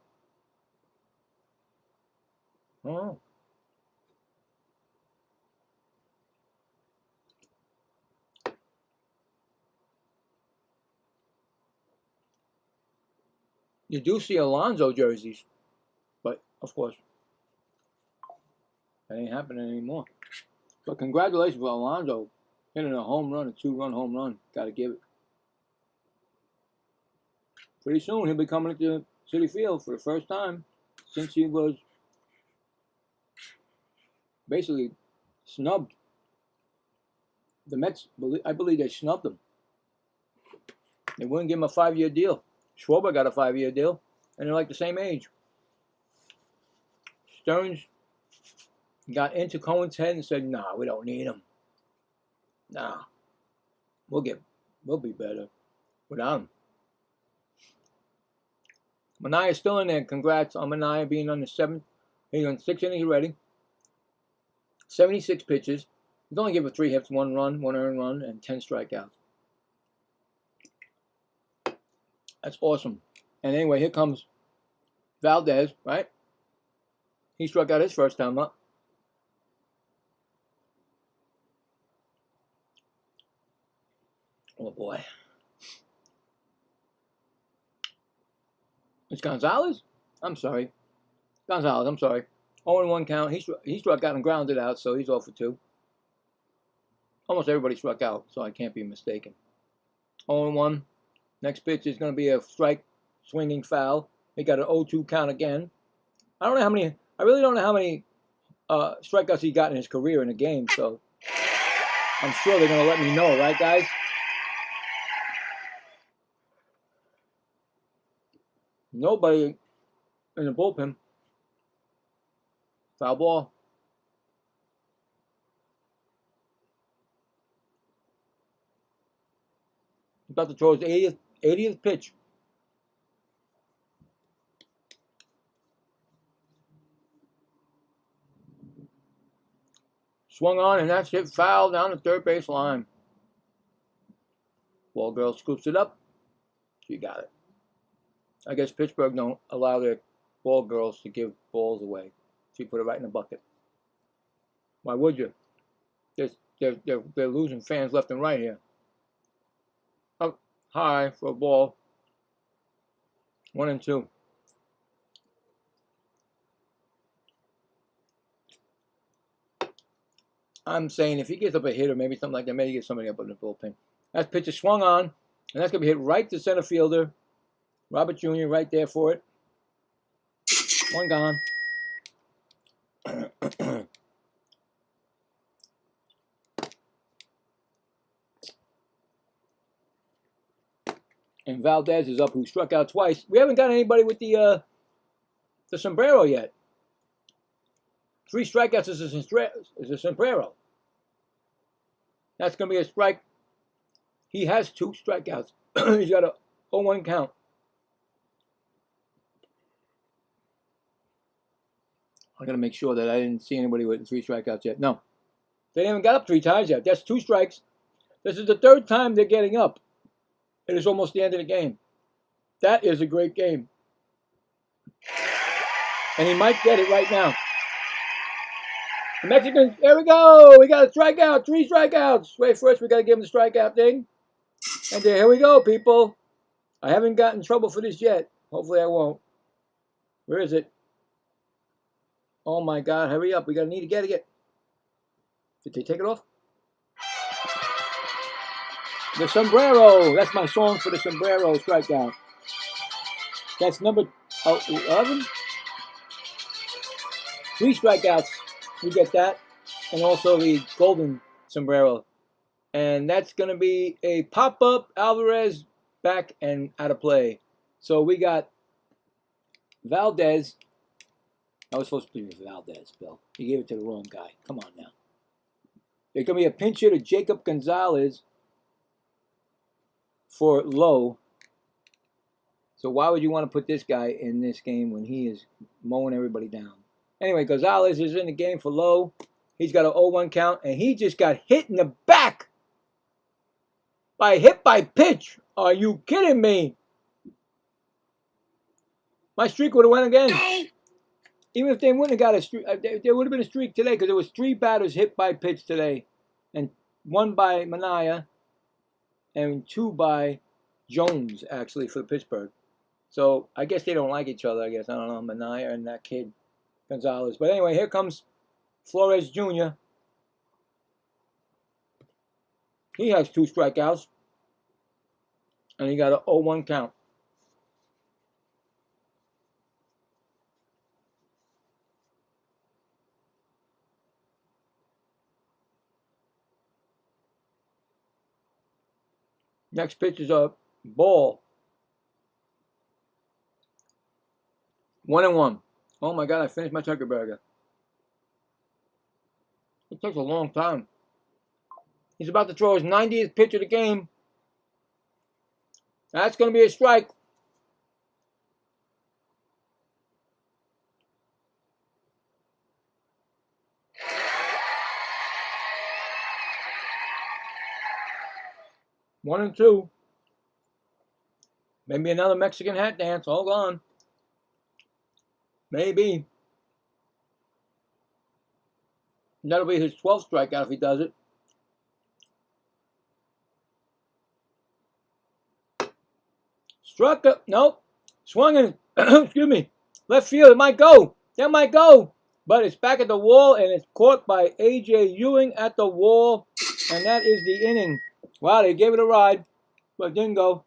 Oh. You do see Alonso jerseys, but of course, that ain't happening anymore. But congratulations for Alonso hitting a home run, a 2-run home run. Got to give it. Pretty soon he'll be coming to Citi Field for the first time since he was basically snubbed. The Mets, I believe they snubbed him. They wouldn't give him a 5-year deal. Schwarber got a 5-year deal, and they're like the same age. Stearns got into Cohen's head and said, "Nah, we don't need him. Nah, we'll be better without him." Manaea's still in there. Congrats on Manaea being on the 7th. He's on 6 innings already. 76 pitches. He's only given 3 hits, 1 run, 1 earned run, and 10 strikeouts. That's awesome. And anyway, here comes Valdez, right? He struck out his first time up. Oh boy. It's Gonzalez? I'm sorry. Gonzalez, I'm sorry. 0-1 count. He struck out and grounded out, so he's 0 for 2. Almost everybody struck out, so I can't be mistaken. 0-1. Next pitch is going to be a strike swinging foul. He got an 0-2 count again. I really don't know how many strikeouts he got in his career in a game, so I'm sure they're going to let me know, right, guys? Nobody in the bullpen. Foul ball. He's about to throw his 80th pitch. Swung on, and that's hit foul down the third base line. Ball girl scoops it up. She got it. I guess Pittsburgh don't allow their ball girls to give balls away. She put it right in the bucket. Why would you? They're losing fans left and right here. Up high for a ball. 1-2. I'm saying if he gets up a hit or maybe something like that, maybe he gets somebody up in the bullpen. That pitch is swung on, and that's going to be hit right to center fielder. Robert Jr. right there for it. 1 gone. And Valdez is up, who struck out twice. We haven't got anybody with the sombrero yet. 3 strikeouts is a sombrero. That's going to be a strike. He has 2 strikeouts. He's got a 0-1 count. I'm going to make sure that I didn't see anybody with 3 strikeouts yet. No. They haven't got up 3 times yet. That's 2 strikes. This is the 3rd time they're getting up. It is almost the end of the game. That is a great game. And he might get it right now. The Mexicans, there we go. We got a strikeout. 3 strikeouts. Wait, first we got to give him the strikeout thing. And there, here we go, people. I haven't gotten in trouble for this yet. Hopefully I won't. Where is it? Oh my God, hurry up. We got to need to get it. Did they take it off? The sombrero. That's my song for the sombrero strikeout. That's number 11. 3 strikeouts. We get that. And also the golden sombrero. And that's going to be a pop-up. Alvarez back and out of play. So we got Valdez. I was supposed to be Valdez, Bill. You gave it to the wrong guy. Come on now. There's going to be a pinch hit to Jacob Gonzalez for Lowe. So why would you want to put this guy in this game when he is mowing everybody down? Anyway, Gonzalez is in the game for Lowe. He's got an 0-1 count, and he just got hit in the back by hit by pitch. Are you kidding me? My streak would have went again. Even if they wouldn't have got a streak, there would have been a streak today because there was 3 batters hit by pitch today, and 1 by Manaea, and 2 by Jones actually for Pittsburgh. So I guess they don't like each other. I guess I don't know, Manaea and that kid Gonzalez. But anyway, here comes Flores Jr. He has 2 strikeouts, and he got an 0-1 count. Next pitch is a ball. 1-1. Oh my God, I finished my turkey burger. It takes a long time. He's about to throw his 90th pitch of the game. That's going to be a strike. One and two. Maybe another Mexican hat dance. Hold on. Maybe. That'll be his 12th strikeout if he does it. Struck up. Nope. Swung in. Excuse me. Left field. It might go. That might go. But it's back at the wall, and it's caught by A.J. Ewing at the wall. And that is the inning. Wow, they gave it a ride, but it didn't go.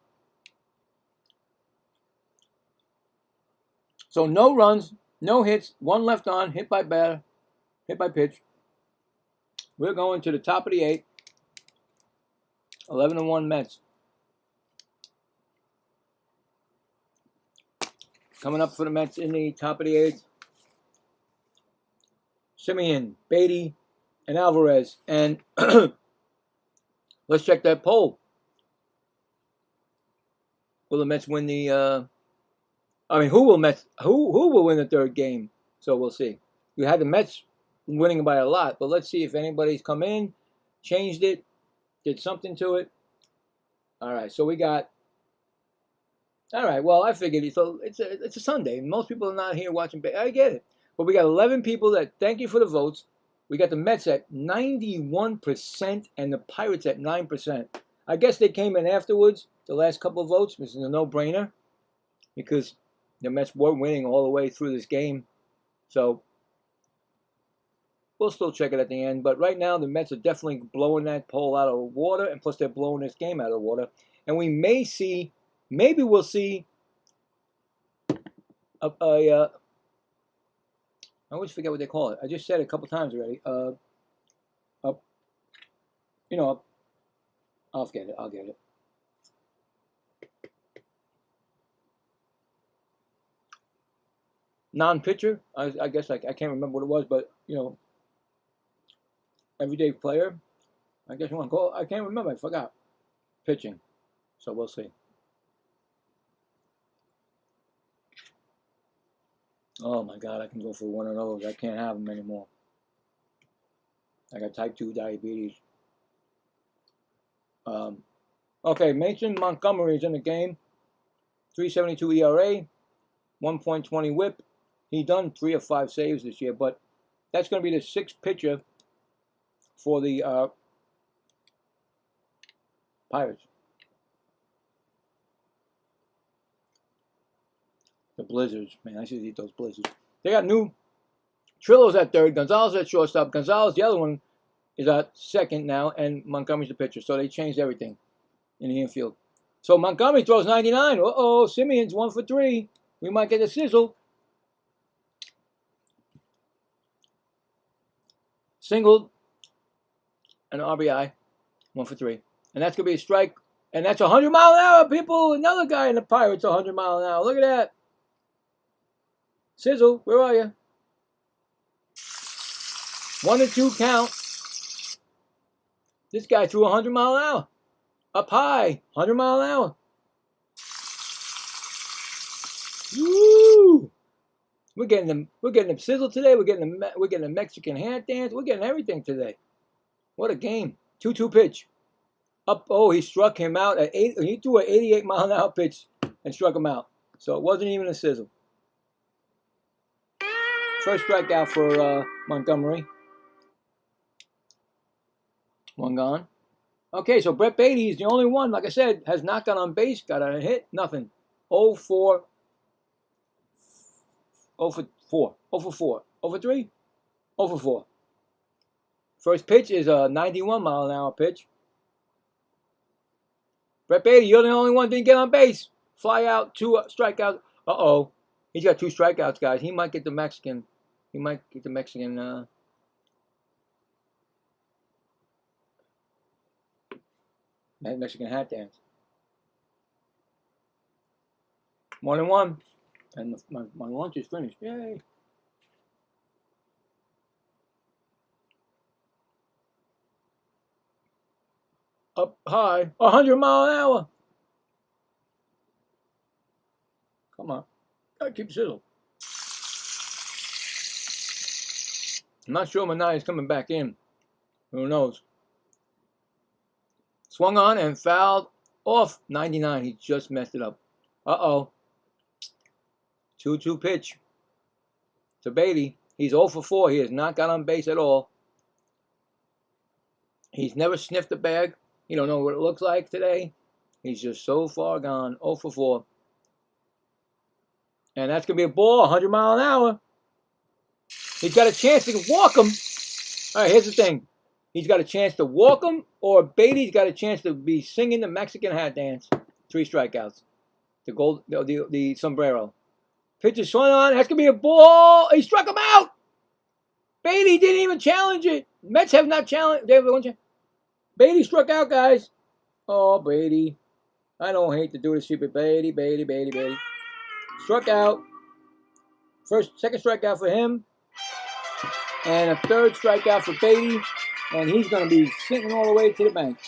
So no runs, no hits, one left on, hit by batter, hit by pitch. We're going to the top of the 8th. 11-1 Mets. Coming up for the Mets in the top of the 8th. Simeon, Beatty, and Alvarez. And let's check that poll. Will the Mets win the who will win the third game? So we'll see. You had the Mets winning by a lot, but let's see if anybody's come in, changed it, did something to it. All right, so we got. All right, well, I figured it's a Sunday. Most people are not here watching. I get it, but we got 11 people that thank you for the votes. We got the Mets at 91% and the Pirates at 9%. I guess they came in afterwards. The last couple of votes, this is a no-brainer because the Mets were winning all the way through this game. So we'll still check it at the end. But right now, the Mets are definitely blowing that poll out of the water. And plus, they're blowing this game out of the water. And we may see, maybe we'll see I always forget what they call it. I just said it a couple times already. I'll get it. I'll get it. Non-pitcher. I guess I can't remember what it was, but everyday player. I guess you want to call it. I can't remember. I forgot. Pitching. So we'll see. Oh my God! I can go for one of those. I can't have them anymore. I got type 2 diabetes. Okay, Mason Montgomery's in the game. 3.72 ERA, 1.20 WHIP. He done 3 of 5 saves this year, but that's going to be the 6th pitcher for the Pirates. The Blizzards, man, I should eat those Blizzards. They got new Trillo's at third, Gonzalez at shortstop. Gonzalez, the other one, is at second now, and Montgomery's the pitcher. So they changed everything in the infield. So Montgomery throws 99. Uh-oh, Simeon's 1 for 3. We might get a sizzle. Singled, an RBI, 1 for 3. And that's going to be a strike. And that's 100 mile an hour, people. Another guy in the Pirates, 100 mile an hour. Look at that. Sizzle, where are you? 1-2 count. This guy threw 100 mile an hour. Up high, 100 mile an hour. Woo! We're getting them sizzle today. We're getting the Mexican hand dance. We're getting everything today. What a game. 2-2 pitch. Up. Oh, he struck him out at 8. He threw an 88 mile an hour pitch and struck him out. So it wasn't even a sizzle. First strikeout for Montgomery. One gone. Okay, so Brett Beatty is the only one, like I said, has not got on base, got a hit, nothing. 0 for 4. 0 for 4. 0 for 3? 0 for 4. First pitch is a 91 mile an hour pitch. Brett Beatty, you're the only one that didn't get on base. Fly out, 2 strikeouts. Uh-oh. He's got 2 strikeouts, guys. He might get the Mexican. Mexican hat dance. 1-1. And my lunch is finished. Yay. Up high, 100 mile an hour. Come on, gotta keep sizzle. I'm not sure Manaya's coming back in. Who knows? Swung on and fouled off. 99. He just messed it up. Uh-oh. 2-2 pitch to Beatty. He's 0 for 4. He has not got on base at all. He's never sniffed the bag. He don't know what it looks like today. He's just so far gone. 0 for 4. And that's going to be a ball, 100 mile an hour. He's got a chance to walk him. All right, here's the thing. He's got a chance to walk him, or Beatty's got a chance to be singing the Mexican hat dance. 3 strikeouts. The sombrero. Pitch is swung on. That's going to be a ball. He struck him out. Beatty didn't even challenge it. Mets have not challenged. They have one chance. Beatty struck out, guys. Oh, Beatty. I don't hate to do this, stupid Beatty. Struck out. Second strikeout for him. And a 3rd strikeout for Beatty. And he's going to be sitting all the way to the bench.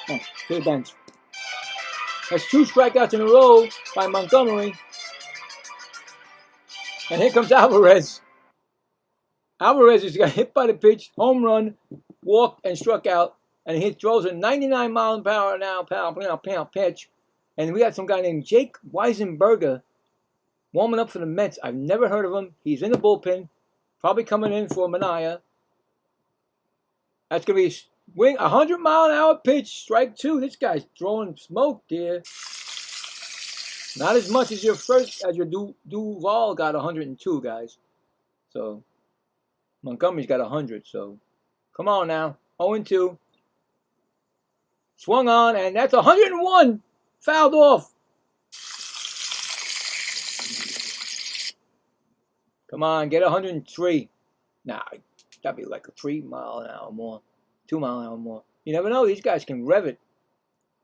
Oh, to the bench. That's 2 strikeouts in a row by Montgomery. And here comes Alvarez. Alvarez just got hit by the pitch, home run, walked, and struck out. And he throws a 99 mile per hour now pitch. And we got some guy named Jake Weisenberger warming up for the Mets. I've never heard of him. He's in the bullpen, probably coming in for Manaya. That's going to be a 100 mile an hour pitch, strike 2. This guy's throwing smoke here. Not as much as your Duval got 102, guys. So Montgomery's got 100. So come on now, 0-2. Swung on, and that's 101. Fouled off. Come on, get 103. Nah, that'd be like a 3 mile an hour more. 2 mile an hour more. You never know. These guys can rev it.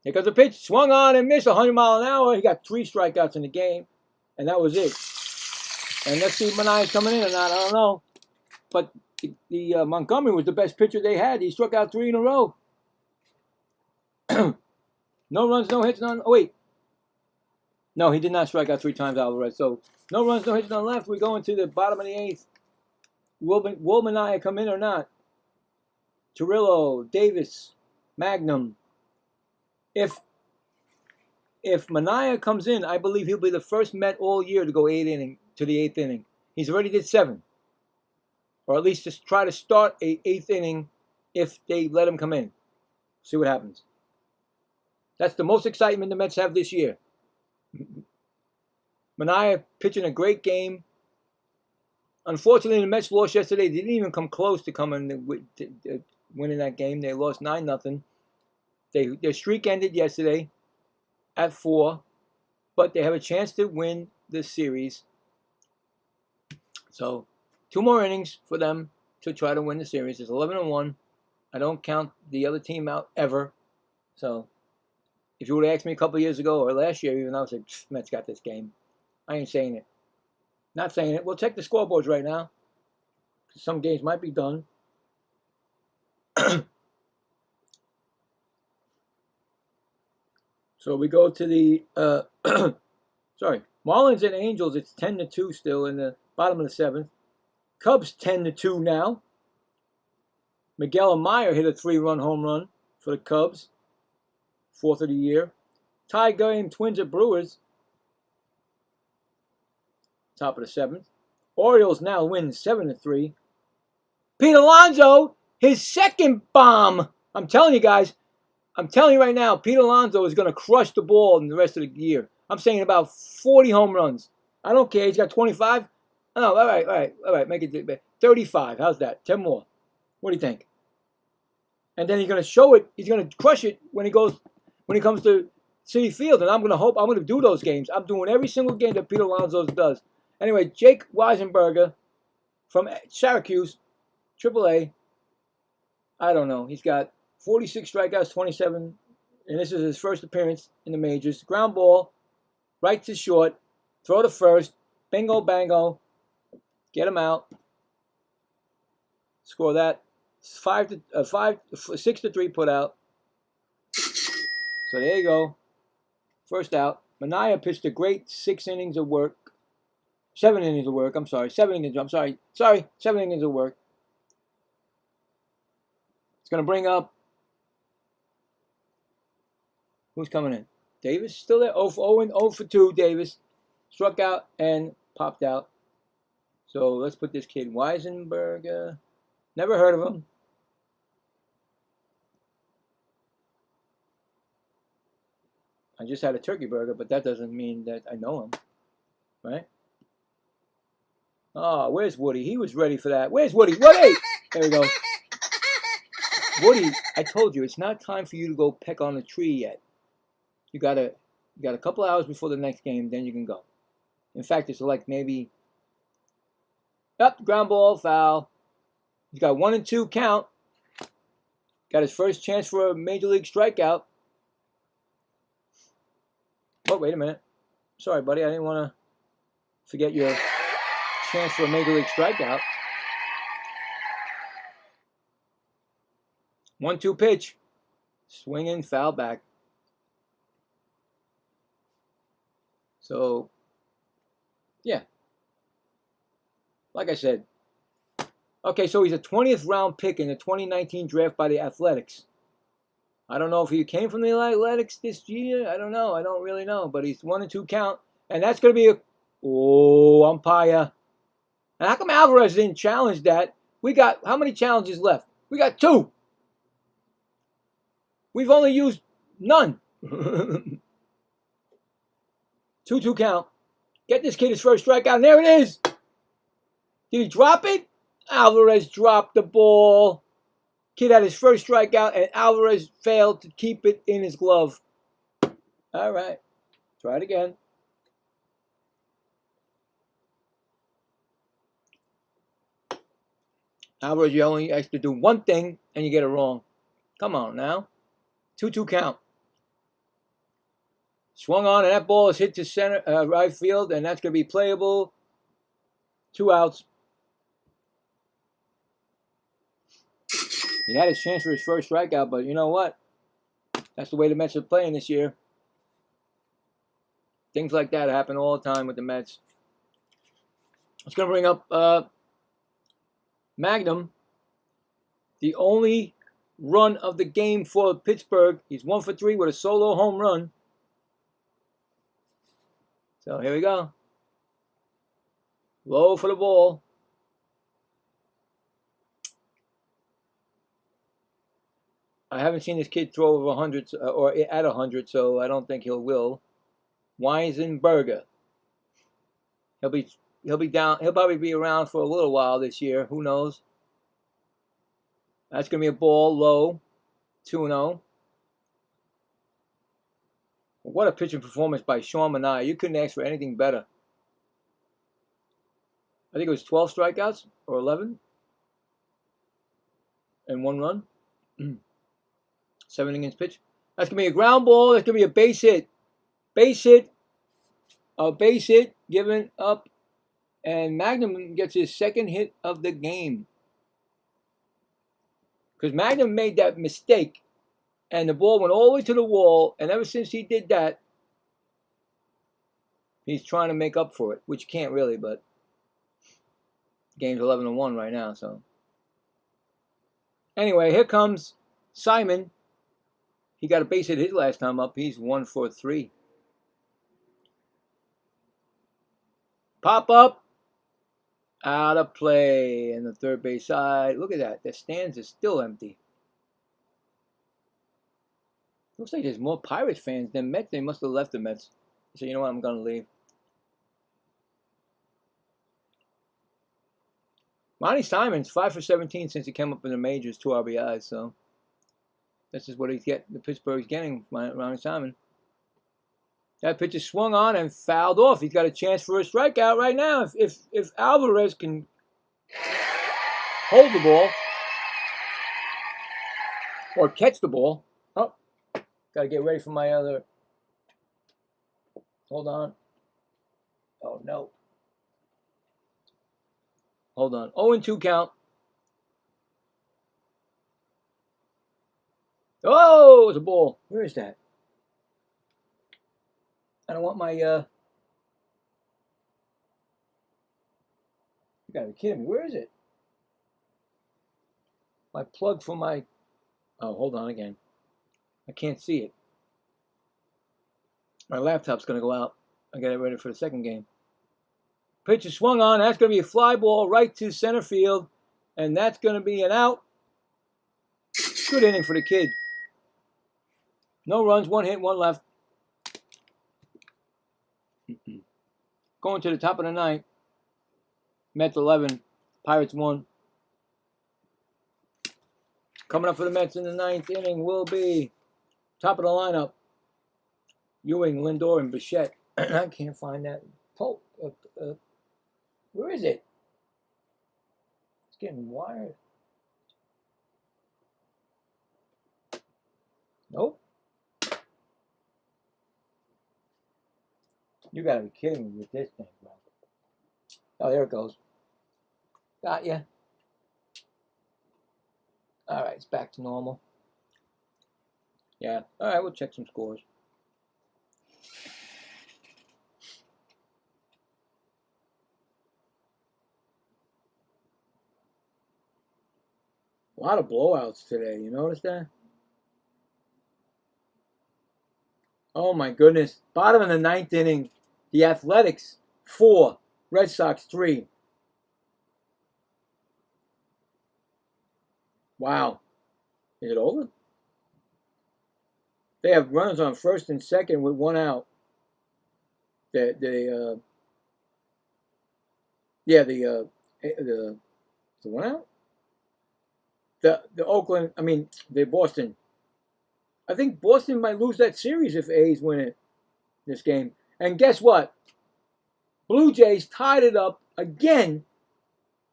Here comes the pitch. Swung on and missed 100 mile an hour. He got 3 strikeouts in the game. And that was it. And let's see if Manaya's coming in or not. I don't know. But the Montgomery was the best pitcher they had. He struck out 3 in a row. No runs, no hits, none. Oh, wait. No, he did not strike out 3 times, Alvarez. So no runs, no hits, none left. We go into the bottom of the 8th. Will Manaya come in or not? Turillo, Davis, Magnum. If Manaya comes in, I believe he'll be the first Met all year to go to the 8th inning. He's already did 7. Or at least just try to start a 8th inning if they let him come in. See what happens. That's the most excitement the Mets have this year. Manaya pitching a great game. Unfortunately, the Mets lost yesterday. They didn't even come close to winning that game. They lost 9-0. Their streak ended yesterday at 4, but they have a chance to win this series. So 2 more innings for them to try to win the series. It's 11-1. I don't count the other team out ever. So if you would have asked me a couple of years ago or last year, even I would say, Mets got this game. I ain't saying it. Not saying it. We'll check the scoreboards right now. Some games might be done. So we go to the Marlins and Angels. It's 10-2 still in the bottom of the 7th. Cubs 10-2 now. Miguel Amaya hit a 3-run home run for the Cubs. 4th of the year. Tie game Twins at Brewers. Top of the 7th. Orioles now win 7-3. Pete Alonso, his 2nd bomb. I'm telling you guys. I'm telling you right now, Pete Alonso is going to crush the ball in the rest of the year. I'm saying about 40 home runs. I don't care. He's got 25. Oh, all right. Make it 35. How's that? 10 more. What do you think? And then he's going to show it. He's going to crush it when he comes to Citi Field. And I'm going to do those games. I'm doing every single game that Pete Alonso does. Anyway, Jake Weisenberger from Syracuse, AAA. I don't know. He's got 46 strikeouts, 27, and this is his first appearance in the majors. Ground ball, right to short, throw to first, Bingo, bango. Get him out. Score that. 6-3 put out. So there you go. First out. Mania pitched a great 6 innings of work. 7 innings of work. I'm sorry. 7 innings. I'm sorry. 7 innings of work. It's going to bring up. Who's coming in? Davis still there? 0 for 2. Davis struck out and popped out. So let's put this kid Weisenberger. Never heard of him. I just had a turkey burger, but that doesn't mean that I know him, right? Oh, where's Woody? He was ready for that. Where's Woody? Woody! There we go. Woody, I told you, it's not time for you to go peck on a tree yet. You got a couple hours before the next game, then you can go. In fact, it's like maybe up, ground ball, foul. He's got 1 and 2 count. Got his first chance for a major league strikeout. Oh, wait a minute. Sorry, buddy. I didn't want to forget your chance for a major league strikeout. 1-2 pitch. Swinging, foul back. So, yeah. Like I said. Okay, so he's a 20th round pick in the 2019 draft by the Athletics. I don't know if he came from the Athletics this year. I don't know. I don't really know. But he's 1 and 2 count. And that's going to be a... Oh, umpire. And how come Alvarez didn't challenge that? We got... How many challenges left? We got 2. We've only used none. 2-2 count. Get this kid his first strikeout. And there it is. Did he drop it? Alvarez dropped the ball. Kid had his first strikeout, and Alvarez failed to keep it in his glove. All right. Try it again. Alvarez, you only have to do one thing, and you get it wrong. Come on now. 2-2 count. Swung on, and that ball is hit to center, right field, and that's going to be playable. 2 outs. He had his chance for his first strikeout, but you know what? That's the way the Mets are playing this year. Things like that happen all the time with the Mets. It's going to bring up Magnum. The only run of the game for Pittsburgh. He's 1 for 3 with a solo home run. So here we go. Low for the ball. I haven't seen this kid throw over 100 or at 100, so I don't think he will. Weisenberger. He'll be down. He'll probably be around for a little while this year. Who knows? That's gonna be a ball low, 2-0. What a pitching performance by Sean Manaea. You couldn't ask for anything better. I think it was 12 strikeouts or 11, and 1 run. 7 innings pitch. That's going to be a ground ball. That's going to be a base hit. Base hit. A base hit given up. And Magnum gets his second hit of the game. Because Magnum made that mistake. And the ball went all the way to the wall. And ever since he did that, he's trying to make up for it. Which you can't really, but the game's 11-1 right now. So anyway, here comes Simon. He got a base hit his last time up. He's 1 for 3. Pop up. Out of play in the third base side. Look at that. The stands are still empty. Looks like there's more Pirates fans than Mets. They must have left the Mets. So you know what? I'm going to leave. Ronnie Simon's 5 for 17 since he came up in the majors, 2 RBIs. So this is what he's getting. The Pittsburgh's getting, Ronnie Simon. That pitch is swung on and fouled off. He's got a chance for a strikeout right now. If Alvarez can hold the ball or catch the ball. Oh, got to get ready for my other. Hold on. Oh, no. Hold on. 0-2 count. Oh, it's a ball. Where is that? I don't want my, you gotta be kidding me. Where is it? My plug for my, oh, hold on again. I can't see it. My laptop's gonna go out. I got it ready for the second game. Pitch is swung on. That's gonna be a fly ball right to center field. And that's gonna be an out. Good inning for the kid. No runs, 1 hit, 1 left. Going to the top of the ninth. Mets 11, Pirates 1. Coming up for the Mets in the ninth inning will be top of the lineup. Ewing, Lindor, and Bichette. I can't find that. Where is it? It's getting wired. Nope. You gotta be kidding me with this thing, bro. Oh, there it goes. Got ya. All right, it's back to normal. Yeah. All right, we'll check some scores. A lot of blowouts today. You notice that? Oh my goodness. Bottom of the ninth inning. The Athletics 4, Red Sox 3. Wow. Is it over? They have runners on first and second with 1 out. The 1 out? The Boston. I think Boston might lose that series if A's win it this game. And guess what? Blue Jays tied it up again,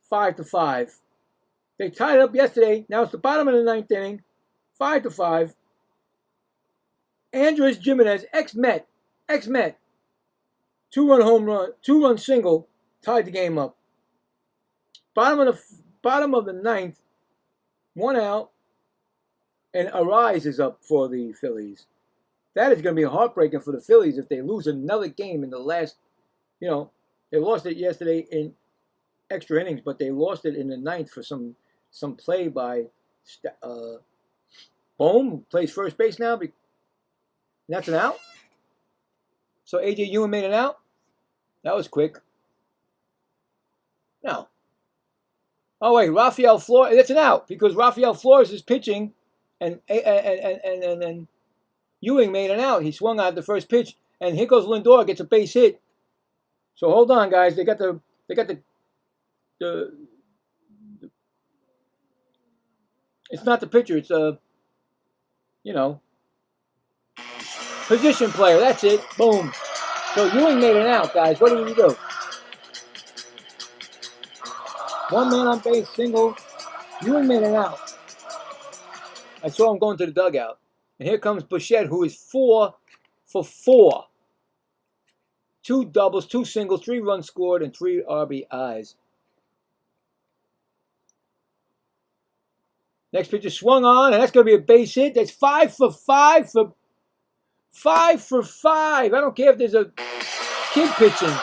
5-5. They tied it up yesterday. Now it's the bottom of the ninth inning, 5-5. Andres Gimenez, ex-Met, 2-run home run, 2-run single, tied the game up. Bottom of the ninth, 1 out, and Arise is up for the Phillies. That is going to be heartbreaking for the Phillies if they lose another game in the last, they lost it yesterday in extra innings, but they lost it in the ninth for some play by Bohm, who plays first base now. That's an out. So A.J. Ewing made an out. That was quick. No. Oh wait, Rafael Flores. That's an out because Rafael Flores is pitching, and Ewing made an out. He swung out the first pitch, and here goes Lindor, gets a base hit. So hold on, guys. They got the it's not the pitcher. It's position player. That's it. Boom. So Ewing made an out, guys. What do we do? 1 man on base, single. Ewing made an out. I saw him going to the dugout. And here comes Bichette, who is 4 for 4. 2 doubles, 2 singles, 3 runs scored, and 3 RBIs. Next pitch is swung on, and that's going to be a base hit. That's 5 for 5 for 5 for 5. I don't care if there's a kid pitching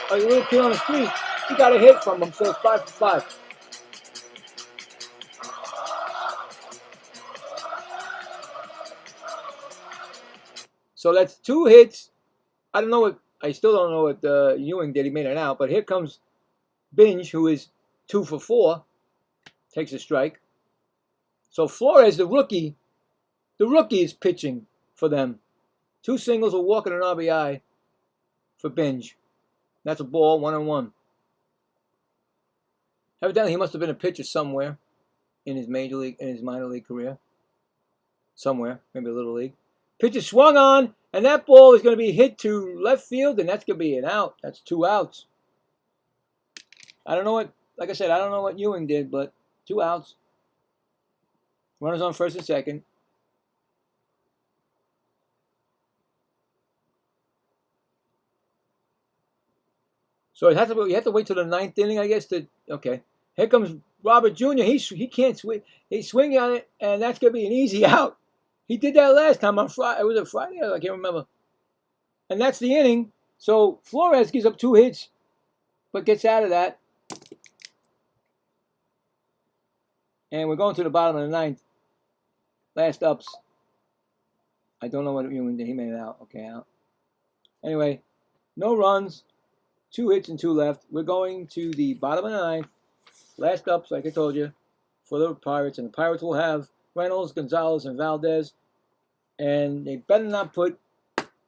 or a little kid on the street. He got a hit from him, so it's 5 for 5. So that's 2 hits. I still don't know what Ewing did. He made it out. But here comes Binge, who is 2 for 4. Takes a strike. So Flores, the rookie is pitching for them. 2 singles, a walk, and an RBI for Binge. That's a ball, 1-1. Evidently, he must have been a pitcher somewhere in his minor league career. Somewhere, maybe a little league. Pitch is swung on, and that ball is going to be hit to left field, and that's going to be an out. That's 2 outs. I don't know what Ewing did, but 2 outs. Runners on first and second. So you have to wait till the 9th inning, I guess. Okay. Here comes Robert Jr. He can't swing. He's swinging on it, and that's going to be an easy out. He did that last time on Friday. Was it Friday? I can't remember. And that's the inning. So Flores gives up 2 hits, but gets out of that. And we're going to the bottom of the 9th. Last ups. I don't know what he made it out. Okay, out. Anyway, no runs, 2 hits and 2 left. We're going to the bottom of the 9th. Last ups, like I told you, for the Pirates. And the Pirates will have Reynolds, Gonzalez, and Valdez. And they better not put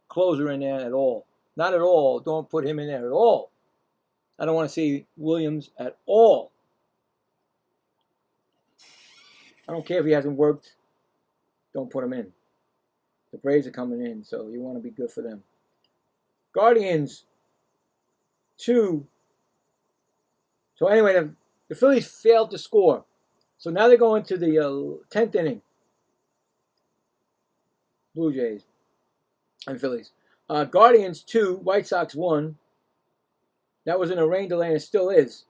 closer in there at all. Not at all. Don't put him in there at all. I don't want to see Williams at all. I don't care if he hasn't worked. Don't put him in. The Braves are coming in, so you want to be good for them. Guardians, 2. So anyway, the Phillies failed to score. So now they're going to the 10th inning. Blue Jays and Phillies. Guardians 2, White Sox 1. That was in a rain delay and it still is.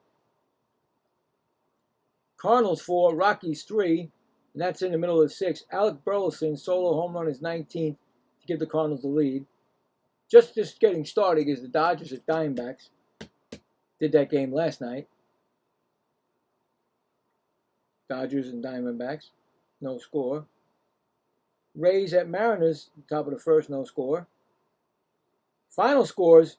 Cardinals 4, Rockies 3, and that's in the middle of the 6th. Alec Burleson's solo home run is 19th to give the Cardinals the lead. Just getting started is the Dodgers at Diamondbacks. Did that game last night. Dodgers and Diamondbacks, no score. Rays at Mariners, top of the 1st, no score. Final scores,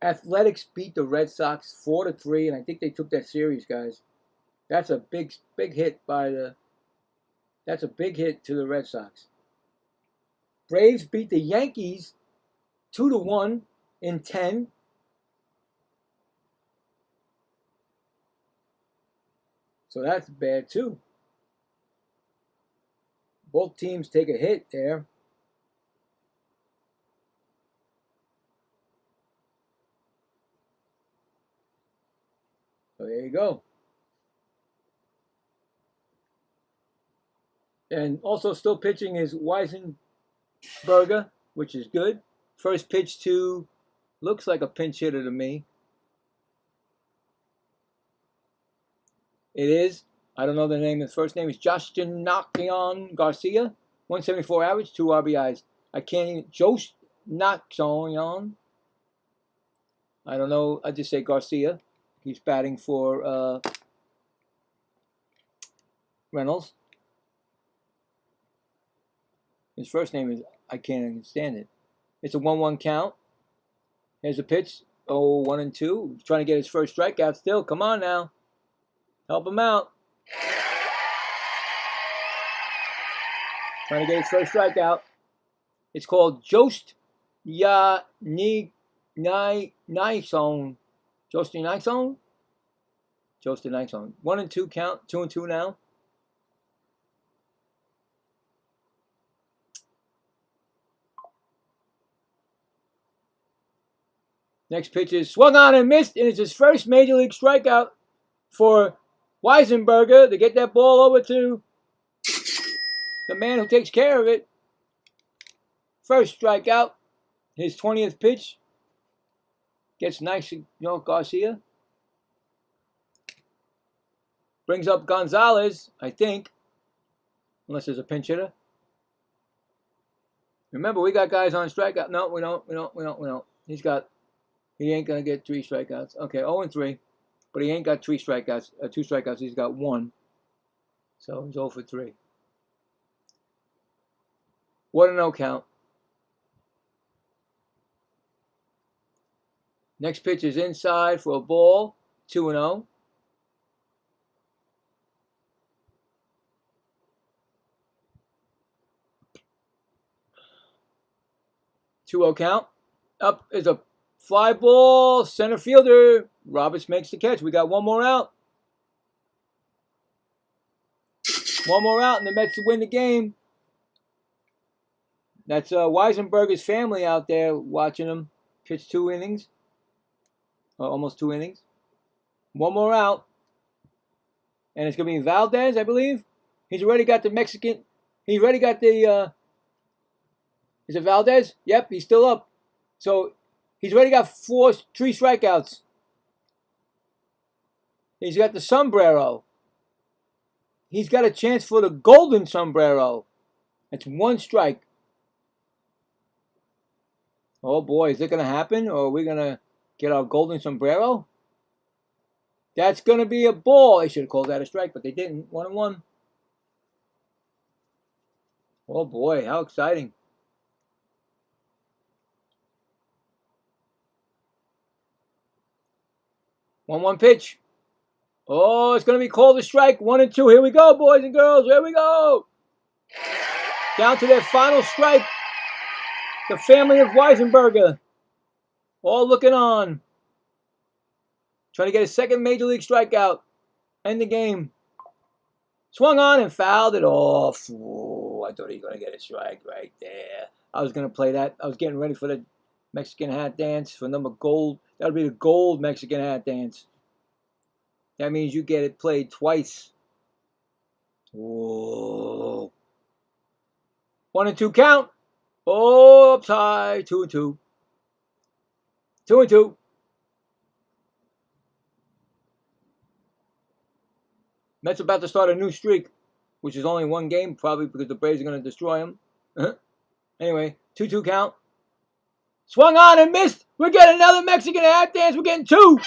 Athletics beat the Red Sox 4-3, and I think they took that series, guys. That's a big hit that's a big hit to the Red Sox. Braves beat the Yankees 2-1 in 10. So that's bad too. Both teams take a hit there. So there you go. And also still pitching is Weisenberger, which is good. First pitch to, looks like a pinch hitter to me. It is. I don't know the name. His first name is Justin Garcia. 174 average, 2 RBIs. I can't even. Josh Naxion. I don't know. I just say Garcia. He's batting for Reynolds. His first name is, I can't understand it. It's a 1-1 count. Here's a pitch. 1-2. He's trying to get his first strikeout still. Come on now. Help him out. Trying to get his first strikeout. It's called Jost Nixon. Jost Nixon? Jost Nixon. 1-2 count. 2-2 now. Next pitch is swung on and missed, and it's his first major league strikeout for Weisenberger to get that ball over to the man who takes care of it. First strikeout, his 20th pitch. Gets Garcia. Brings up Gonzalez, I think, unless there's a pinch hitter. Remember, we got guys on strikeout. No, we don't. He ain't going to get 3 strikeouts. Okay, 0-3. But he ain't got 2 strikeouts. He's got 1. So he's 0 for 3. What a no count. Next pitch is inside for a ball. 2-0. Two-0 count. Up is a fly ball. Center fielder. Roberts makes the catch. We got one more out. One more out, and the Mets win the game. That's Weisenberger's family out there watching him pitch 2 innings. Almost 2 innings. One more out. And it's going to be Valdez, I believe. He's already got the Mexican. He's already got the... is it Valdez? Yep, he's still up. So he's already got 3 strikeouts. He's got the sombrero. He's got a chance for the golden sombrero. That's one strike. Oh boy, is it going to happen? Or are we going to get our golden sombrero? That's going to be a ball. They should have called that a strike, but they didn't. 1-1. Oh boy, how exciting. One pitch. Oh, it's going to be called a strike. 1-2. Here we go, boys and girls. Here we go. Down to their final strike. The family of Weisenberger. All looking on. Trying to get a second major league strikeout. End the game. Swung on and fouled it off. Ooh, I thought he was going to get a strike right there. I was going to play that. I was getting ready for the Mexican hat dance for number gold. That would be the gold Mexican hat dance. That means you get it played twice. Whoa. 1-2 count. Oh, up high. 2-2. 2-2. Mets about to start a new streak, which is only one game, probably because the Braves are going to destroy them. Anyway, 2-2 count. Swung on and missed. We're getting another Mexican hat dance. We're getting 2.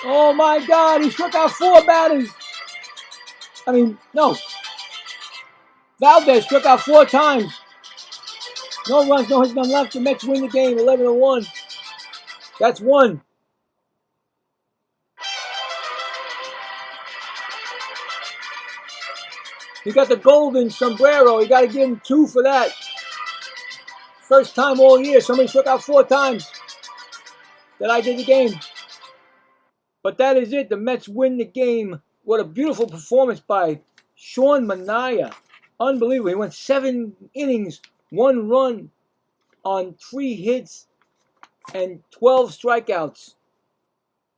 Oh my God, he struck out 4 batters. I mean, no. Valdez struck out 4 times. No runs, no hits, none left. The Mets win the game, 11-1. That's 1. He got the golden sombrero. You got to give him 2 for that. First time all year, somebody struck out 4 times that I did the game. But that is it. The Mets win the game. What a beautiful performance by Sean Manaea. Unbelievable. He went 7 innings, 1 run on 3 hits and 12 strikeouts.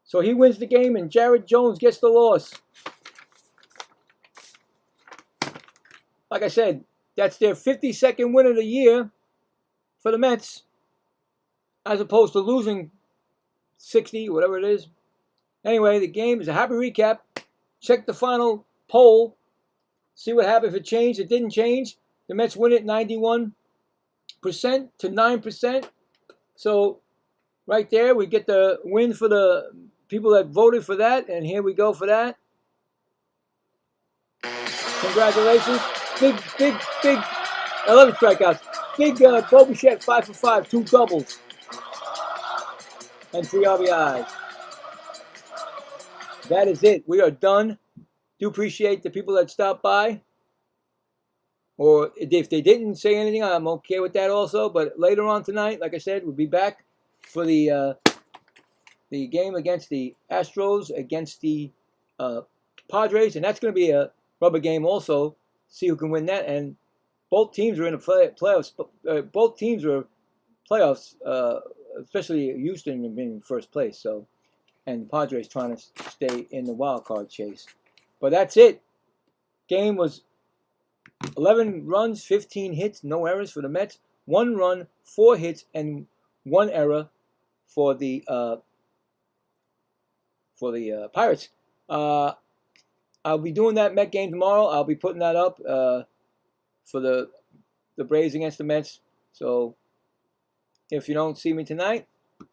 So he wins the game and Jared Jones gets the loss. Like I said, that's their 52nd win of the year for the Mets, as opposed to losing 60, whatever it is. Anyway, the game is a happy recap. Check the final poll. See what happened. If it changed, it didn't change. The Mets win it 91% to 9%. So right there, we get the win for the people that voted for that. And here we go for that. Congratulations. Big 11 strikeouts. Big Bo Bichette, 5 for 5, 2 doubles. And 3 RBIs. That is it. We are done. Do appreciate the people that stopped by. Or if they didn't say anything, I'm okay with that also. But later on tonight, like I said, we'll be back for the game against the Astros, against the Padres. And that's going to be a rubber game also. See who can win that. And both teams are in the playoffs. Both teams are playoffs, especially Houston being in first place. So, and the Padres trying to stay in the wild card chase. But that's it. Game was 11 runs, 15 hits, no errors for the Mets. 1 run, 4 hits, and 1 error for the Pirates. I'll be doing that Met game tomorrow. I'll be putting that up for the Braves against the Mets. So if you don't see me tonight,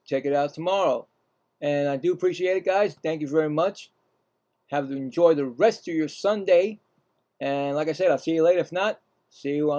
check it out tomorrow. And I do appreciate it, guys. Thank you very much. Have to enjoy the rest of your Sunday. And like I said, I'll see you later. If not, see you on